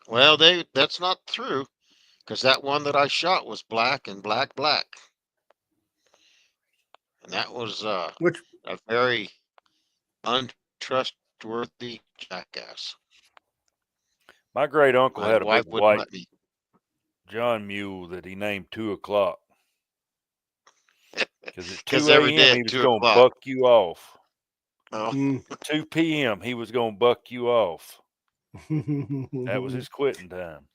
Well, that's not true, because that one that I shot was black and black. And that was which a very untrustworthy jackass. My great uncle My had a wife big wouldn't white let me. John mule that he named 2 o'clock. Because at 2 every day a.m. at he was 2 going to o'clock. buck you off. Oh, 2 p.m. he was going to buck you off. That was his quitting time.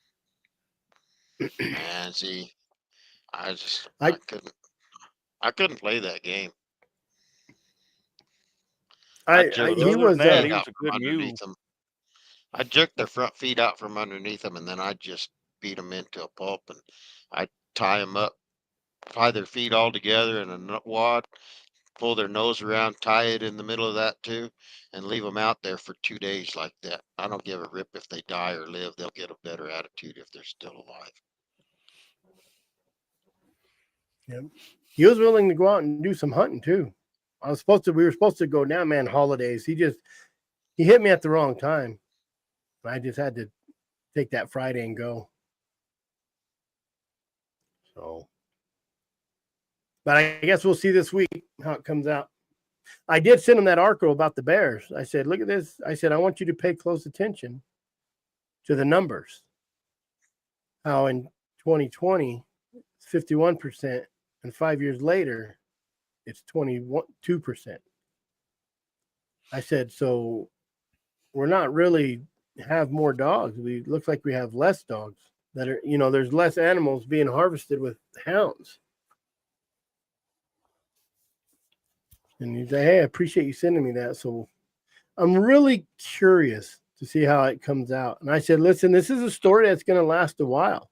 man, see, I couldn't play that game. he was that, he was a good mule. Them. I jerked their front feet out from underneath them, and then I just beat them into a pulp, and I tie them up, tie their feet all together in a wad, pull their nose around, tie it in the middle of that too, and leave them out there for 2 days like that. I don't give a rip if they die or live. They'll get a better attitude if they're still alive. Yep. He was willing to go out and do some hunting too. We were supposed to go down, man, holidays. He hit me at the wrong time. I just had to take that Friday and go. So, but I guess we'll see this week how it comes out. I did send him that article about the bears. I said, look at this. I said, I want you to pay close attention to the numbers. How in 2020, it's 51%, and 5 years later, it's 2%. I said, so we're not really have more dogs. We looks like we have less dogs that are, you know, there's less animals being harvested with hounds. And he's like, hey, I appreciate you sending me that. So I'm really curious to see how it comes out. And I said, listen, this is a story that's going to last a while.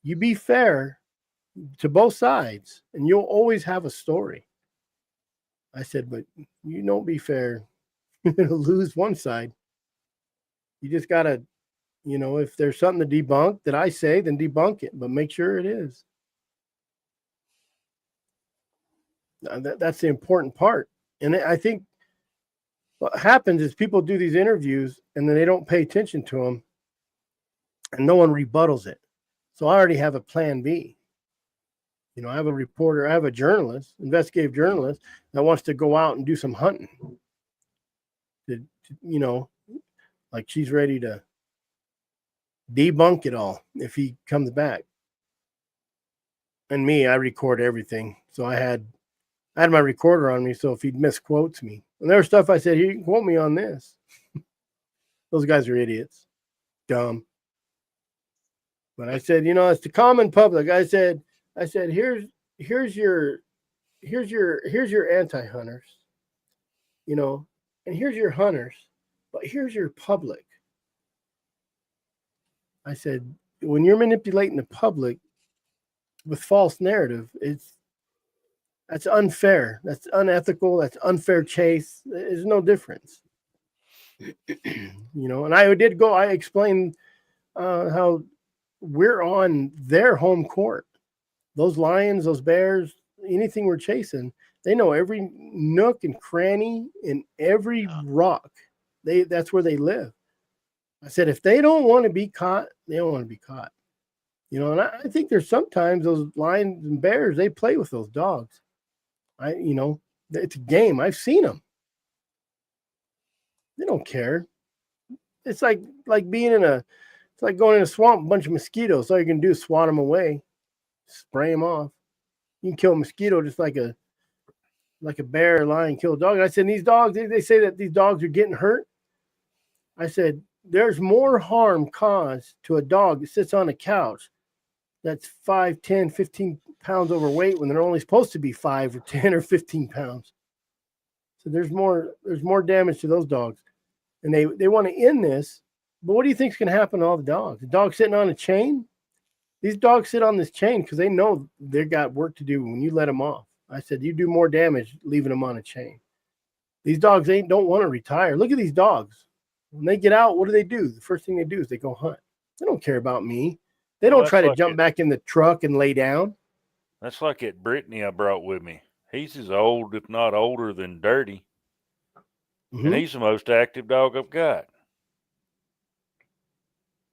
You be fair to both sides, and you'll always have a story. I said, but you don't be fair. You're going to lose one side. You just got to, you know, if there's something to debunk that I say, then debunk it, but make sure it is. That's the important part. And I think what happens is people do these interviews and then they don't pay attention to them and no one rebuttals it. So I already have a plan B. You know, I have a reporter, I have a journalist, investigative journalist that wants to go out and do some hunting. You know, like she's ready to debunk it all if he comes back. And me, I record everything. So I had my recorder on me, so if he misquotes me. And there was stuff I said, you can quote me on this. Those guys are idiots. Dumb. But I said, you know, it's the common public. I said, here's your anti-hunters, you know, and here's your hunters, but here's your public. I said, when you're manipulating the public with false narrative, that's unfair. That's unethical. That's unfair chase. There's no difference. You know, and I explained how we're on their home court. Those lions, those bears, anything we're chasing, they know every nook and cranny in every rock. That's where they live. I said, if they don't want to be caught, they don't want to be caught. You know, and I think there's sometimes those lions and bears, they play with those dogs. You know, it's a game. I've seen them. They don't care. It's like being it's like going in a swamp, a bunch of mosquitoes. All you can do is swat them away, spray them off. You can kill a mosquito just like a bear, a lion, kill a dog. And I said, these dogs, they say that these dogs are getting hurt. I said, there's more harm caused to a dog that sits on a couch that's 5, 10, 15 pounds overweight when they're only supposed to be 5 or 10 or 15 pounds. So there's more damage to those dogs. And they want to end this. But what do you think is going to happen to all the dogs? The dog sitting on a chain? These dogs sit on this chain because they know they got work to do when you let them off. I said, you do more damage leaving them on a chain. These dogs don't want to retire. Look at these dogs. When they get out, what do? The first thing they do is they go hunt. They don't care about me. They don't try to jump back in the truck and lay down. That's like that Brittany I brought with me. He's as old, if not older, than Dirty. Mm-hmm. And he's the most active dog I've got.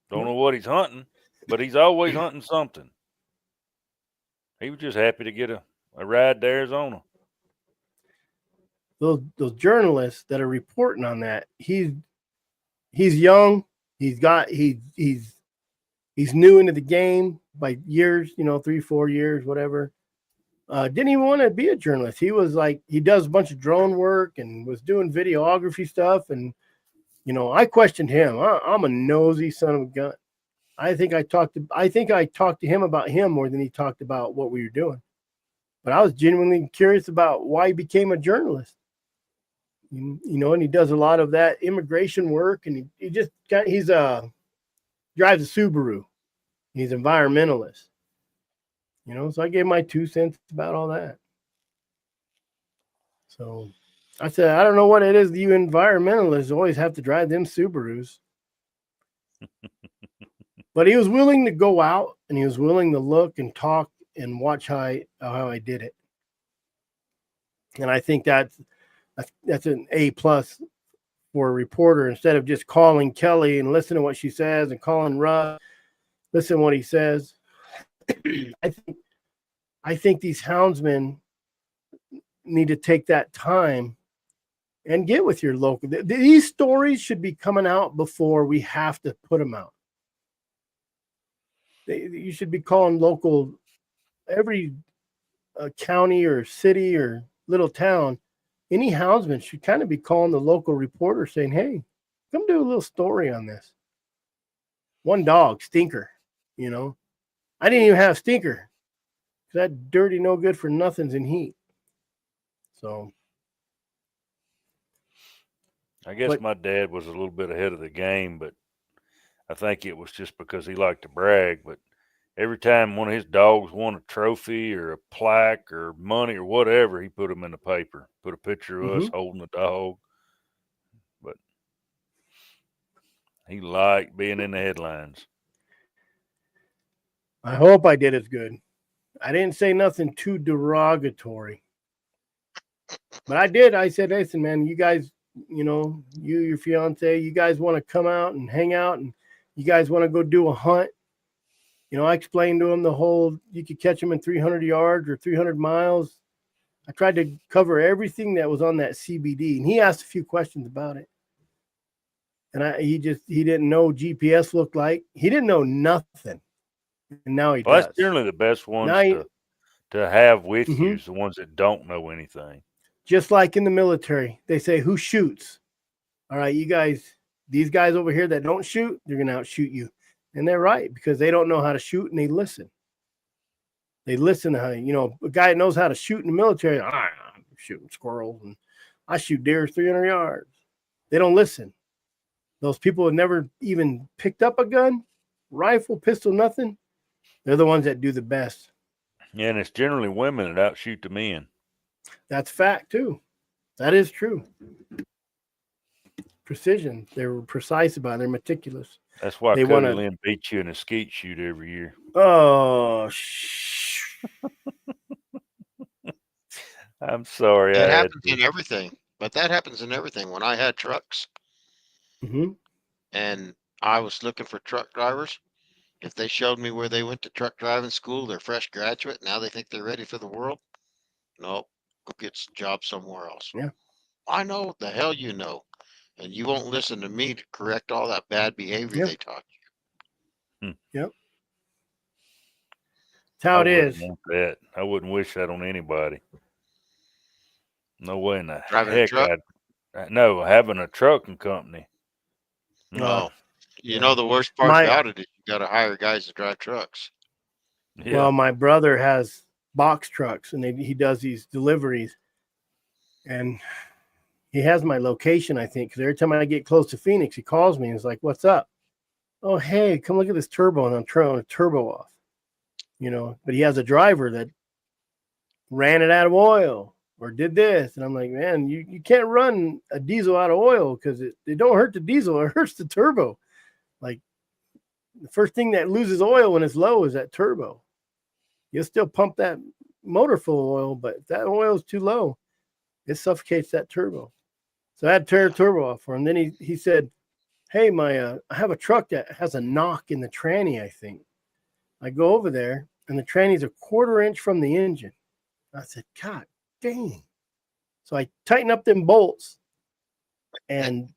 Don't know what he's hunting, but he's always hunting something. He was just happy to get a ride to Arizona. Those journalists that are reporting on that, he's young. He's new into the game by years, 3, 4 years, whatever. Didn't even want to be a journalist. He was like, he does a bunch of drone work and was doing videography stuff. And, I questioned him. I'm a nosy son of a gun. I think I talked to him about him more than he talked about what we were doing. But I was genuinely curious about why he became a journalist. And he does a lot of that immigration work, and he drives a Subaru. He's an environmentalist. So I gave my 2 cents about all that. So I said, I don't know what it is you environmentalists always have to drive them Subarus. But he was willing to go out, and he was willing to look and talk and watch how I did it. And I think that's an A+ for a reporter, instead of just calling Kelly and listening to what she says and calling Russ, listen to what he says. I think these houndsmen need to take that time and get with your local. These stories should be coming out before we have to put them out. You should be calling local, every county or city or little town. Any houndsman should kind of be calling the local reporter saying, hey, come do a little story on this. One dog, Stinker, I didn't even have Stinker. That dirty, no good for nothing's in heat. So. I guess my dad was a little bit ahead of the game, but I think it was just because he liked to brag. But every time one of his dogs won a trophy or a plaque or money or whatever, he put them in the paper, put a picture of us holding the dog. But he liked being in the headlines. I hope I did as good. I didn't say nothing too derogatory. But I did. I said, listen, man, you guys, your fiance, you guys want to come out and hang out, and you guys want to go do a hunt. I explained to him the whole, you could catch them in 300 yards or 300 miles. I tried to cover everything that was on that CBD, and he asked a few questions about it. And he didn't know GPS looked like. He didn't know nothing. And now he does. That's generally the best ones to have with you, is the ones that don't know anything. Just like in the military, they say, who shoots? All right, you guys, these guys over here that don't shoot, they're going to outshoot you. And they're right, because they don't know how to shoot, and they listen. They listen to how, a guy that knows how to shoot in the military, I'm shooting squirrels, and I shoot deer 300 yards. They don't listen. Those people have never even picked up a gun, rifle, pistol, nothing. They're the ones that do the best. Yeah, and it's generally women that outshoot the men. That's fact, too. That is true. Precision. They're precise about it. They're meticulous. That's why Cody Lynn beats you in a skeet shoot every year. Oh, I'm sorry. That happens in everything. But that happens in everything. When I had trucks and I was looking for truck drivers, if they showed me where they went to truck driving school, they're fresh graduate, now they think they're ready for the world. Nope. Go get a job somewhere else. Yeah. I know what the hell you know. And you won't listen to me to correct all that bad behavior they taught you. Yep. That's how it is. I wouldn't wish that on anybody. No way in the Driving heck. a truck? No, having a trucking company. No. You know, the worst part about it is you got to hire guys to drive trucks. Yeah. Well, my brother has box trucks, and he does these deliveries, and he has my location, I think, because every time I get close to Phoenix, he calls me and is like, "What's up?" "Oh, hey, come look at this turbo," and I'm throwing a turbo off, But he has a driver that ran it out of oil or did this, and I'm like, "Man, you can't run a diesel out of oil because it don't hurt the diesel, it hurts the turbo. Like the first thing that loses oil when it's low is that turbo. You'll still pump that motor full of oil, but if that oil is too low, it suffocates that turbo." So I had to tear the turbo off for him. Then he said, "Hey, I have a truck that has a knock in the tranny, I think." I go over there, and the tranny's a 1/4 inch from the engine. I said, "God dang." So I tighten up them bolts, and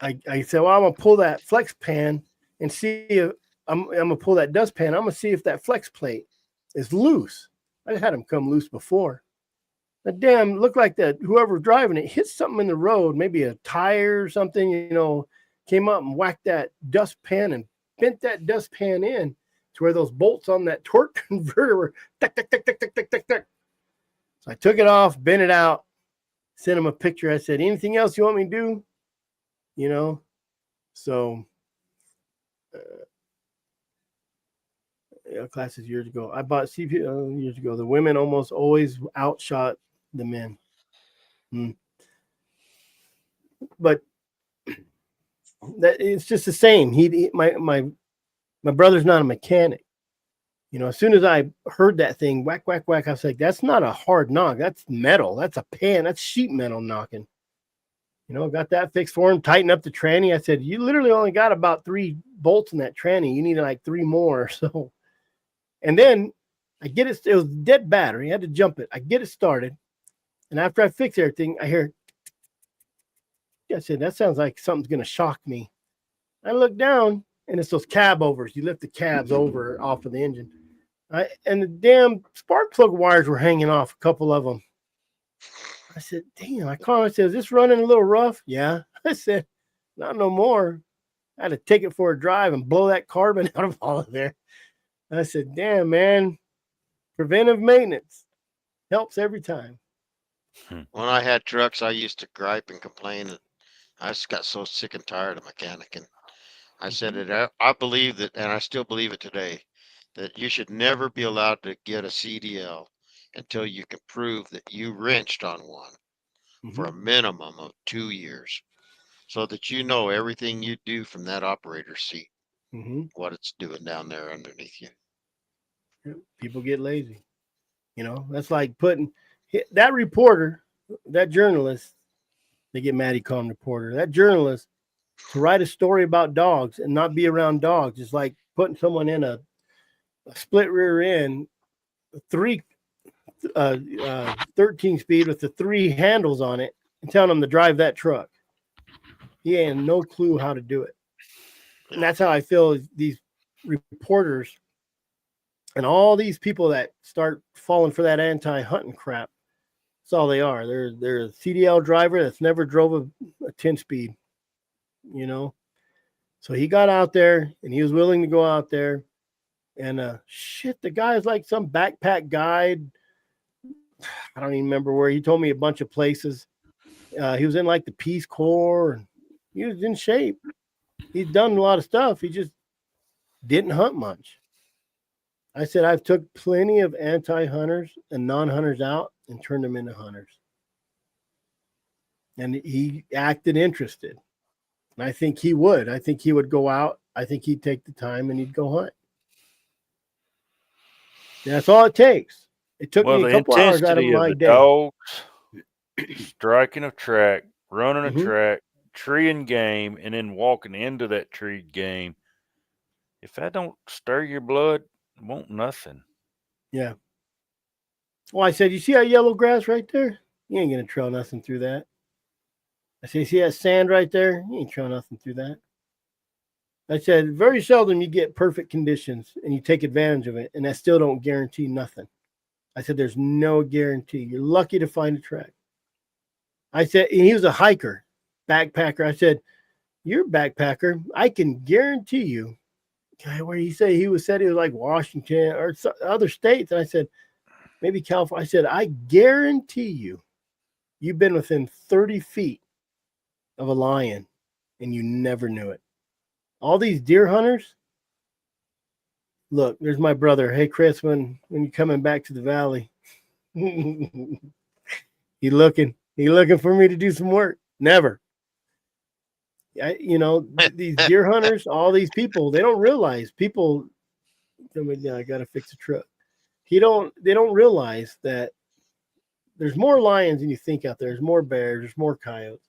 I said, "Well, I'm going to pull that flex pan and see if I'm going to pull that dust pan. I'm going to see if that flex plate is loose." I had them come loose before. The damn looked like that whoever was driving it hit something in the road, maybe a tire or something, came up and whacked that dust pan and bent that dust pan in to where those bolts on that torque converter were tuck, tuck, tuck, tuck, tuck, tuck, tuck, tuck. So I took it off, bent it out, sent him a picture. I said, "Anything else you want me to do?" So classes years ago. I bought CPU years ago. The women almost always outshot the men. But that it's just the same. My brother's not a mechanic. As soon as I heard that thing whack, whack, whack, I was like, "That's not a hard knock. That's metal. That's a pan. That's sheet metal knocking." Got that fixed for him, tighten up the tranny. I said, "You literally only got about 3 bolts in that tranny. You need like 3 more." So, and then I get it. It was dead battery. I had to jump it. I get it started. And after I fix everything, I hear, I said, "That sounds like something's going to shock me." I look down, and it's those cab overs. You lift the cabs over off of the engine. And the damn spark plug wires were hanging off, a couple of them. I said, "Damn." I called him. I said, "Is this running a little rough?" "Yeah." I said, "Not no more." I had to take it for a drive and blow that carbon out of all of there. I said, "Damn, man, preventive maintenance helps every time." When I had trucks, I used to gripe and complain. And I just got so sick and tired of mechanicking. I said it. I believe that, and I still believe it today, that you should never be allowed to get a CDL until you can prove that you wrenched on one for a minimum of 2 years, so that you know everything you do from that operator's seat, what it's doing down there underneath you. People get lazy. That's like putting that reporter, that journalist, they get mad, he called him reporter. That journalist, to write a story about dogs and not be around dogs is like putting someone in a split rear end, 13 speed with the 3 handles on it, and telling them to drive that truck. He ain't no clue how to do it. And that's how I feel these reporters and all these people that start falling for that anti-hunting crap. That's all they are. They're a CDL driver that's never drove a 10 speed, So he got out there and he was willing to go out there. And the guy is like some backpack guide. I don't even remember where. He told me a bunch of places. He was in like the Peace Corps, and he was in shape. He'd done a lot of stuff. He just didn't hunt much. I said, I've took plenty of anti-hunters and non-hunters out and turned them into hunters. And he acted interested. And I think he would. I think he would go out. I think he'd take the time and he'd go hunt. And that's all it takes. It took me a couple hours out of my day. Dogs, striking a track, running a track, treeing game, and then walking into that treed game. If that don't stir your blood, it won't nothing. Yeah. Well, I said, you see that yellow grass right there? You ain't going to trail nothing through that. I said, you see that sand right there? You ain't trail nothing through that. I said, very seldom you get perfect conditions and you take advantage of it, and that still don't guarantee nothing. I said, there's no guarantee. You're lucky to find a track. I said, and he was a hiker, backpacker. I said, you're a backpacker. I can guarantee you. Where he said he was like Washington or other states, and I said maybe California. I said I guarantee you've been within 30 feet of a lion, and you never knew it. All these deer hunters. Look, there's my brother. Hey, Chris, when you're coming back to the valley, he looking for me to do some work. Never. These deer hunters, all these people, they don't realize people. I got to fix a truck. They don't realize that there's more lions than you think out there. There's more bears. There's more coyotes.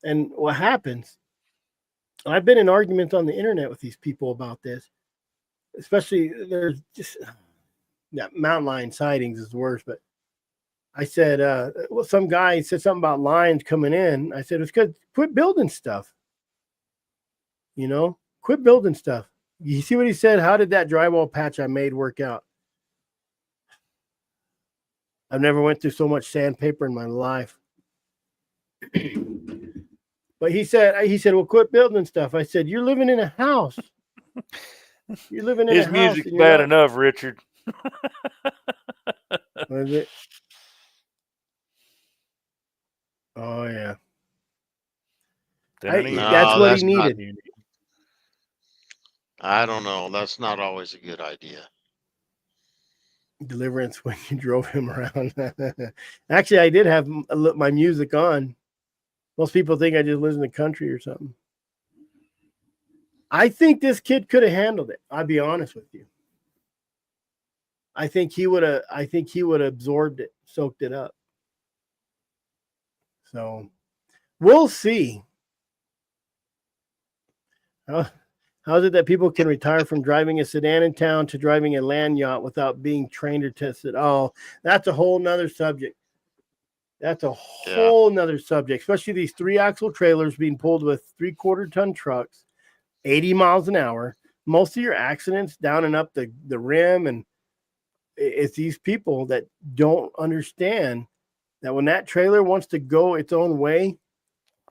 And what happens? I've been in arguments on the internet with these people about this. Especially there's just mountain lion sightings is the worst. But I said, some guy said something about lions coming in. I said, it's good. Quit building stuff. Quit building stuff. You see what he said? How did that drywall patch I made work out? I've never went through so much sandpaper in my life. But he said, well, quit building stuff. I said, you're living in a house. You're living in His a house. music's bad enough, Richard. Was it? Oh, yeah. That's what he needed. I don't know. That's not always a good idea. Deliverance when you drove him around. Actually, I did have my music on. Most people think I just live in the country or something. I think this kid could have handled it. I'll be honest with you. I think he would have absorbed it, soaked it up. So we'll see. How is it that people can retire from driving a sedan in town to driving a land yacht without being trained or tested? Oh, that's a whole nother subject. That's a whole nother subject, especially these 3-axle trailers being pulled with 3/4 ton trucks, 80 miles an hour. Most of your accidents down and up the rim, and it's these people that don't understand that when that trailer wants to go its own way,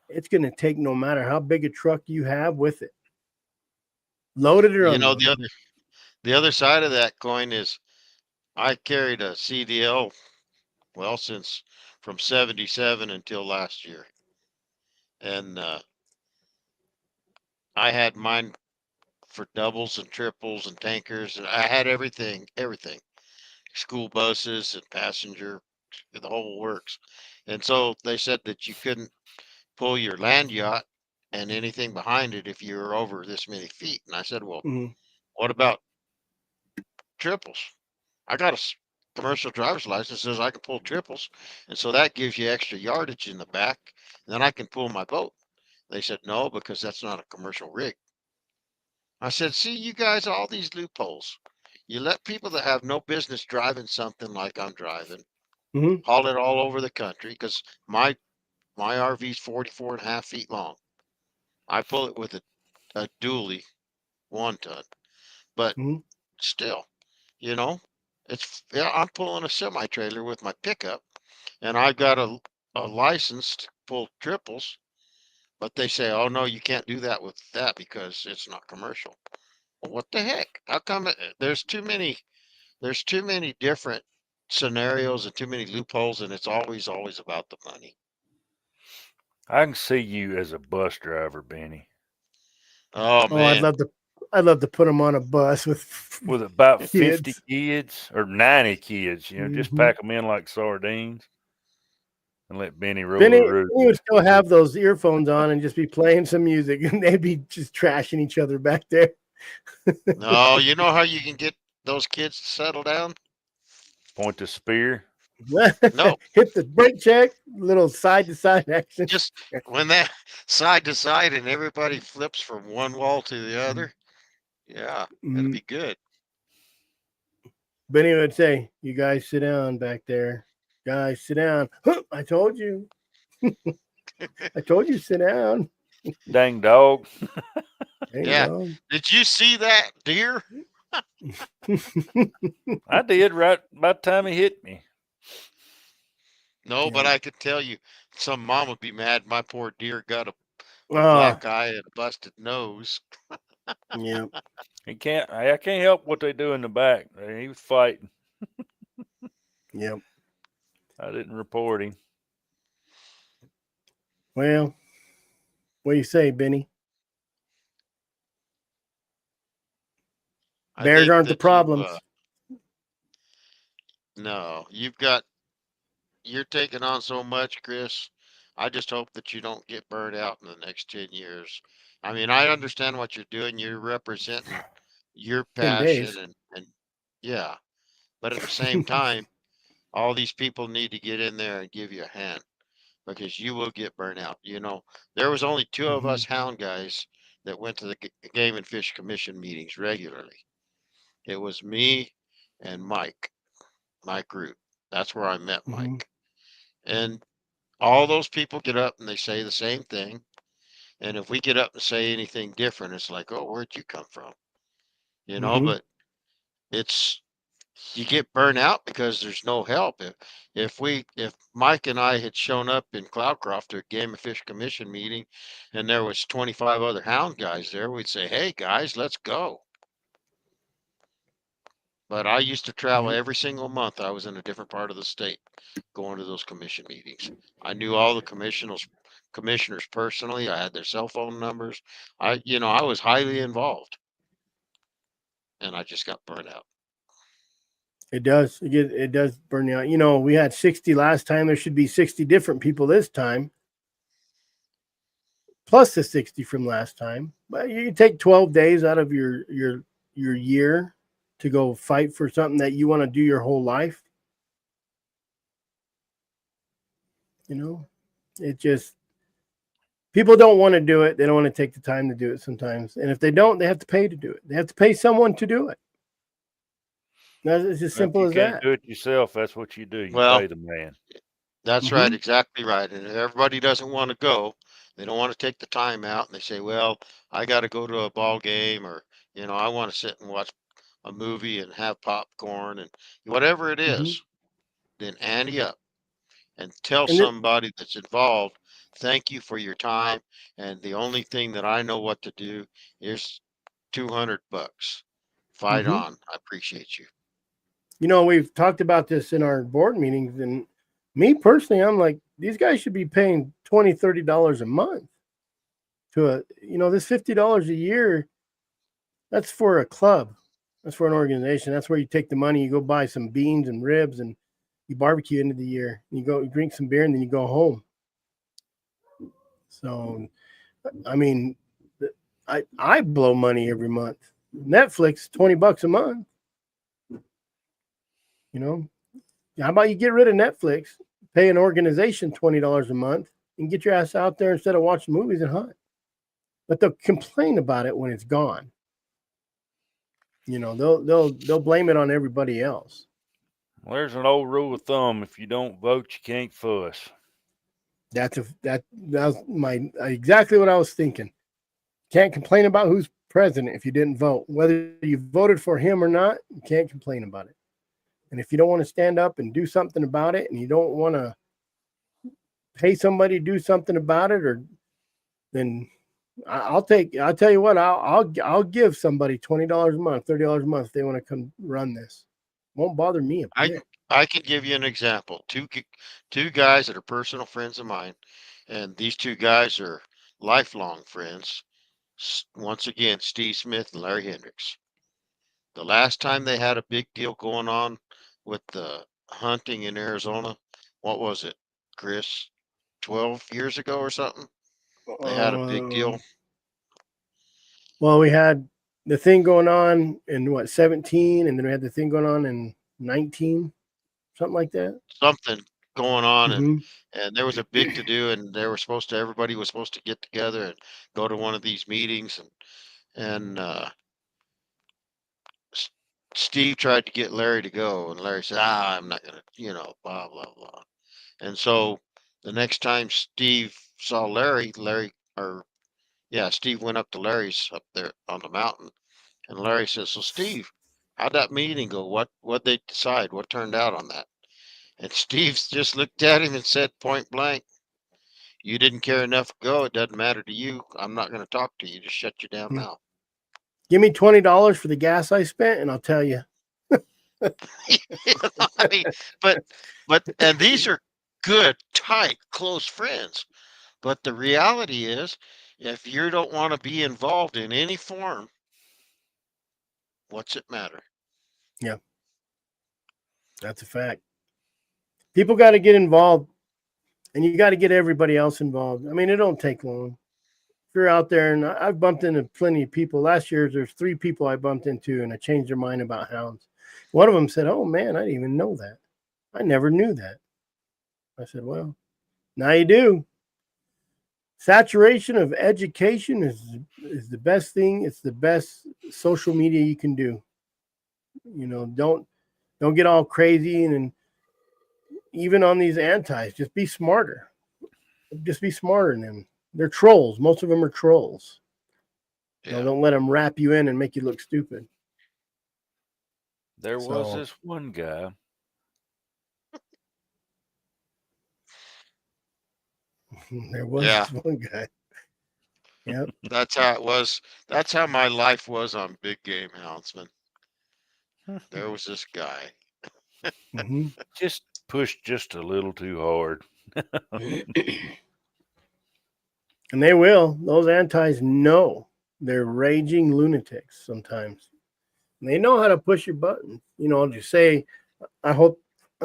it's going to take no matter how big a truck you have with it. Loaded or unloaded. The other side of that coin is I carried a CDL, since from 77 until last year. And I had mine for doubles and triples and tankers, and I had everything, school buses and passenger, the whole works. And so they said that you couldn't pull your land yacht and anything behind it if you were over this many feet. And I said, well, what about triples? I got a commercial driver's license that says I can pull triples. And so that gives you extra yardage in the back. And then I can pull my boat. They said, no, because that's not a commercial rig. I said, see, you guys, all these loopholes. You let people that have no business driving something like I'm driving, haul it all over the country, because my RV's 44.5 feet long. I pull it with a dually 1 ton. But still, I'm pulling a semi-trailer with my pickup, and I've got a license to pull triples, but they say, oh no, you can't do that with that because it's not commercial. Well, what the heck? How come there's too many different scenarios and too many loopholes, and it's always about the money. I can see you as a bus driver, Benny. Oh man, I'd love to put them on a bus with about 50 kids or 90 kids. Just pack them in like sardines and let Benny roll the roof. Benny would still have those earphones on and just be playing some music, and they'd be just trashing each other back there. No, you know how you can get those kids to settle down? Point the spear. No. Hit the brake check, little side to side action. Just when that side to side and everybody flips from one wall to the other. Yeah, it'll be good. Benny would say, you guys sit down back there. Guys, sit down. I told you. I told you sit down. Dang dog. Dog. Did you see that deer? I did right by the time he hit me. No, but I could tell you some mom would be mad. My poor deer got a black eye and a busted nose. Yeah. I can't help what they do in the back. He was fighting. Yep. I didn't report him. Well, what do you say, Benny? I Bears think aren't the that you, problems. no, you're taking on so much, Chris. I just hope that you don't get burned out in the next 10 years. I mean, I understand what you're doing. You're representing your 10 passion days. and yeah. But at the same time, all these people need to get in there and give you a hand because you will get burnt out. There was only two of us hound guys that went to the Game and Fish Commission meetings regularly. It was me and Mike Root. That's where I met Mike. And all those people get up and they say the same thing. And if we get up and say anything different, it's like, oh, where'd you come from? But it's you get burnt out because there's no help. If Mike and I had shown up in Cloudcroft at Game and Fish Commission meeting and there was 25 other hound guys there, we'd say, hey guys, let's go. But I used to travel every single month. I was in a different part of the state going to those commission meetings. I knew all the commissioners personally. I had their cell phone numbers. I was highly involved and I just got burned out. It does. It does burn you out. We had 60 last time. There should be 60 different people this time, plus the 60 from last time. But you take 12 days out of your year to go fight for something that you want to do your whole life. It just, people don't want to do it. They don't want to take the time to do it sometimes. And if they don't, they have to pay to do it. They have to pay someone to do it. It's as simple as that. You can't do it yourself. That's what you do. You pay the man. That's right. Exactly right. And if everybody doesn't want to go, they don't want to take the time out and they say, well, I got to go to a ball game or, I want to sit and watch a movie and have popcorn and whatever it is, then ante up and tell somebody that's involved, thank you for your time. And the only thing that I know what to do is $200. Fight on. I appreciate you. We've talked about this in our board meetings, and me personally, I'm like, these guys should be paying $20, $30 a month to this $50 a year. That's for a club. That's for an organization. That's where you take the money, you go buy some beans and ribs, and you barbecue into the year. You go drink some beer, and then you go home. So, I mean, I blow money every month. Netflix, $20 a month. How about you get rid of Netflix, pay an organization $20 a month, and get your ass out there instead of watching movies and hunt? But they'll complain about it when it's gone. They'll blame it on everybody else. Well, there's an old rule of thumb: if you don't vote, you can't fuss. That was exactly what I was thinking. Can't complain about who's president if you didn't vote. Whether you voted for him or not, you can't complain about it. And if you don't want to stand up and do something about it, and you don't want to pay somebody to do something about it, then I'll tell you what, I'll give somebody $20 a month, $30 a month if they want to come run this. Won't bother me a bit. I can give you an example. Two guys that are personal friends of mine, and these two guys are lifelong friends. Once again, Steve Smith and Larry Hendricks. The last time they had a big deal going on with the hunting in Arizona, what was it, Chris? 12 years ago or something? They had a big deal. Well, we had the thing going on in 17, and then we had the thing going on in 19, something like that. Something going on, and there was a big to do, and they were everybody was supposed to get together and go to one of these meetings, and Steve tried to get Larry to go, and Larry said, I'm not gonna, blah blah blah. And so the next time Steve saw Steve went up to Larry's up there on the mountain, and Larry says, so Steve, how'd that meeting go? What'd they decide? What turned out on that? And Steve just looked at him and said point blank, You didn't care enough to go. It doesn't matter to you. I'm not going to talk to you. Just shut your damn mouth. Give me $20 for the gas I spent, and I'll tell you. I mean, but and these are good, tight, close friends. But the reality is, if you don't want to be involved in any form, what's it matter? Yeah, that's a fact. People got to get involved, and you got to get everybody else involved. I mean, it don't take long. If you're out there, and I've bumped into plenty of people. Last year, there's 3 people I bumped into, and I changed their mind about hounds. One of them said, "Oh man, I didn't even know that. I never knew that." I said, "Well, now you do." Saturation of education is the best thing. It's the best social media you can do. You know, don't get all crazy, and even on these antis, just be smarter. Just be smarter than them. They're trolls. Most of them are trolls. Yeah. You know, don't let them wrap you in and make you look stupid. There was So- this one guy. There was Yeah. this one guy. Yep. That's how it was. That's how my life was on big game houndsman. There was this guy. Mhm. Just pushed just a little too hard. And they will. Those antis know. They're raging lunatics sometimes. And they know how to push your buttons. You know, just say, I'm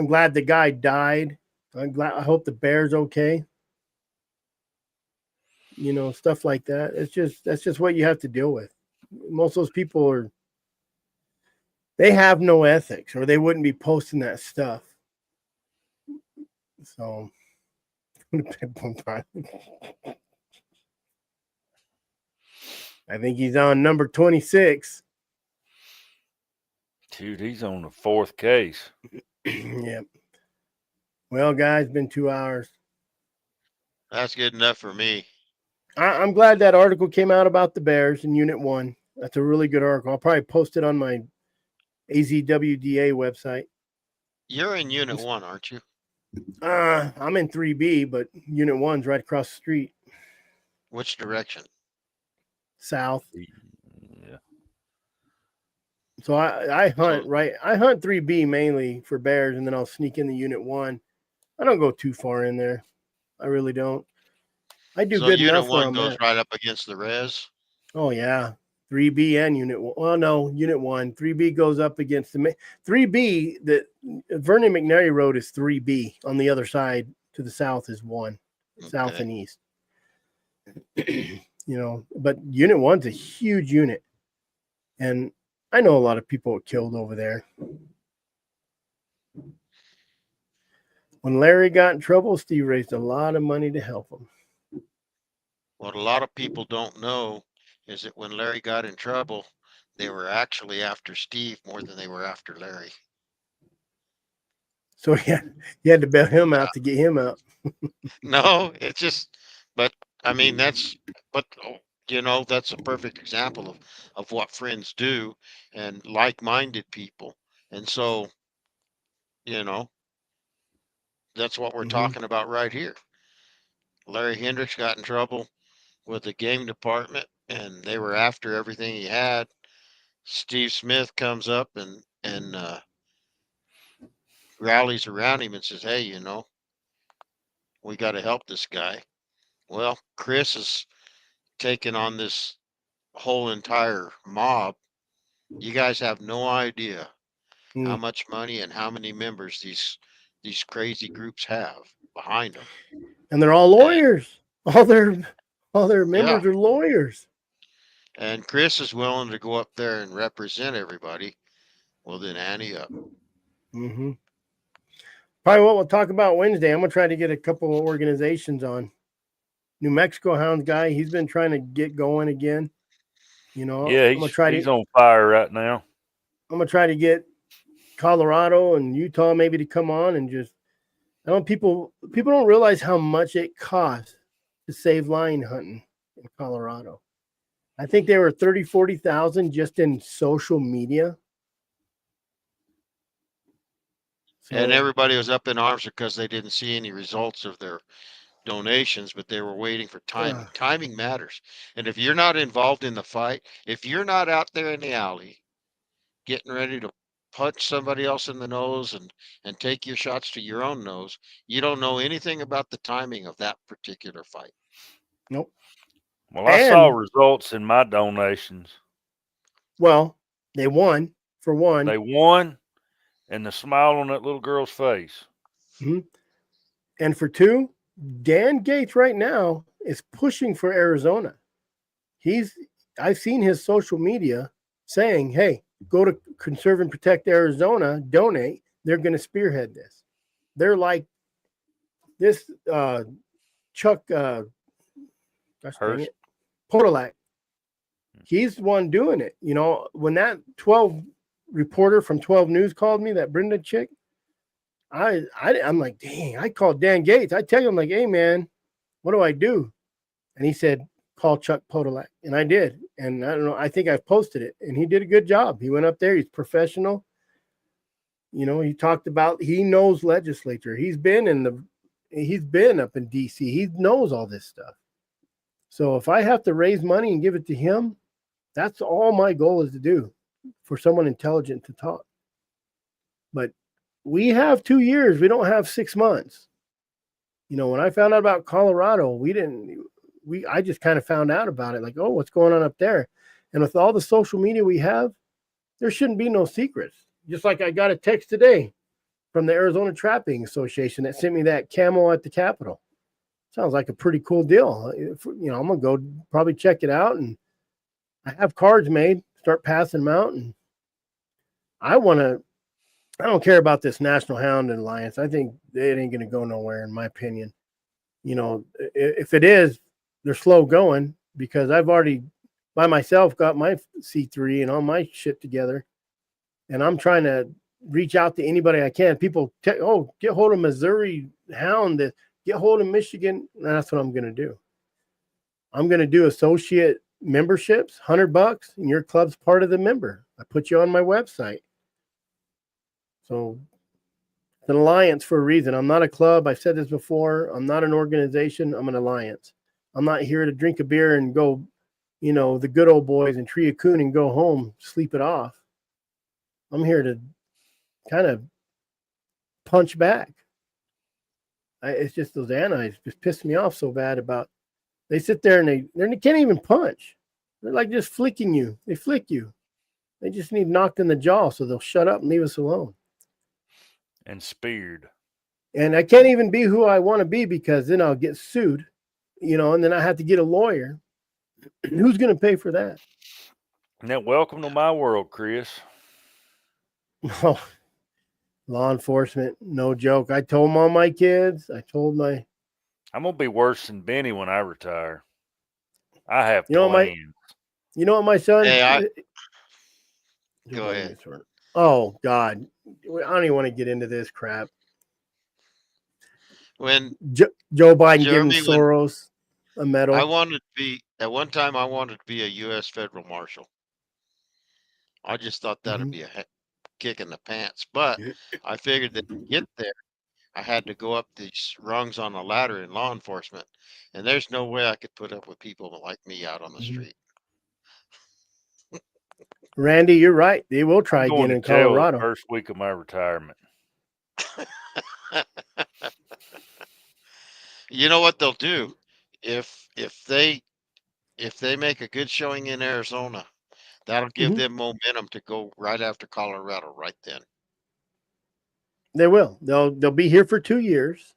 glad the guy died. I hope the bear's okay. You know, stuff like that. That's just what you have to deal with. Most of those people they have no ethics, or they wouldn't be posting that stuff. So I think he's on number 26. Dude, he's on the 4th case. Yep. Well, guys, been 2 hours. That's good enough for me. I'm glad that article came out about the Bears in Unit 1. That's a really good article. I'll probably post it on my AZWDA website. You're in Unit 1, aren't you? I'm in 3B, but Unit 1's right across the street. Which direction? South. Yeah. So I hunt I hunt 3B mainly for bears, and then I'll sneak in the Unit 1. I don't go too far in there. I really don't. I do So good Unit enough where 1 I'm goes at. right up against the res. Oh yeah, 3B and Unit 1. Well, no, Unit 1. 3B goes up against the 3B. The Vernon McNary Road is 3B. On the other side to the south is 1, south Okay. and east. You know, but Unit 1's a huge unit, and I know a lot of people were killed over there. When Larry got in trouble, Steve raised a lot of money to help him. What a lot of people don't know is that when Larry got in trouble, they were actually after Steve more than they were after Larry. So you had to bail him out to get him out. No, it's just, but I mean, that's a perfect example of what friends do and like-minded people. And so, that's what we're talking about right here. Larry Hendricks got in trouble with the game department, and they were after everything he had. Steve Smith comes up and rallies around him and says, "Hey, we got to help this guy." Well, Chris is taking on this whole entire mob. You guys have no idea how much money and how many members these crazy groups have behind them. And they're all lawyers. All their members are lawyers. And Chris is willing to go up there and represent everybody. Well, then ante up. Mm-hmm. Probably what we'll talk about Wednesday. I'm gonna try to get a couple of organizations on. New Mexico Hounds guy, he's been trying to get going again. You know, Yeah, he's on fire right now. I'm gonna try to get Colorado and Utah maybe to come on and just. I don't people don't realize how much it costs to save lion hunting in Colorado. I think they were 40,000 just in social media. And everybody was up in arms because they didn't see any results of their donations, but they were waiting for timing. Timing matters. And if you're not involved in the fight, if you're not out there in the alley getting ready to punch somebody else in the nose and take your shots to your own nose, you don't know anything about the timing of that particular fight. Nope. Well, I saw results in my donations. Well, they won for one. They won, and the smile on that little girl's face. Mm-hmm. And for two, Dan Gates right now is pushing for Arizona. I've seen his social media saying, hey, go to Conserve and Protect Arizona, donate. They're going to spearhead this. They're like this Chuck Podolak. He's the one doing it. You know, when that 12 reporter from 12 News called me, that Brenda chick, I'm like, dang, I called Dan Gates. I tell you, I'm like, hey, man, what do I do? And he said, call Chuck Podolak. And I did. And I don't know, I think I've posted it. And he did a good job. He went up there. He's professional. You know, he talked about, he knows legislature. He's been up in D.C. He knows all this stuff. So if I have to raise money and give it to him, that's all my goal is to do, for someone intelligent to talk. But we have 2 years. We don't have 6 months. You know, when I found out about Colorado, I just kind of found out about it. Like, oh, what's going on up there? And with all the social media we have, there shouldn't be no secrets. Just like I got a text today from the Arizona Trapping Association that sent me that camel at the Capitol. Sounds like a pretty cool deal. You know, I'm going to go probably check it out. And I have cards made, start passing them out. And I don't care about this National Hound Alliance. I think it ain't going to go nowhere, in my opinion. You know, if it is, they're slow going, because I've already by myself got my C3 and all my shit together. And I'm trying to reach out to anybody I can. People, get hold of Missouri Hound, get hold of Michigan. And that's what I'm going to do. I'm going to do associate memberships, $100, and your club's part of the member. I put you on my website. So it's an alliance for a reason. I'm not a club. I've said this before. I'm not an organization. I'm an alliance. I'm not here to drink a beer and go, you know, the good old boys and tree a coon and go home, sleep it off. I'm here to kind of punch back. It's just those antis just piss me off so bad about. They sit there and they can't even punch. They're like just flicking you. They flick you. They just need knocked in the jaw so they'll shut up and leave us alone. And speared. And I can't even be who I want to be, because then I'll get sued, you know, and then I have to get a lawyer. Who's going to pay for that? Now, welcome to my world, Chris. Oh, law enforcement, no joke. I told all my kids. I'm going to be worse than Benny when I retire. I have plans. You know what my son... Hey, go ahead. Oh, God. I don't even want to get into this crap. When Joe Biden giving Soros a medal. At one time, I wanted to be a U.S. federal marshal. I just thought that'd be a kick in the pants. But I figured that to get there, I had to go up these rungs on a ladder in law enforcement. And there's no way I could put up with people like me out on the street. Randy, you're right. They will try again in Colorado. The first week of my retirement. You know what they'll do? If they make a good showing in Arizona, that'll give them momentum to go right after Colorado right then. They will. They'll be here for 2 years.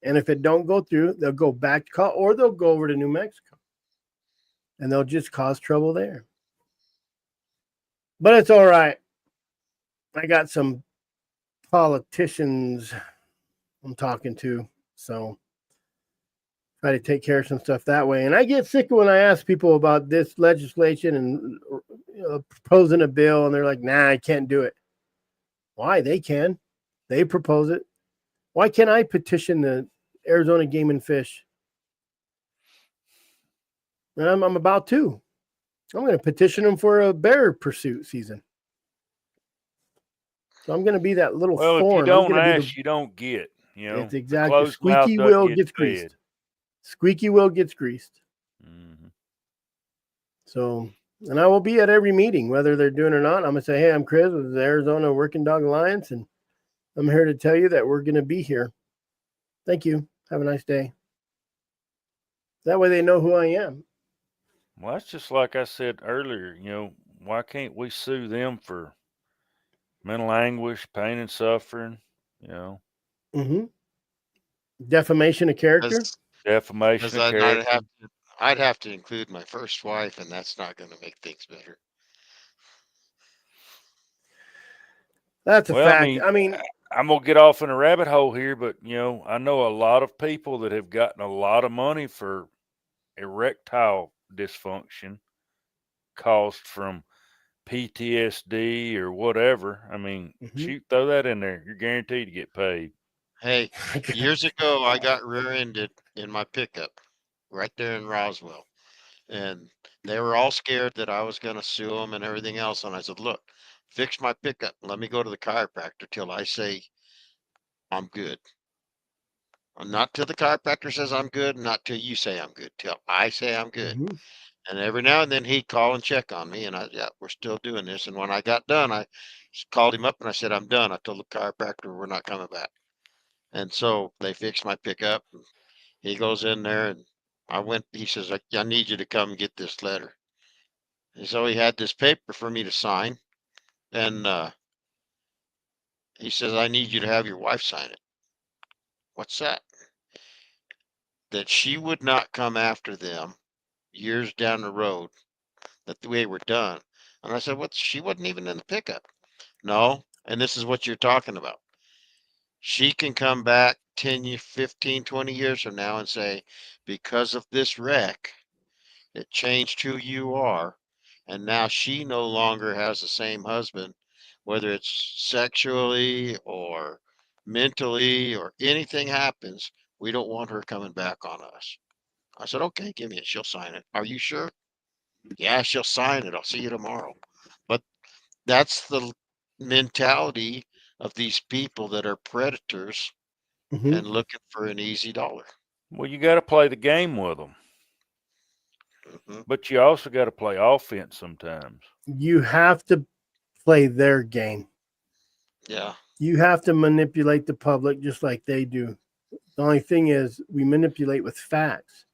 And if it don't go through, they'll go back to or they'll go over to New Mexico. And they'll just cause trouble there. But it's all right. I got some politicians I'm talking to, so try to take care of some stuff that way. And I get sick when I ask people about this legislation and proposing a bill, and they're like, nah, I can't do it. Why? They can. They propose it. Why can't I petition the Arizona Game and Fish? And I'm about to. I'm going to petition them for a bear pursuit season. So I'm going to be that little thorn. If you don't ask, you don't get. You know, it's exactly. Squeaky wheel gets greased. Squeaky wheel gets greased. Mm-hmm. So, and I will be at every meeting, whether they're doing it or not. I'm going to say, hey, I'm Chris with the Arizona Working Dog Alliance, and I'm here to tell you that we're going to be here. Thank you. Have a nice day. That way they know who I am. Well, that's just like I said earlier, why can't we sue them for mental anguish, pain and suffering, Mm-hmm. Defamation of character. defamation of character? I'd have to include my first wife, and that's not going to make things better. That's a fact. I mean, I'm going to get off in a rabbit hole here, but, I know a lot of people that have gotten a lot of money for erectile dysfunction caused from PTSD or whatever. I mean, shoot, throw that in there. You're guaranteed to get paid. Hey, years ago, I got rear-ended in my pickup right there in Roswell. And they were all scared that I was going to sue them and everything else. And I said, look, fix my pickup. Let me go to the chiropractor till I say I'm good. Not till the chiropractor says I'm good, not till you say I'm good, till I say I'm good. Mm-hmm. And every now and then he'd call and check on me. And yeah, we're still doing this. And when I got done, I called him up and I said, I'm done. I told the chiropractor we're not coming back. And so they fixed my pickup. And he goes in there and he says, I need you to come and get this letter. And so he had this paper for me to sign. And he says, I need you to have your wife sign it. What's that? That she would not come after them years down the road, that the way we're done. And I said, what? She wasn't even in the pickup. No. And this is what you're talking about. She can come back 10, 15, 20 years from now and say, because of this wreck, it changed who you are. And now she no longer has the same husband, whether it's sexually or mentally or anything happens. We don't want her coming back on us. I said, okay, give me it. She'll sign it. Are you sure? Yeah, she'll sign it. I'll see you tomorrow. But that's the mentality of these people that are predators and looking for an easy dollar. Well, you got to play the game with them. But you also got to play offense sometimes. You have to play their game. Yeah. You have to manipulate the public just like they do. The only thing is we manipulate with facts.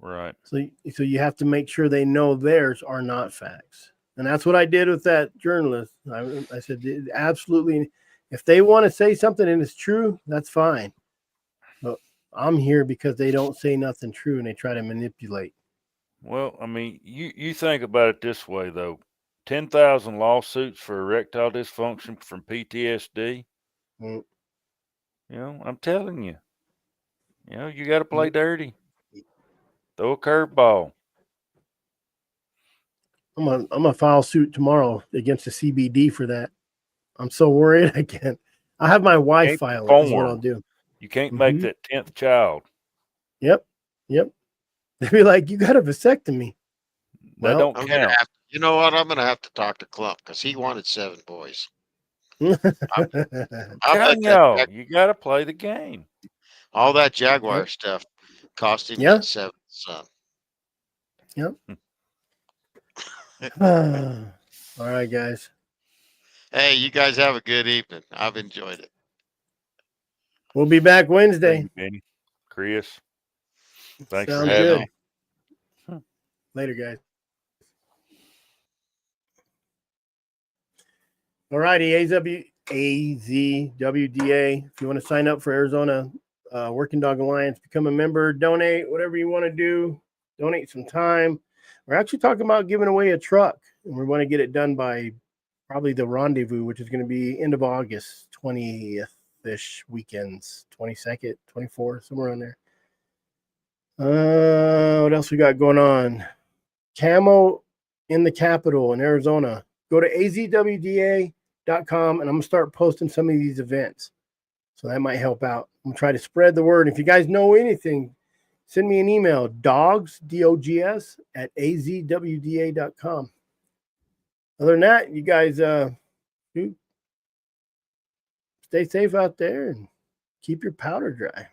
Right. So you have to make sure they know theirs are not facts. And that's what I did with that journalist. I said, absolutely. If they want to say something and it's true, that's fine. But I'm here because they don't say nothing true and they try to manipulate. Well, I mean, you think about it this way, though. 10,000 lawsuits for erectile dysfunction from PTSD. I'm telling you. You got to play dirty. Throw a curveball. I'm gonna file suit tomorrow against the CBD for that. I'm so worried I can't. I have my wife file it. Is what I'll do. You can't make that 10th child. Yep. They'd be like, you got a vasectomy. That don't count. You know what? I'm going to have to talk to Clump because he wanted 7 boys. I'm telling y'all, you got to play the game. All that Jaguar stuff cost him that 7th son. Yep. All right, guys. Hey, you guys have a good evening. I've enjoyed it. We'll be back Wednesday. Thank you, Benny. Chris, thanks Sounds for having me. Later, guys. All righty, AZWDA. If you want to sign up for Arizona Working Dog Alliance, become a member, donate, whatever you want to do, donate some time. We're actually talking about giving away a truck, and we want to get it done by probably the rendezvous, which is going to be end of August, 20th-ish weekends, 22nd, 24th, somewhere around there. What else we got going on? Camo in the capital in Arizona. Go to azwda.com, and I'm going to start posting some of these events. So that might help out. I'm going to try to spread the word. If you guys know anything, send me an email, dogs, D-O-G-S, at azwda.com. Other than that, you guys stay safe out there and keep your powder dry.